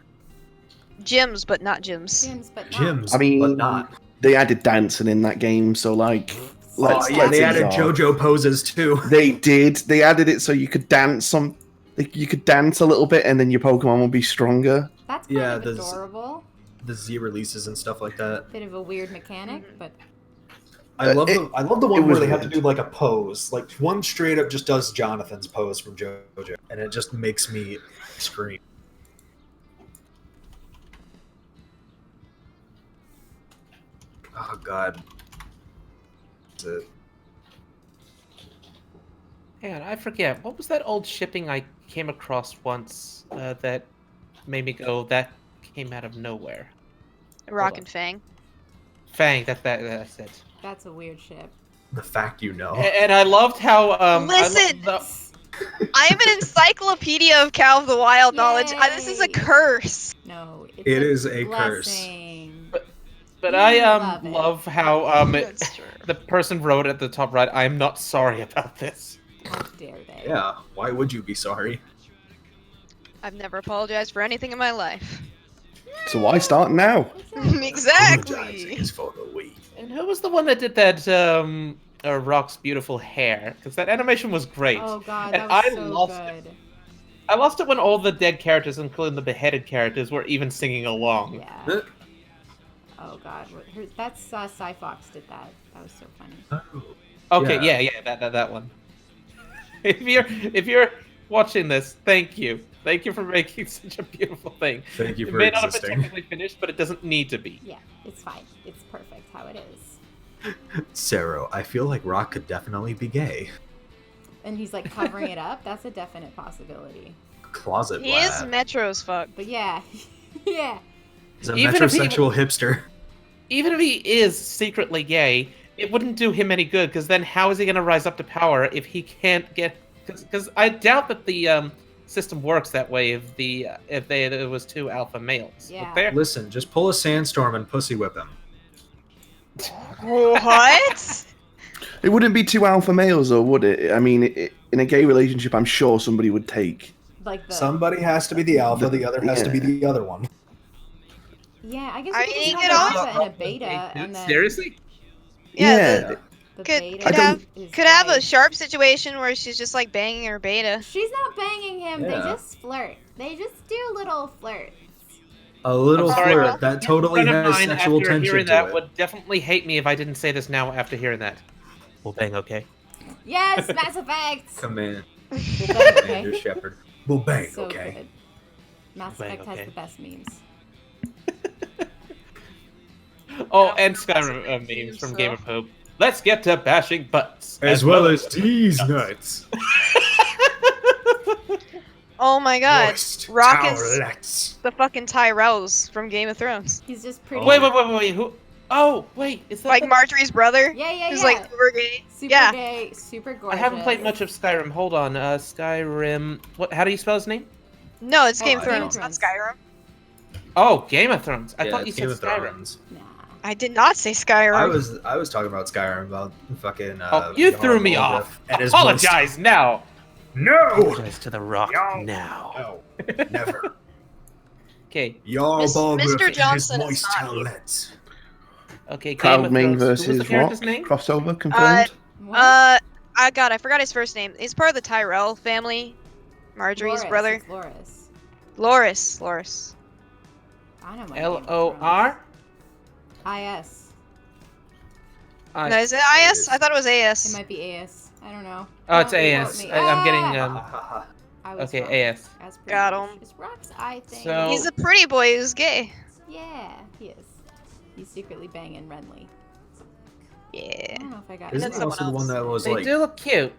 B: gyms but not gyms.
C: Gyms, but not.
F: Gyms,
G: I mean,
F: but not.
G: they added dancing in that game, so like, let's
F: Oh yeah,
G: let's
F: they added
G: ignore.
F: JoJo poses too.
G: They did. They added it so you could dance you could dance a little bit, and then your Pokemon would be stronger.
C: That's kind
F: Yeah,
C: of
F: there's-
C: adorable.
F: The Z releases and stuff like that.
C: Bit of a weird mechanic, but
F: I love the one
G: it was
F: where they have to
G: weird.
F: do like a pose. Like one straight up just does Jonathan's pose from JoJo, and it just makes me scream. Oh god. it.
D: Man, I forget. What was that old shipping I came across once that made me go, that came out of nowhere?
B: Rock
D: on.
B: and Fang.
D: Fang, that's it.
C: That's a weird ship.
F: The fact you know.
D: And I loved how
B: Listen! I am an encyclopedia of Cow of the Wild knowledge. This is a
C: Yay.
B: curse.
C: No, it's
F: It is a curse.
C: blessing.
D: But
C: You
D: I
C: love it.
D: love how
B: That's true.
D: the person wrote at the top right, I am not sorry about this.
C: How dare they?
F: Yeah, why would you be sorry?
B: I've never apologized for anything in my life.
G: So why start now?
F: Apologizing
B: Exactly.
F: is for the weak.
D: And who was the one that did that Rock's beautiful hair? Because that animation was great.
C: Oh god,
D: And
C: that was
D: I
C: so
D: lost
C: good.
D: I lost it when all the dead characters, including the beheaded characters, were even singing along.
C: Yeah. Oh god, that's Fox did that. That was so funny.
D: Okay,
F: Yeah.
D: yeah, that one. If you're watching this, thank you. Thank you for making such a beautiful thing.
F: Thank you
D: It
F: for
D: may not have been
F: existing.
D: technically finished, but it doesn't need to be.
C: Yeah, it's fine. It's perfect how it is.
F: Sarah, I feel like Rock could definitely be gay.
C: And he's like covering it up. That's a definite possibility.
F: Closet
B: He is
F: lad.
B: metro as fuck.
C: But yeah, yeah.
F: He's a
D: Even if he-
F: metrosexual hipster.
D: Even if he is secretly gay, it wouldn't do him any good, because then how is he going to rise up to power if he can't get... Because I doubt that the system works that way if there was two alpha males.
C: Yeah.
D: But there-
F: Listen, just pull a sandstorm and pussy whip him.
B: What?
G: It wouldn't be two alpha males, though, would it? I mean, in a gay relationship, I'm sure somebody would take.
C: Like the
F: Somebody has to be the alpha, the other has to be
G: Yeah.
F: the other one.
C: yeah. I guess
B: I
C: you
B: mean,
C: could
B: you
C: just
B: could
C: have an
B: also-
C: alpha and a beta, and then
D: Seriously?
B: Yeah,
C: the
B: Could
C: beta
B: could have
C: is
B: could have a
C: right.
B: sharp situation where she's just like banging her beta.
C: She's not banging him. They
F: Yeah.
C: just flirt. They just do little flirts.
F: A little
D: I'm sorry,
F: flirt that totally
D: A friend of
F: has
D: mine,
F: sexual
D: after
F: tension
D: hearing
F: to
D: that,
F: it.
D: would definitely hate me if I didn't say this now after hearing that. Well, bang, okay?
C: Yes, Mass Effect.
F: Command,
C: Well, bang,
F: Commander
C: okay.
F: Shepard. Well, bang,
C: So
F: okay.
C: good. Mass
D: Bang,
C: Effect has
D: okay.
C: the best memes.
D: Oh,
B: Yeah,
D: and
B: Mass
D: Skyrim
B: Effect
D: memes
B: memes,
D: from
B: so.
D: Game of Hope. Let's get to bashing butts.
F: As well as these nuts.
B: Oh my god.
F: Moist
B: Rock is
F: towelettes.
B: the fucking Tyrells from Game of Thrones.
C: He's just pretty.
D: Wait, who? Oh, wait, is that
B: Like
D: the-
B: Marjorie's brother?
C: Yeah, yeah,
B: Who's
C: yeah.
B: like super gay.
C: super
B: Yeah.
C: gay, super
D: I
C: gorgeous.
D: haven't played much of Skyrim. Hold on, Skyrim. What? How do you spell his name?
B: No, it's
C: Oh,
B: Game of
C: Game of
B: Thrones, not
C: Thrones.
B: Skyrim.
D: Oh, Game of Thrones. I
F: Yeah,
D: thought you
F: it's
D: said
F: Game of
D: Skyrim.
F: Thrones.
C: Nah.
B: I did not say Skyrim.
F: I was talking about Skyrim, about fucking.
D: Oh, you threw me
F: Jarl
D: off.
F: and his
D: Apologize now.
F: moist- No.
D: Apologize to the Rock
F: No.
D: now.
F: No. Never.
D: Okay,
F: Jarl
B: Mr.
F: Balgruuf and
B: Johnson
F: his
B: is
F: moist
B: not here.
F: towelettes.
D: okay. Game
G: Cloud
D: of
G: Ming
D: Thrones. Who was the
G: versus Rock.
D: character's name?
G: Crossover confirmed.
C: What?
B: I forgot his first name. He's part of the Tyrell family. Marjorie's
C: Loris,
B: brother.
C: it's Loris.
B: Loris.
C: I know my
D: Lor.
C: IS.
B: No, is it IS? I thought it was
C: It
B: AS.
C: might be AS. I don't know.
D: Oh, it's
C: Don't quote
D: AS.
C: me.
D: I'm getting
C: Ah! I was
D: okay,
C: wrong.
D: AS.
C: As per
B: Got
C: usual.
B: him.
C: It's Rock's eye thing.
D: So-
B: He's a pretty boy who's gay.
C: Yeah, he is. He's secretly banging Renly.
B: Yeah.
C: I don't know if I got
F: Isn't
C: it
F: he
B: someone
F: also the one
B: else.
F: that was
D: They
F: like
D: do look cute.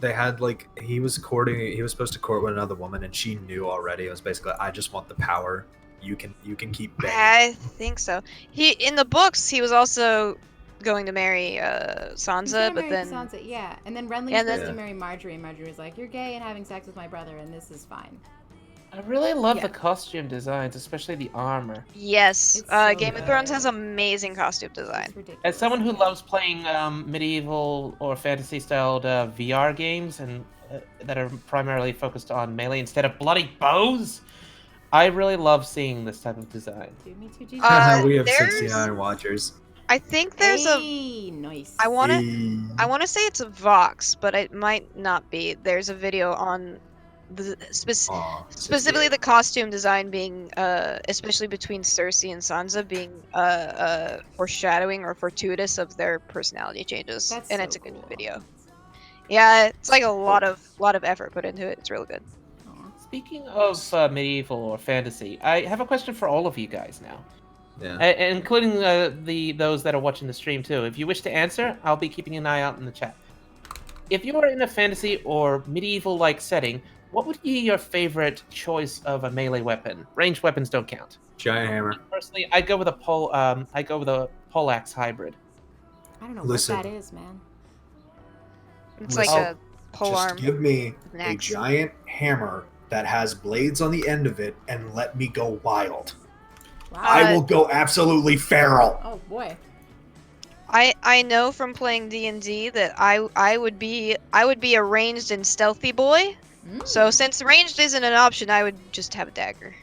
F: they had like he was supposed to court with another woman and she knew already. It was basically I just want the power. You can keep banging.
B: I think so. In the books he was also going to marry
C: He's
B: Sansa,
C: gonna
B: but
C: marry
B: then
C: Sansa, yeah. And then Renly's
B: And
C: supposed
F: then-
C: to marry Marjorie, and Marjorie was like, "You're gay and having sex with my brother, and this is fine."
D: I really love
C: Yeah.
D: the costume designs, especially the armor.
B: yes,
C: It's so
B: Game of
C: good.
B: Thrones has amazing costume design.
C: It's ridiculous.
D: As someone who loves playing medieval or fantasy-styled VR games and that are primarily focused on melee instead of bloody bows, I really love seeing this type of design.
C: Dude, me too, Jesus.
F: we have
B: there's-
F: 69 watchers.
B: I think there's a.
C: Hey, nice.
B: I want to.
F: Hey.
B: I want to say it's a Vox, but it might not be. There's a video on the
F: Aw,
B: specifically
F: 68.
B: the costume design being, especially between Cersei and Sansa, being foreshadowing or fortuitous of their personality changes,
C: That's
B: and
C: so
B: it's a good
C: cool.
B: video. Yeah, it's like a lot of effort put into it. It's really good.
C: Aw.
D: Speaking of medieval or fantasy, I have a question for all of you guys now.
F: Yeah.
D: including those that are watching the stream too. If you wish to answer, I'll be keeping an eye out in the chat. If you are in a fantasy or medieval-like setting, what would be your favorite choice of a melee weapon? Ranged weapons don't count.
F: Giant hammer.
D: Personally, I go with a poleaxe hybrid.
C: I don't know
F: Listen.
C: what that is, man.
B: It's
F: Listen.
B: like a pole
F: Just
B: arm.
F: give me
B: an
F: a
B: axe.
F: giant hammer that has blades on the end of it and let me go wild.
C: Wow.
F: I will go absolutely feral.
C: Oh boy.
B: I know from playing D&D that I would be a ranged and stealthy boy.
C: Mm.
B: So since ranged isn't an option, I would just have a dagger.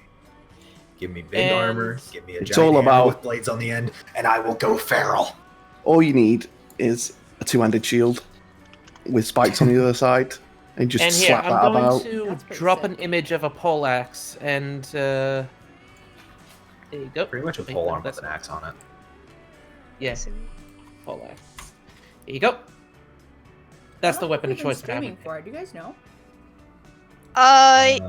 F: Give me big
D: And
F: armor, give me a
G: it's
F: giant
G: all
F: hammer
G: about-
F: with blades on the end, and I will go feral.
G: All you need is a two-handed shield with spikes on the other side, and just
D: And here,
G: slap
D: I'm
G: that
D: going
G: about.
D: to
C: That's pretty
D: drop
C: sick.
D: an image of a poleaxe, and there you go.
F: Pretty much a
D: Wait,
F: pole
D: no,
F: arm with
D: that's-
F: an axe on it.
D: Yes, poleaxe. Here you go. That's the weapon of choice for
C: Streaming
D: having.
C: for it. Do you guys know?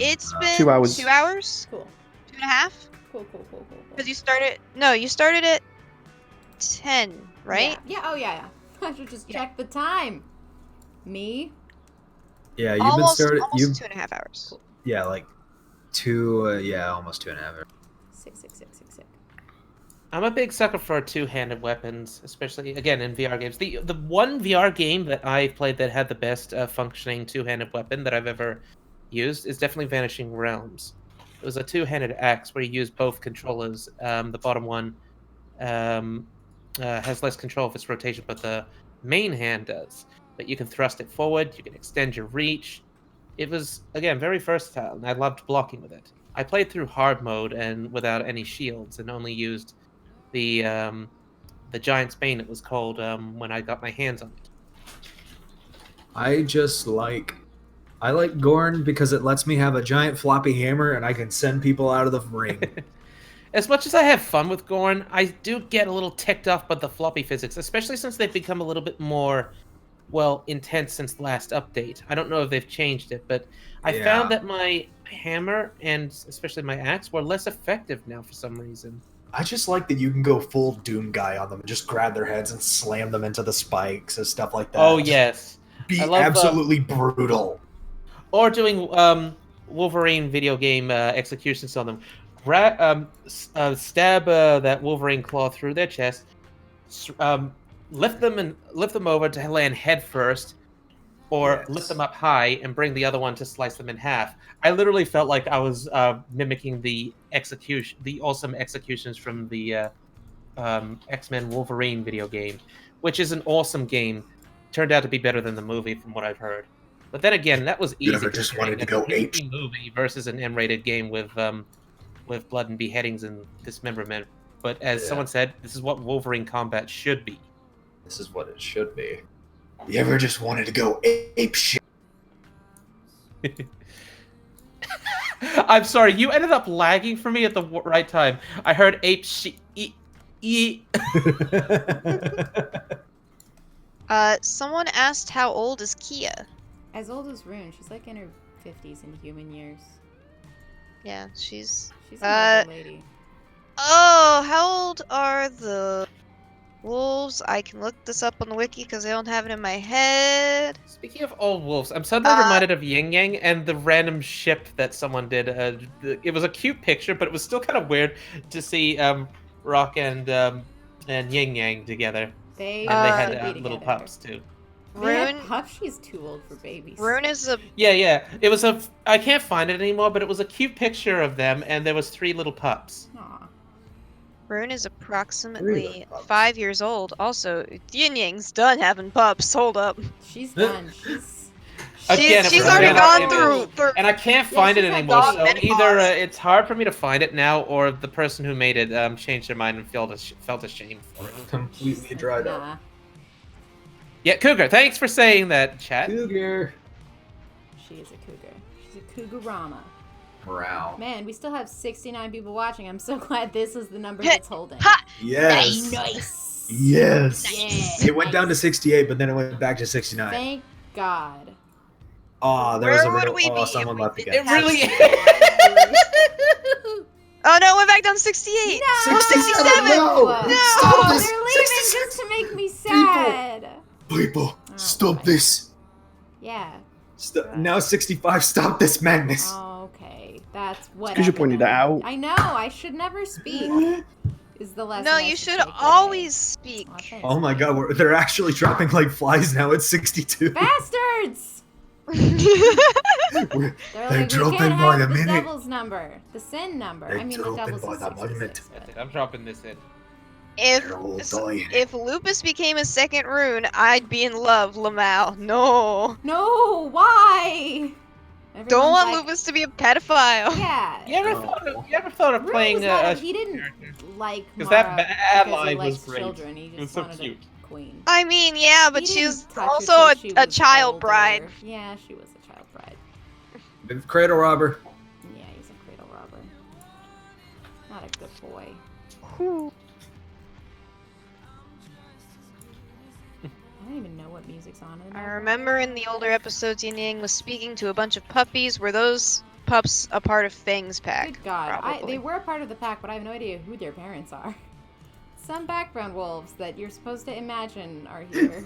B: It's been
G: 2 hours.
B: 2 hours,
C: Cool.
B: 2.5.
C: Cool.
B: Because you started. No, you started at 10, right?
C: Yeah. Oh yeah. I should just check the time. Me.
F: Yeah, you've
B: Almost,
F: been started.
B: almost
F: You
B: 2.5 hours.
C: Cool.
F: yeah, like 2. Yeah, almost 2.5 hours.
C: 6.
D: I'm a big sucker for two-handed weapons, especially again in VR games. The one VR game that I played that had the best functioning two-handed weapon that I've ever used is definitely Vanishing Realms. It was a two-handed axe where you use both controllers. The bottom one has less control of its rotation, but the main hand does. But you can thrust it forward. You can extend your reach. It was again very versatile, and I loved blocking with it. I played through hard mode and without any shields, and only used the Giant's Bane, it was called, when I got my hands on it.
F: I like Gorn because it lets me have a giant floppy hammer and I can send people out of the ring.
D: As much as I have fun with Gorn, I do get a little ticked off by the floppy physics, especially since they've become a little bit more, well, intense since the last update. I don't know if they've changed it, but I
F: Yeah.
D: found that my hammer and especially my axe were less effective now for some reason.
F: I just like that you can go full Doom guy on them and just grab their heads and slam them into the spikes and stuff like that.
D: Oh
F: Just
D: yes.
F: be
D: I love,
F: absolutely brutal.
D: Or doing Wolverine video game executions on them. Stab that Wolverine claw through their chest, lift them over to land head first, or
F: Yes.
D: lift them up high and bring the other one to slice them in half. I literally felt like I was mimicking the awesome executions from the X-Men Wolverine video game, which is an awesome game. Turned out to be better than the movie, from what I've heard. But then again, that was easy.
F: You ever just wanted to
D: considering
F: go
D: it's a
F: ape?
D: PG movie versus an M-rated game with blood and beheadings and dismemberment. But as
F: Yeah.
D: someone said, this is what Wolverine combat should be.
F: This is what it should be. You ever just wanted to go ape shit?
D: I'm sorry, you ended up lagging for me at the right time. I heard ape shit.
B: Someone asked how old is Kia?
C: As old as Rune. She's like in her 50s in human years.
B: Yeah, she's.
C: She's an older lady.
B: Oh, how old are the wolves? I can look this up on the wiki because I don't have it in my head.
D: Speaking of old wolves, I'm suddenly reminded of Yin Yang and the random ship that someone did. It was a cute picture, but it was still kind of weird to see Rock and Yin Yang together.
C: They
D: And they
C: should
D: had
C: be
D: little
C: together.
D: pups too.
C: They had
B: Rune,
C: pups? She's too old for babies.
B: Rune is a
D: Yeah. It was I can't find it anymore, but it was a cute picture of them, and there was 3 little pups.
C: Aw.
B: Rune is
F: Three
B: approximately
F: little pups.
B: 5 years old. Also, Yin Yang's done having pups. Hold up.
C: She's done. She's
D: Again, it
B: she's
D: was
B: already
D: an
B: gone
D: image.
B: through.
D: And I can't find it
C: she's had
D: anymore,
C: dog
D: so
B: menopause.
D: either it's hard for me to find it now, or the person who made it changed their mind and felt ashamed for it.
F: Completely dried up.
C: Nah.
D: Yeah, Cougar, thanks for saying that, chat.
F: Cougar.
C: She is a cougar. She's a cougarama.
F: Wow.
C: Man, we still have 69 people watching. I'm so glad this is the number that's holding.
B: Ha!
F: Yes.
C: Nice.
F: Yes.
C: Yeah,
F: It went down to
C: nice.
F: 68, but then it went back to 69.
C: Thank God.
F: Oh, there was
B: Where
F: a
B: would
F: real.
B: we
F: Oh,
B: be
F: someone
B: if we
F: left
B: didn't
F: again.
D: It really
B: Oh no, we're back down 68.
C: No!
F: 67,
C: No!
F: no! Stop this!
C: They're leaving
F: 66
C: just to make me sad.
F: People,
C: Oh,
F: stop
C: boy.
F: this.
C: Yeah.
F: Now 65, stop this madness.
C: Okay, that's what.
G: Because you pointed it out.
C: I know. I should never speak. Is the lesson.
B: No,
C: I
B: you
C: should
B: should
C: take away.
B: always speak.
C: Aw, thanks,
F: Oh my
C: man.
F: god, they're actually dropping like flies now at 62.
C: Bastards!
F: They're
C: They're like, we
F: dropping
C: can't
F: by
C: have
F: the
C: the
F: minute.
C: devil's number, the sin number.
F: They're
C: I mean, the
F: dropping
C: devil's
F: by
C: is
F: the
C: 66,
F: minute.
C: but-
D: I'm dropping this in.
F: They're all
B: If
F: dying.
B: if lupus became a second rune, I'd be in love, Lamau. No.
C: No, why?
B: Don't
C: Everyone's
B: want
C: like,
B: lupus to be a pedophile.
C: Yeah.
D: You ever thought of
C: Rune's
D: playing
C: not
D: a
C: he didn't
D: character?
C: like
D: Because
C: Mara
D: that bad
C: because he
D: line was
C: likes
D: great.
C: children. He
D: It
C: just
D: was so
C: wanted
D: cute.
C: a queen.
B: I mean, yeah, but
C: He
B: she
C: didn't
B: was
C: touch her
B: also
C: till she
B: a
C: was
B: child
C: older.
B: bride.
C: Yeah, she was a child bride.
F: Cradle robber.
C: Yeah, he's a cradle robber. Not a good boy. I don't even know what music's on in the
B: I
C: background.
B: remember in the older episodes, Ying was speaking to a bunch of puppies. Were those pups a part of Fang's pack?
C: Good God,
B: Probably.
C: they were a part of the pack, but I have no idea who their parents are. Some background wolves that you're supposed to imagine are here.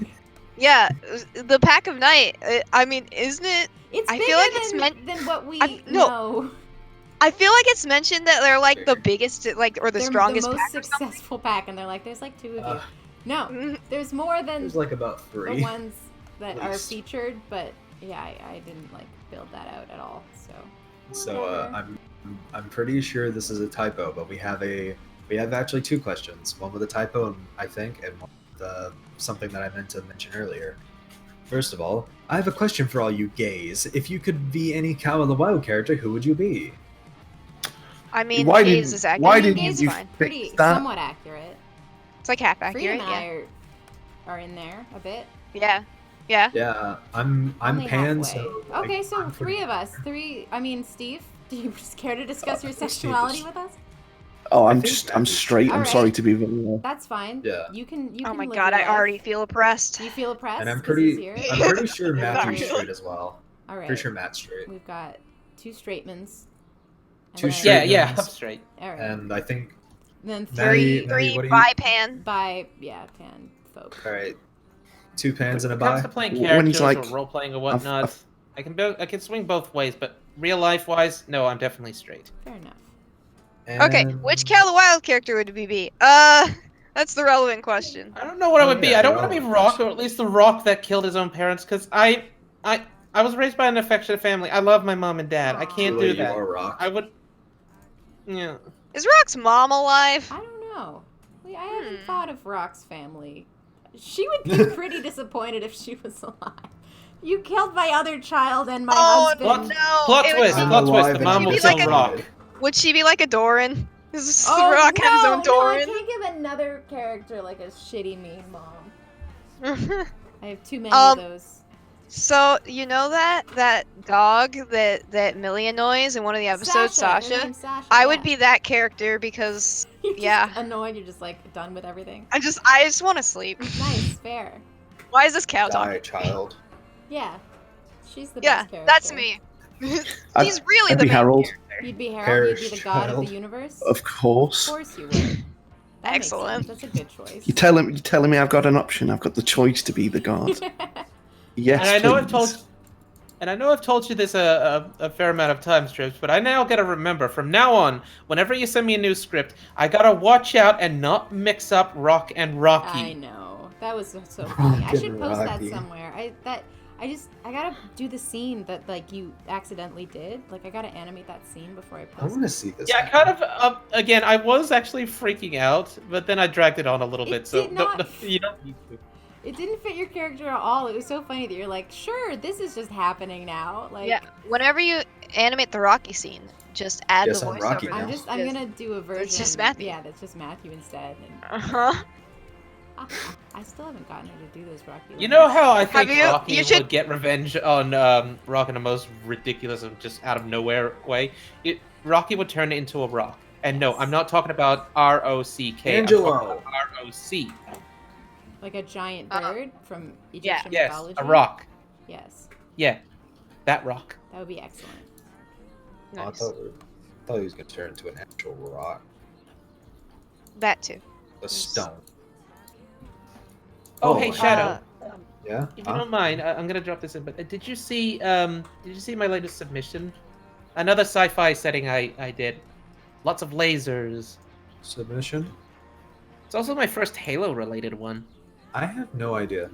B: Yeah, the Pack of Night. I mean, isn't it?
C: It's
B: I
C: bigger
B: feel like it's
C: than what we
B: no.
C: know.
B: I feel like it's mentioned that they're like the biggest, like, or the
C: They're
B: strongest
C: the most
B: pack or something.
C: successful pack, and they're like, there's like 2 of you.
F: Uh,
C: No,
B: Mm,
C: there's more than
F: There's like about
C: the
F: 3.
C: ones that
F: at
C: are
F: least.
C: featured, but yeah, I didn't like build that out at all. So.
F: So
C: whatever.
F: I'm pretty sure this is a typo, but we have actually 2 questions. One with a typo, I think, and one with something that I meant to mention earlier. First of all, I have a question for all you gays. If you could be any Cow of the Wild character, who would you be?
B: I mean,
G: Why
B: Gaze
G: didn't-
B: is accurate.
G: why
C: I mean,
G: didn't
C: Gaze
G: you
C: is
B: fine.
C: pretty
G: fix that?
C: somewhat accurate.
B: It's like half
C: Free
B: accurate.
C: and
B: Yeah.
C: I are in there a bit.
B: Yeah. Yeah.
F: Yeah, I'm
C: Only
F: pan.
C: halfway.
F: So
C: Okay,
F: like,
C: so
F: I'm
C: 3 of us. 3. I mean, Steve, do you just care to discuss your sexuality with us?
G: Oh,
F: I
G: I'm
F: think
G: just,
F: that
G: I'm
F: is-
G: straight. I'm
C: Alright.
G: sorry to be vanilla.
C: That's fine.
F: Yeah.
C: You can.
B: Oh my
C: live
B: god,
C: your
B: I
C: life.
B: already feel oppressed.
C: Do you feel oppressed?
F: And I'm
C: 'cause he's
F: pretty
C: here?
F: sure Matthew's
B: Sorry.
F: straight as well.
C: All right.
F: Pretty sure Matt's straight.
C: We've got 2 straightmans. And
F: 2
C: then-
F: straight
D: Yeah, yeah,
F: ones.
D: I'm straight.
C: All right.
F: And I think
C: then
F: Maddie-
C: 3
F: Maddie, what do you-
B: By pan.
C: by pan folk.
F: all right, 2 pans and a
D: When it comes
F: bye.
D: to playing
G: When
D: characters
G: he's like,
D: or role playing or
G: I've-
D: whatnot, I can swing both ways. But real life wise, no, I'm definitely straight.
C: Fair enough.
B: Okay,
F: And-
B: which Cal the Wild character would we be? That's the relevant question.
D: I don't know what I
F: Oh,
D: would be.
F: yeah,
D: I don't
F: they're
D: want to be
F: all
D: Rock,
F: question.
D: or at least the Rock that killed his own parents, because I was raised by an affectionate family. I love my mom and dad. I can't
F: Truly,
D: do
F: you
D: that.
F: are Rock.
D: I would. Yeah.
B: Is Rock's mom alive?
C: I don't know. I haven't
B: Hmm.
C: thought of Rock's family. She would be pretty disappointed if she was alive. You killed my other child and my
B: Oh
C: husband.
B: no!
D: Plot
B: It would
D: twist.
B: be-
F: I'm
D: Plot twist.
F: alive
D: The
F: and
D: mom
B: She'd
D: will
B: be
D: kill
B: like a-
D: Rock.
B: Would she be like a Doran? Does
C: Oh,
B: Rock have his own
C: no, I
B: Doran?
C: can't give another character like a shitty mean mom. I have too many
B: Um,
C: of those.
B: So you know that dog that Millie annoys in one of the episodes,
C: Her
B: Sasha?
C: name's Sasha.
B: I
C: yeah.
B: would be that character because
C: You're just
B: yeah.
C: annoyed. You're just like done with everything.
B: I just want to sleep.
C: Nice, fair.
B: Why is this cow
F: Die,
B: talking?
F: child.
C: Yeah, she's the
B: Yeah,
C: best character.
B: that's me.
G: I'd-
B: He's really
G: I'd
B: the
G: be
B: main
G: Harold.
B: character.
C: You'd be Harold.
F: Perish,
C: You'd be the god of
F: child.
C: the universe.
G: Of course.
C: Of course you would. That makes
B: Excellent.
C: sense. That's a good choice.
G: You're telling me I've got an option. I've got the choice to be the god. Yes,
D: And I know
G: please.
D: I've told you this a fair amount of times, Trips, but I now gotta remember from now on, whenever you send me a new script, I gotta watch out and not mix up Rock and Rocky.
C: I know. That was so funny. I should post that
F: Rocky.
C: somewhere. I gotta do the scene that like you accidentally did. Like I gotta animate that scene before I
F: I
C: post
F: want to
C: it.
F: see this.
D: Yeah, kind of. Again, I was actually freaking out, but then I dragged it on a little
C: It
D: bit. So
C: did not-
D: you don't need to.
C: It didn't fit your character at all. It was so funny that you're like, sure, this is just happening now. Like
B: Yeah. Whenever you animate the Rocky scene, just add
F: Yes,
B: the
F: I'm
B: voice
F: Rocky
B: over
F: now.
B: there.
C: I'm gonna do a version.
B: just Matthew.
C: Yeah, that's just Matthew instead. And
B: Uh-huh.
C: I still haven't gotten her to do those Rocky.
D: You know
C: lines.
D: how I think
B: you-
D: Rocky
B: you should-
D: would get revenge on Rock in the most ridiculous and just out of nowhere way? Rocky would turn into a rock. And no, I'm not talking about R-O-C-K.
F: Angelo.
D: I'm talking about R-O-C.
C: Like a giant
B: Uh-uh.
C: bird from
B: Yeah.
C: Egyptian
D: Yes,
C: mythology.
D: a rock.
C: Yes,
D: Yeah, that rock.
C: that would be excellent.
B: Nice.
F: thought he was gonna turn into an actual rock.
B: That too.
F: A stone.
D: Oh, hey,
F: I-
D: Shadow.
F: Yeah.
D: If you
F: Huh?
D: don't mind, I'm gonna drop this in. But did you see my latest submission? Another sci-fi setting I did. Lots of lasers.
F: Submission?
D: It's also my first Halo-related one.
F: I have no idea.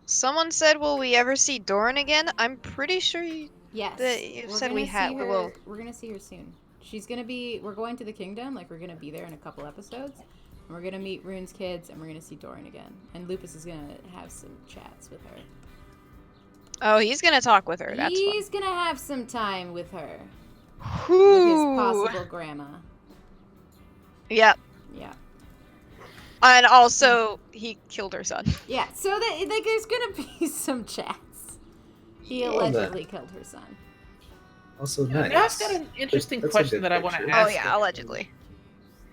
B: Someone said, "Will we ever see Doran again?" I'm pretty sure you.
C: Yes.
B: You said we
C: gonna
B: had-
C: see
B: we
C: her-
B: will.
C: We're gonna see her soon. She's gonna be. We're going to the kingdom. Like we're gonna be there in a couple episodes. And we're gonna meet Rune's kids, and we're gonna see Doran again. And Lupus is gonna have some chats with her.
B: Oh, he's gonna talk with her. That's
C: He's gonna have some time with her.
B: fun.
C: With his
B: Ooh.
C: possible grandma.
B: Yep.
C: Yeah.
B: And also, he killed her son.
C: Yeah. So that like, there's gonna be some chats. He
F: Well,
C: allegedly killed her son.
F: Also
D: Now I've
F: nice.
D: got an interesting
F: That's a
D: question
F: good
D: that I want to
F: picture.
D: ask.
B: Oh yeah, allegedly.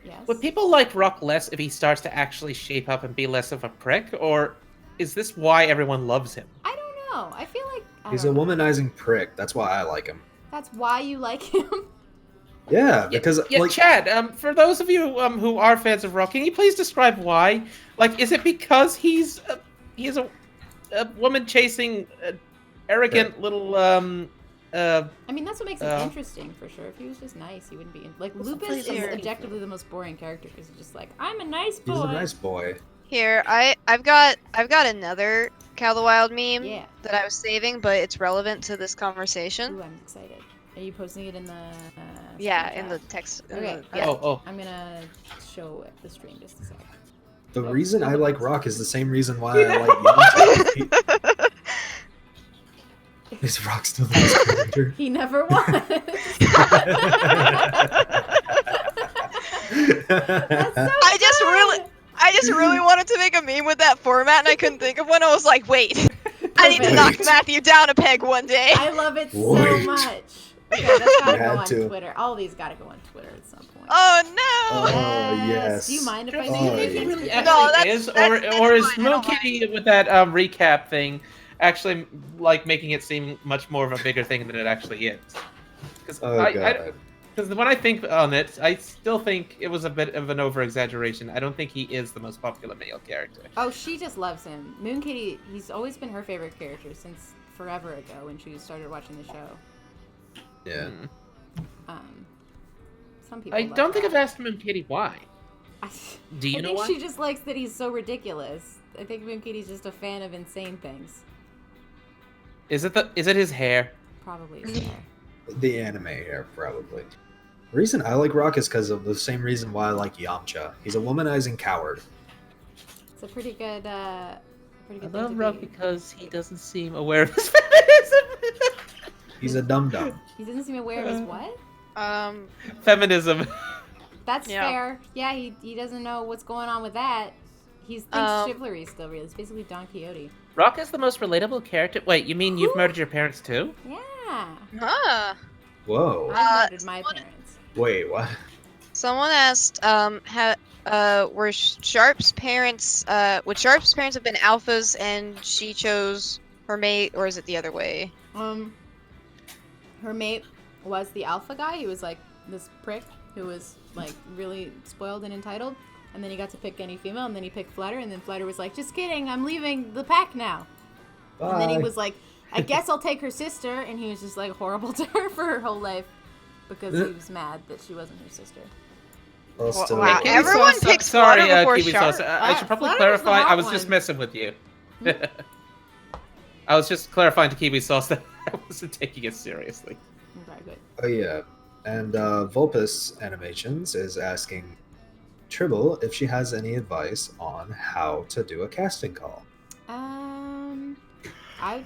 C: Yes.
D: Would people like Rock less if he starts to actually shape up and be less of a prick, or is this why everyone loves him?
C: I don't know. I feel like
F: He's a womanizing prick. That's why I like him.
C: That's why you like him.
F: Yeah, because
D: Yeah,
F: like
D: Chad. For those of you who are fans of Rock, can you please describe why? Like, is it because he's a woman chasing arrogant little
C: I mean, that's what makes him
D: Uh,
C: interesting for sure. If he was just nice, he wouldn't be like
B: What's the
C: Lupus
B: place
C: is
B: here?
C: objectively the most boring character because he's just like, I'm a nice boy.
F: he's a nice boy.
B: Here, I've got another Cal the Wild meme
C: Yeah.
B: that I was saving, but it's relevant to this conversation.
C: Ooh, I'm excited. Are you posting it in the?
B: Yeah,
C: stream
B: in the
C: chat?
B: text.
C: Okay.
B: Yeah.
D: Oh.
C: I'm gonna show the stream just a sec.
F: The
C: Oh,
F: reason I
C: oh.
F: like Rock is the same reason why I like Yamcha. Is Rock still the best character?
C: He never was. That's so
B: I just really wanted to make a meme with that format, and I couldn't think of one. I was like, wait, I need to
F: Wait.
B: knock Matthew down a peg one day.
C: I love it so
F: Wait.
C: much. Okay, that's gotta
F: You
C: go
F: had
C: on
F: to.
C: Twitter. All these gotta go on Twitter at some point.
B: Oh no!
F: Oh, yes.
C: Do you mind if I
F: Oh,
C: do
F: yeah.
C: it?
D: Really
B: No,
D: actually
B: that's-
D: is,
B: that's
D: or is
B: fine, I don't
D: Mookie with that recap thing actually like making it seem much more of a bigger thing than it actually is? Because
F: Oh god.
D: when I think on it, I still think it was a bit of an over-exaggeration. I don't think he is the most popular male character.
C: Oh, she just loves him. Moon Kitty, he's always been her favorite character since forever ago when she started watching the show.
F: Yeah.
D: Hmm.
C: Some people.
D: I
C: love
D: don't think I've
C: that.
D: asked Moon Kitty why. Do you
C: I
D: know
C: think
D: why?
C: she just likes that he's so ridiculous. I think Moon Kitty's just a fan of insane things.
D: Is it his hair?
C: Probably his hair.
F: The anime hair, probably. The reason I like Rock is because of the same reason why I like Yamcha. He's a womanizing coward.
C: It's a pretty good.
D: I
C: Pretty good
D: love
C: thing
D: Rock
C: to be.
D: because he doesn't seem aware of his feminism.
F: He's a dum dum.
C: He doesn't seem aware of his what?
D: Feminism.
C: That's
B: Yeah.
C: fair. Yeah, he doesn't know what's going on with that. He thinks chivalry is still real. It's basically Don Quixote.
D: Rock is the most relatable character. Wait, you mean you've murdered your parents too?
C: Yeah.
B: Huh.
F: Whoa.
C: I murdered my parents.
F: Wait, what?
B: Someone asked, were Sharp's parents, would Sharp's parents have been alphas and she chose her mate, or is it the other way?
C: Her mate was the alpha guy. He was like this prick who was like really spoiled and entitled. And then he got to pick any female, and then he picked Flutter, and then Flutter was like, just kidding, I'm leaving the pack now.
F: Bye.
C: And then he was like, I guess I'll take her sister, and he was just like horrible to her for her whole life because he was mad that she wasn't her sister.
F: Well, still,
B: wow.
D: Kiwi
B: Everyone
D: sauce-
B: picks
D: sorry,
B: Flutter before
D: Kiwi
B: Sharp.
D: sauce. I should probably
C: Flutter was the
D: clarify. I
C: hot
D: was just
C: one.
D: messing with you. I was just clarifying to Kiwi sauce that I wasn't taking it seriously.
C: Okay, good.
F: Oh yeah, and Vulpus Animations is asking Tribble if she has any advice on how to do a casting call.
C: I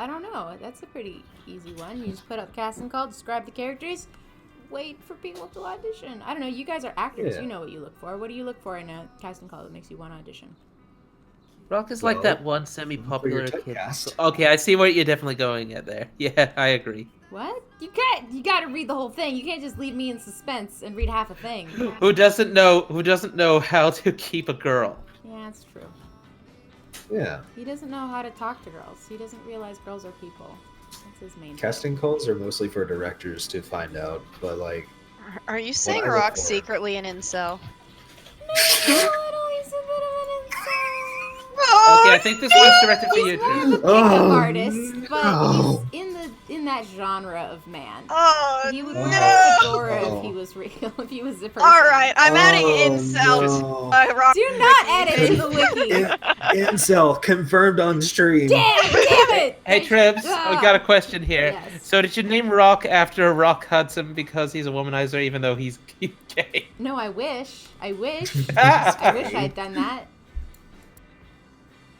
C: don't know. That's a pretty easy one. You just put up casting call, describe the characters, wait for people to audition. I don't know. You guys are actors.
F: Yeah.
C: You know what you look for. What do you look for in a casting call that makes you want to audition?
D: Rock is
F: Well,
D: like that one semi-popular
F: for your
D: kid.
F: typecast.
D: Okay, I see what you're definitely going at there. Yeah, I agree.
C: What? You can't. You got to read the whole thing. You can't just leave me in suspense and read half a thing.
D: Who doesn't know how to keep a girl?
C: Yeah, that's true.
F: Yeah.
C: He doesn't know how to talk to girls. He doesn't realize girls are people. That's his main.
F: Casting calls are mostly for directors to find out, but like,
B: Are you saying
F: I look
B: Rock's
F: for-
B: secretly an incel?
D: Okay, I think this one's directed for you,
C: He's more of
D: Drew.
C: a pickup artist, but
F: no.
C: he's in that genre of man.
B: Oh,
C: He would
F: no.
C: wear a fedora if
F: Oh.
C: he was real, if he was a person.
B: Alright, I'm adding
F: Oh,
B: incel.
F: no.
B: Rock
C: Do not add it in the wiki.
F: Incel confirmed on stream.
C: Damn it!
D: Hey, Tribs, we got a question here.
C: Yes.
D: So, did you name Rock after Rock Hudson because he's a womanizer, even though he's gay?
C: No, I wish. I wish I'd done that.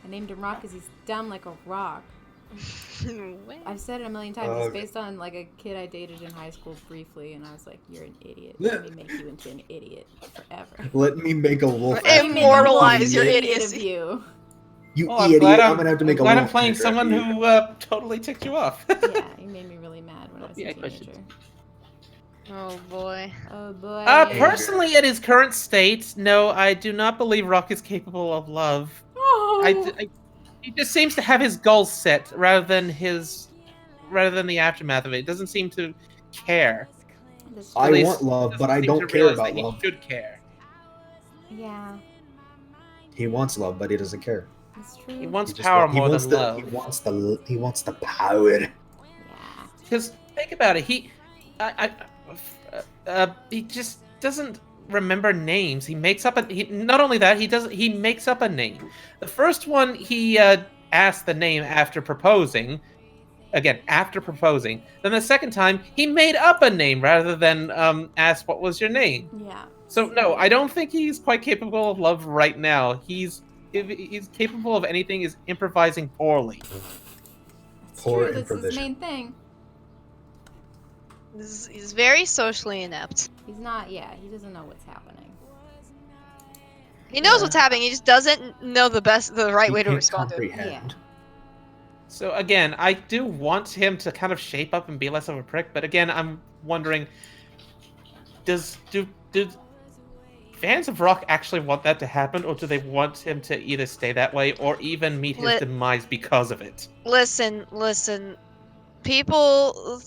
C: I named him Rock because he's dumb like a rock. I've said it a million times. It's based on like a kid I dated in high school briefly, and I was like, "You're an idiot. Let me make you into an idiot forever.
F: Let me make a wolf.
B: Immortalize your
C: Idiot
B: idiocy.
C: of you."
F: You
D: Oh,
F: idiot! I'm gonna have to make a wolf.
D: I'm playing
F: character
D: someone
F: after you.
D: who totally ticked you off.
C: Yeah, you made me really mad when I was a
D: Yeah,
C: teenager.
D: questions.
B: Oh boy.
C: Oh boy.
D: Personally, at his current state, no, I do not believe Rock is capable of love.
C: Oh.
D: He just seems to have his goals set rather than the aftermath of it. He doesn't seem to care.
F: I
D: At least
F: want love, but I
D: doesn't seem
F: don't
D: to
F: care
D: realize
F: about
D: that
F: love.
D: He should care.
C: Yeah,
F: He wants love, but he doesn't care.
C: that's true.
D: He wants
F: He just
D: power
F: wa- he
D: more
F: wants
D: than
F: the,
D: love.
F: He wants the power.
C: Yeah.
D: Because think about it, he just doesn't remember names. He makes up not only that, he makes up a name. The first one he asked the name after proposing. Again, after proposing. Then the second time he made up a name rather than ask what was your name.
C: Yeah.
D: So no, I don't think he's quite capable of love right now. If he's capable of anything is improvising poorly.
C: It's
F: Poor
C: true. That's his
F: improvision.
C: main thing.
B: He's very socially inept.
C: He's not. Yeah, he doesn't know what's happening.
B: He knows
F: Yeah.
B: what's happening. He just doesn't know the right
F: He
B: way to
F: can't
B: respond to it.
F: comprehend.
D: So again, I do want him to kind of shape up and be less of a prick, but again, I'm wondering, do fans of Rock actually want that to happen, or do they want him to either stay that way or even meet his demise because of it?
B: Listen. People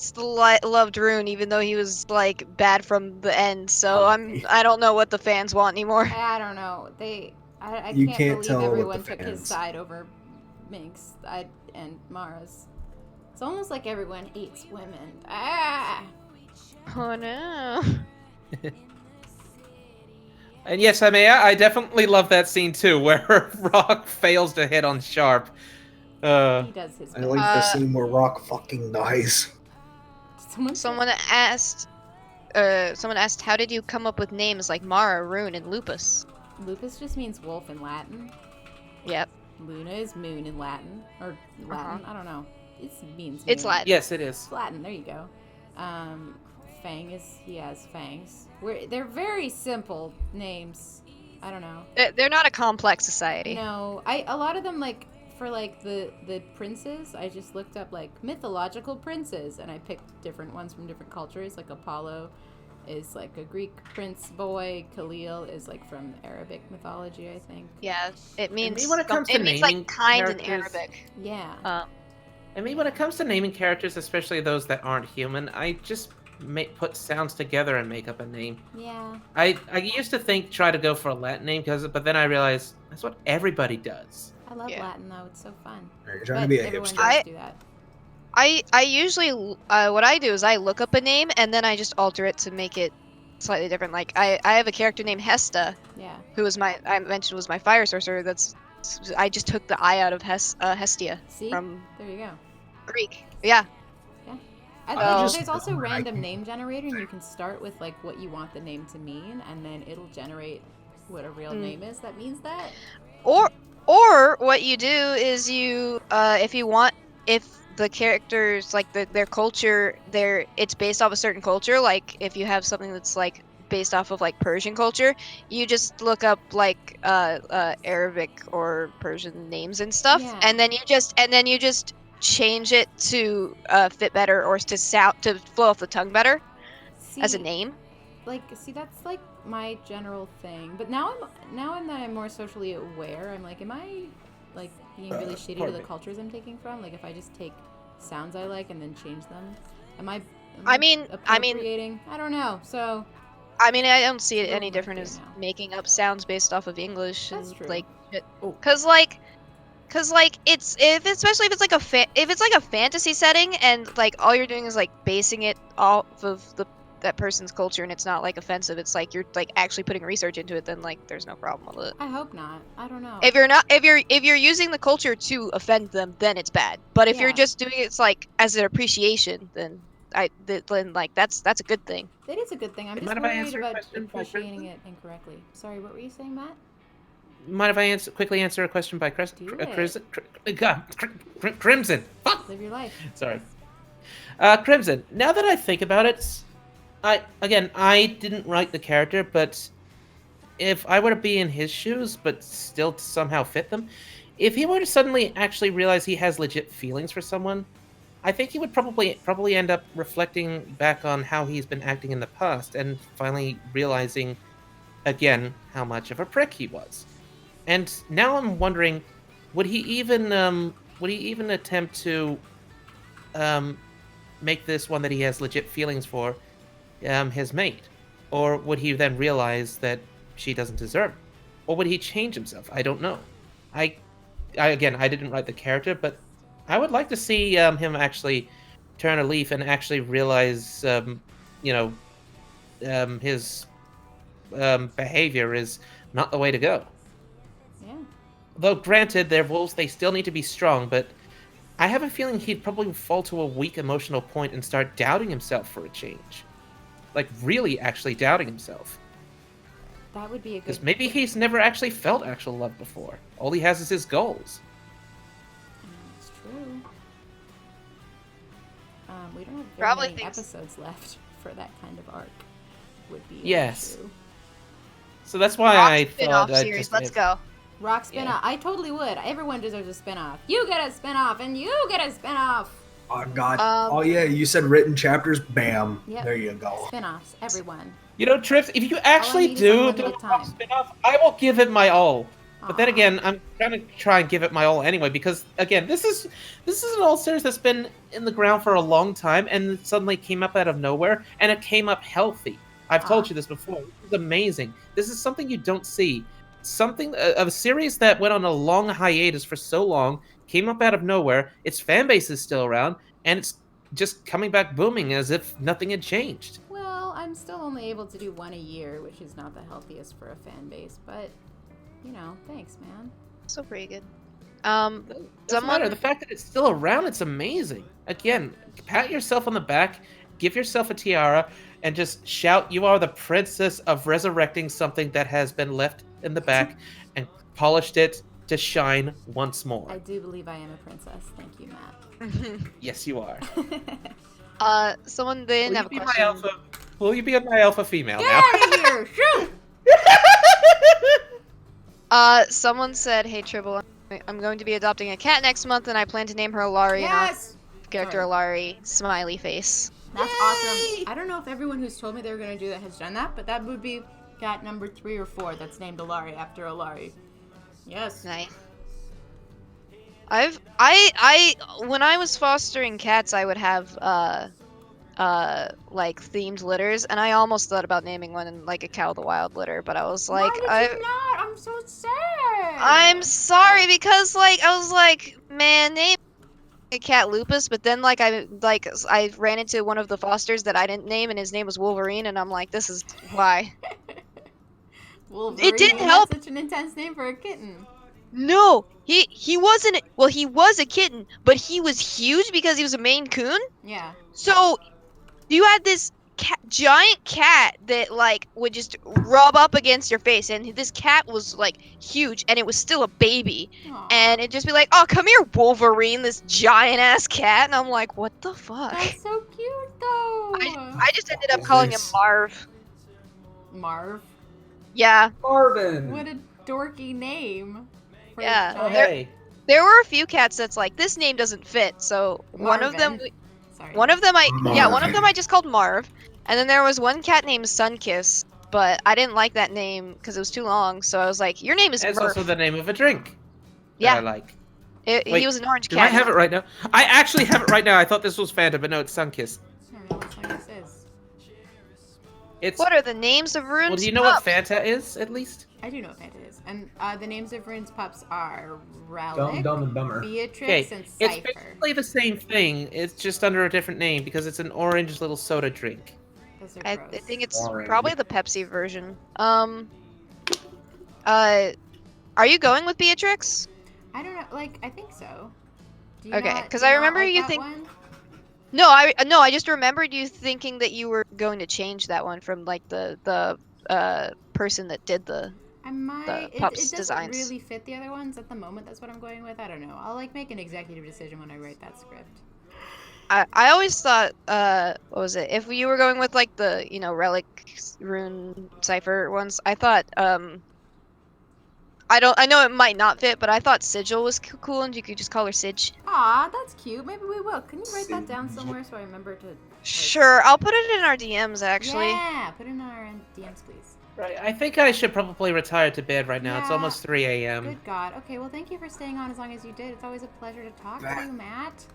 B: loved Rune even though he was like bad from the end. So I don't know what the fans want anymore.
C: I don't know. I
F: You
C: can't
F: can't
C: believe
F: tell what
C: everyone
F: the
C: took his
F: fans-
C: side over Minx and Mara's. It's almost like everyone hates women. Ah.
B: Oh no.
D: And yes, I definitely love that scene too, where Rock fails to hit on Sharp.
C: He does his
F: I
C: best.
F: like the scene where Rock fucking dies.
B: Someone asked, how did you come up with names like Mara, Rune, and Lupus?
C: Lupus just means wolf in Latin.
B: Yep.
C: Luna is moon in Latin. Or Latin. I don't know. It means
B: It's
C: moon.
B: Latin.
D: Yes, it is.
C: It's Latin. There you go. Fang he has fangs. They're very simple names. I don't know.
B: They're not a complex society.
C: No, a lot of them like for like the princes. I just looked up like mythological princes, and I picked different ones from different cultures. Like Apollo is like a Greek prince boy. Khalil is like from Arabic mythology, I think.
B: Yeah, it means
D: when it comes to
B: means
D: naming
B: like kind in
D: characters-
B: Arabic.
C: Yeah.
D: I mean, when it comes to naming characters, especially those that aren't human, I just put sounds together and make up a name.
C: Yeah.
D: I used to try to go for a Latin name, but then I realized that's what everybody does.
C: I love
B: Yeah.
C: Latin though. It's so fun.
F: You're trying to
C: But
F: be a
C: everyone
F: hipster.
C: does do that.
B: I usually what I do is I look up a name and then I just alter it to make it slightly different. Like I have a character named Hesta,
C: Yeah.
B: who was I mentioned was my fire sorcerer. I just took the I out of Hestia
C: See?
B: from
C: There you go.
B: Greek. Yeah.
C: I
B: Oh.
C: think there's also random name generator, and you can start with like what you want the name to mean, and then it'll generate what a real name is that means that.
B: Or what you do is you if the characters like their culture it's based off a certain culture, like if you have something that's like based off of like Persian culture, you just look up like Arabic or Persian names and stuff,
C: Yeah.
B: and then you just change it to fit better or to flow off the tongue better as a
C: See,
B: name.
C: That's like my general thing. But now that I'm more socially aware, I'm like, am I like being really shitty to
D: pardon
C: the
D: me.
C: cultures I'm taking from? Like if I just take sounds I like and then change them.
B: I mean-
C: appropriating? I don't know. So
B: I mean, I don't see it
C: It's a
B: any
C: little
B: different
C: murkier
B: as
C: now.
B: making up sounds based off of English
C: That's
B: and
C: true.
B: like shit.
D: Oh.
B: Cause like especially if it's like if it's like a fantasy setting and like all you're doing is like basing it off of that person's culture and it's not like offensive. It's like you're like actually putting research into it. Then like there's no problem with it.
C: I hope not. I don't know.
B: If you're using the culture to offend them, then it's bad. But if you're
C: Yeah.
B: just doing it like as an appreciation, then then like that's a good thing.
C: That is a good thing. I'm just
D: Mind if I
C: worried
D: answer a
C: about
D: question by
C: appreciating
D: Kristen?
C: it incorrectly. Sorry, what were you saying, Matt?
D: Mind if I quickly answer a question by
C: Do it.
D: Crimson? Fuck!
C: Live your life.
D: Sorry. Crimson, now that I think about it, I didn't write the character, but if I were to be in his shoes, but still to somehow fit them, if he were to suddenly actually realize he has legit feelings for someone, I think he would probably end up reflecting back on how he's been acting in the past and finally realizing again how much of a prick he was. And now I'm wondering, would he even attempt to make this one that he has legit feelings for his mate, or would he then realize that she doesn't deserve it, or would he change himself? I don't know. I didn't write the character, but I would like to see him actually turn a leaf and actually realize, his behavior is not the way to go.
C: Yeah.
D: Though, granted, their wolves, they still need to be strong, but I have a feeling he'd probably fall to a weak emotional point and start doubting himself for a change. Like, really actually doubting himself.
C: That would be a good.
D: Because maybe he's never actually felt actual love before. All he has is his goals.
C: It's true. We don't have very
B: Probably
C: many
B: thinks-
C: episodes left for that kind of arc. Would be
D: Yes.
C: true.
D: So that's why
B: Rock
D: I
B: spin-off
D: thought I'd
B: series.
D: just...
B: Let's go.
C: Rock spin-off. I totally would. Everyone deserves a spin-off. You get a spin-off, and you get a spin-off.
F: Oh God.
B: Um,
F: Oh yeah, you said written chapters. Bam.
C: Yep.
F: There you go.
C: Spin-offs. Everyone.
D: You know, Trips, if you actually
C: need is
D: do
C: unlimited
D: a
C: time.
D: spin-off, I will give it my all. But then
C: Aw.
D: again, I'm gonna try and give it my all anyway, because again, this is an old series that's been in the ground for a long time, and it suddenly came up out of nowhere, and it came up healthy. I've told you this before. This is amazing. This is something you don't see. Something a series that went on a long hiatus for so long, came up out of nowhere. Its fan base is still around, and it's just coming back booming as if nothing had changed.
C: Well, I'm still only able to do one a year, which is not the healthiest for a fan base, but thanks, man.
B: Still pretty good.
D: Doesn't
B: Someone-
D: matter. The fact that it's still around, it's amazing. Again, pat yourself on the back, give yourself a tiara, and just shout, "You are the princess of resurrecting something that has been left in the back and polished it to shine once more."
C: I do believe I am a princess. Thank you, Matt.
D: Yes, you are.
B: Someone they didn't
D: Will
B: have
D: you
B: a
D: be my
B: question.
D: alpha? Will you be my alpha female
C: Get
D: now?
C: out of here! Shoot!
B: Someone said, "Hey Tribble, I'm going to be adopting a cat next month, and I plan to name her Alari."
C: Yes!
B: And character
C: Sorry.
B: Alari, smiley face.
C: That's awesome. I don't know if everyone who's told me they were going to do that has done that, but that would be cat number 3 or 4 that's named Alari after Alari. Yes.
B: Nice. When I was fostering cats, I would have like themed litters, and I almost thought about naming one like a Cow of the Wild litter, but I was like,
C: Why did you not? I'm so sad.
B: I'm sorry, because like I was like, man, name a cat Lupus, but then I ran into one of the fosters that I didn't name, and his name was Wolverine, and I'm like, this is why.
C: Wolverine,
B: It didn't
C: that's
B: help.
C: such an intense name for a kitten.
B: No, he wasn't. Well, he was a kitten, but he was huge because he was a Maine Coon.
C: Yeah.
B: So you had this giant cat that like would just rub up against your face, and this cat was like huge, and it was still a baby,
C: Aw.
B: and it'd just be like, "Oh, come here, Wolverine, this giant ass cat," and I'm like, "What the fuck?"
C: That's so cute, though.
B: I just ended up calling him
F: Nice.
B: Marv.
C: Marv.
B: Yeah,
I: Marvin.
C: What a dorky name. for a
B: Yeah.
D: Oh,
C: giant-
D: hey.
B: there were a few cats that's like this name doesn't fit, so one of them.
C: Marvin. Sorry.
B: One of them
F: Marvin.
B: I just called Marv, and then there was one cat named Sunkiss, but I didn't like that name because it was too long. So I was like, "Your name is
D: It's
B: Murph."
D: also the name of a drink.
B: Yeah.
D: That I like.
B: He
D: Wait,
B: was an orange
D: Do
B: cat.
D: I have it right now? I actually have it right now. I thought this was Fanta, but no, it's Sunkiss.
C: I don't know which one this is.
D: It's.
B: What are the names of runes?
D: Well, do you know what Fanta is, at least?
C: I do know what Fanta is. And the names of Rune's pups are Relic,
F: Dumb, Dumb, and Dumber.
C: Beatrix, and
D: It's
C: Cypher.
D: basically the same thing. It's just under a different name because it's an orange little soda drink.
C: Those are
B: I
C: gross.
B: think it's
F: Orange.
B: probably the Pepsi version. Are you going with Beatrix?
C: I don't know. Like, I think so. Do you
B: Okay,
C: not-
B: 'cause
C: do
B: I
C: not
B: remember
C: like
B: you
C: that
B: think-
C: one?
B: No, I just remembered you thinking that you were going to change that one from like the person that did the.
C: I might. It
B: pups
C: doesn't
B: designs.
C: really fit the other ones at the moment. That's what I'm going with. I don't know. I'll like make an executive decision when I write that script.
B: I always thought what was it? If you were going with like the relic rune cipher ones, I thought I know it might not fit, but I thought Sigil was cool and you could just call her Sig.
C: Aw, that's cute. Maybe we will. Can you write that down somewhere so I remember to?
B: Sure, I'll put it in our DMs actually.
C: Yeah, put it in our DMs, please.
D: Right. I think I should probably retire to bed right now. It's
C: Yeah.
D: almost 3 a.m.
C: Good God. Okay, well, thank you for staying on as long as you did. It's always a pleasure to talk to you, Matt.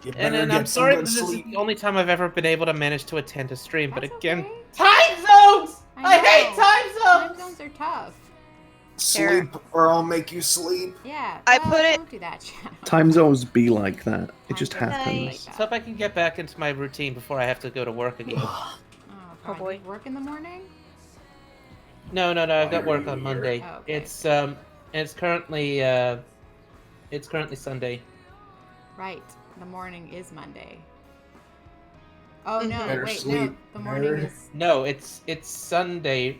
F: You
D: And
F: better
D: then
F: get
D: I'm
F: some
D: sorry,
F: good
D: but this is
F: sleep.
D: the only time I've ever been able to manage to attend a stream. But
C: That's
D: again,
C: okay.
D: time zones! I hate
C: know.
D: time
C: Time zones are tough.
F: Sleep, or I'll make you sleep.
C: Yeah.
B: I
C: well,
B: put it-
C: Don't do that, Chad.
G: Time zones be like that. It just
C: Time zones
G: happens.
C: be
B: Nice.
C: like
D: So if
C: that.
D: I can get back into my routine before I have to go to work again.
C: Oh, God.
B: boy.
C: You work in the morning?
D: No, I've got work on
F: Here.
D: Monday.
C: Oh, okay.
D: It's currently Sunday.
C: Right. The morning is Monday. Oh,
B: Mhm.
C: no.
F: Better
C: Wait, no.
F: sleep,
C: The morning
F: nerd.
C: is...
D: No, it's Sunday,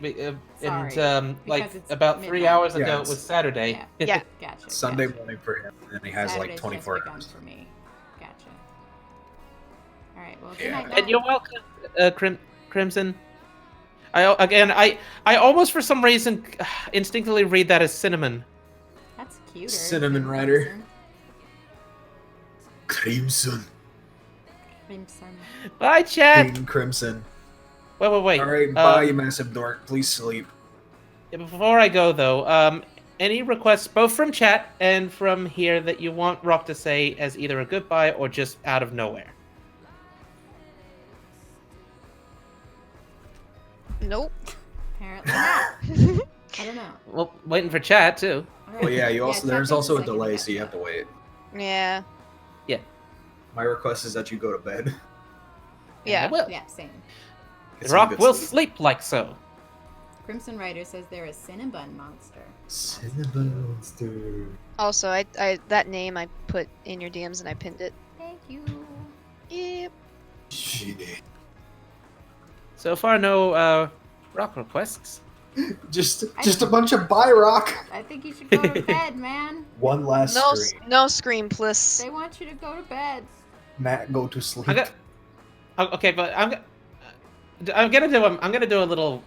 C: Sorry,
D: and like
C: because it's
D: about 3
C: midnight.
D: hours
F: Yeah,
D: ago it
F: it's-
D: was Saturday.
C: Yeah.
B: Yeah.
C: Gotcha.
F: Sunday
C: gotcha.
F: morning for him, and then he has
C: Saturday's
F: like
C: just
F: 24
C: begun
F: hours.
C: for me. Gotcha. All right. Well, good
F: Yeah.
C: night,
D: And
C: Matt.
D: you're welcome, Crimson. I almost for some reason instinctively read that as cinnamon.
C: That's cuter.
F: Cinnamon Rider. Crimson.
C: Crimson.
D: Bye, chat.
F: King Crimson.
D: Wait.
F: All right, bye, you massive dork. Please sleep.
D: Before I go though, any requests both from chat and from here that you want Rock to say as either a goodbye or just out of nowhere?
B: Nope.
C: Apparently not. I don't know.
D: Well, waiting for chat too.
C: All
F: Well,
C: right.
F: yeah, you also
C: chat
F: there's
C: takes
F: also a
C: second to
F: delay,
C: get
F: so you
C: to
F: have to wait.
B: Yeah.
F: My request is that you go to bed.
B: Yeah.
D: I will.
C: that. Yeah, same.
F: Get some
D: Rock
F: good
D: will
F: sleep.
D: sleep like so.
C: Crimson Rider says they're a Cinnabon monster.
F: Cinnamon monster.
B: Also, I that name I put in your DMs and I pinned it.
C: Thank you.
B: Yep.
F: Shit.
D: So far, no Rock requests.
F: Just a bunch of bye rock.
C: I think you should go to bed, man.
F: One last
B: No,
F: scream.
B: no scream, please.
C: They want you to go to bed.
F: Matt, go to sleep.
D: I got. Okay, but I'm gonna do a little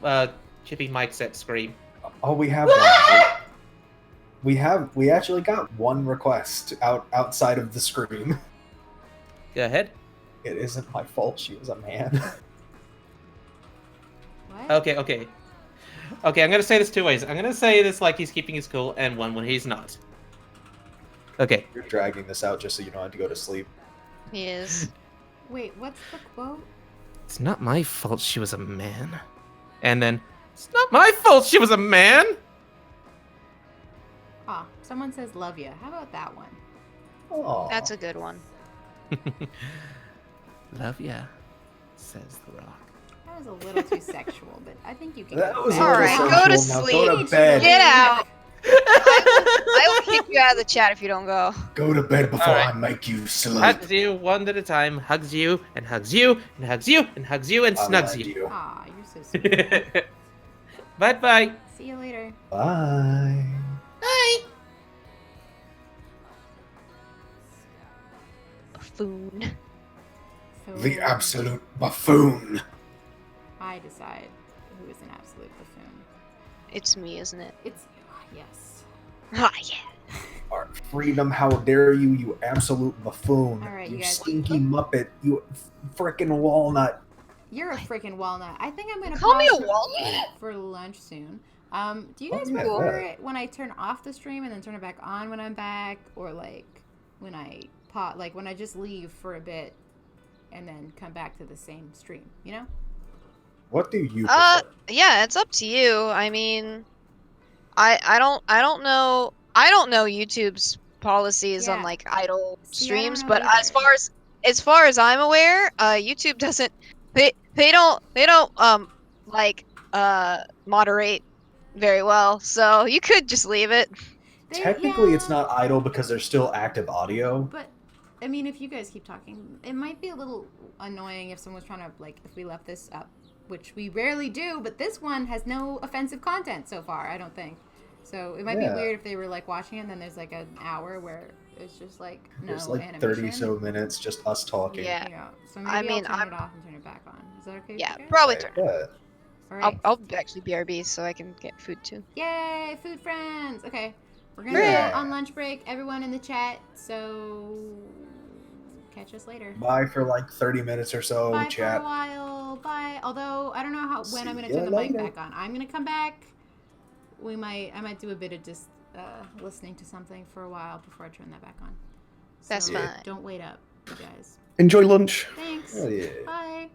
D: Chippy Mike set scream.
F: Oh, we have one. We actually got one request outside of the scream.
D: Go ahead.
F: It isn't my fault she was a man.
C: What?
D: Okay. I'm gonna say this two ways. I'm gonna say this like he's keeping his cool, and one when he's not. Okay.
F: You're dragging this out just so you don't have to go to sleep.
B: He is.
C: Wait, what's the quote?
D: It's not my fault she was a man. And then, it's not my fault she was a man!
C: Ah, someone says love ya. How about that one?
F: Oh,
B: That's a good one.
D: Love ya, says the Rock.
C: That was a little too sexual, but I think you can
F: that
C: go to
F: was
C: bed.
F: a little
B: Alright,
F: sexual.
B: go to
F: Now go
B: sleep.
F: to bed.
B: Get out. I will kick you out of the chat if you don't go.
F: Go to bed before
D: Alright.
F: I make you sleep.
D: Hugs you one at a time, hugs you, and hugs you, and hugs you, and hugs you, and
F: I
D: snugs
F: love
D: you.
C: Aw, you're so sweet.
D: Bye-bye.
C: See you later.
F: Bye.
D: Bye.
B: Buffoon.
F: The absolute buffoon.
C: I decide who is an absolute buffoon.
B: It's me, isn't it?
C: It's yes.
B: Ah, yeah.
F: Our freedom, how dare you, you absolute buffoon.
C: All right,
F: you
C: you guys.
F: stinky muppet, you frickin' walnut.
C: You're a freaking walnut. I think I'm gonna
B: Call me
C: pause
B: a walnut?
C: for lunch soon. Do you
F: Oh,
C: guys
F: yeah,
C: prefer
F: yeah.
C: it when I turn off the stream and then turn it back on when I'm back, or like when I like when I just leave for a bit and then come back to the same stream? You know?
F: What do you prefer?
B: Yeah, it's up to you. I mean, I don't know YouTube's policies on
C: Yeah.
B: like idle
C: See, I don't
B: streams,
C: know
B: but
C: either.
B: as far as I'm aware, YouTube doesn't they don't like moderate very well. So you could just leave it.
F: Technically, it's
C: Yeah,
F: not idle because there's still active audio.
C: but I mean, if you guys keep talking, it might be a little annoying if someone's trying to like if we left this up, which we rarely do. But this one has no offensive content so far, I don't think. So it might be
F: Yeah.
C: weird if they were like watching it, and then there's like an hour where it's just like no
F: There's like
C: animation.
F: 30 so minutes just us talking.
B: Yeah.
C: Yeah. So maybe
B: I mean,
C: I'll turn
B: I'm
C: it off and turn it back on. Is that okay? with
B: yeah,
C: you guys?
B: probably
F: I
B: turn.
F: bet.
C: All right.
B: I'll actually BRB so I can get food too.
C: Yay, food friends. Okay. We're gonna
F: Yeah.
C: go on lunch break. Everyone in the chat. So catch us later.
F: Bye for like 30 minutes or so,
C: Bye for a
F: chat.
C: while. Bye. Although I don't know when
F: See
C: I'm gonna
F: ya
C: turn the mic
F: later.
C: back on. I'm gonna come back. I might do a bit of just listening to something for a while before I turn that back on.
B: That's
C: So
B: fine.
C: don't wait up, you guys.
G: Enjoy lunch.
C: Thanks.
F: Hell yeah.
C: Bye.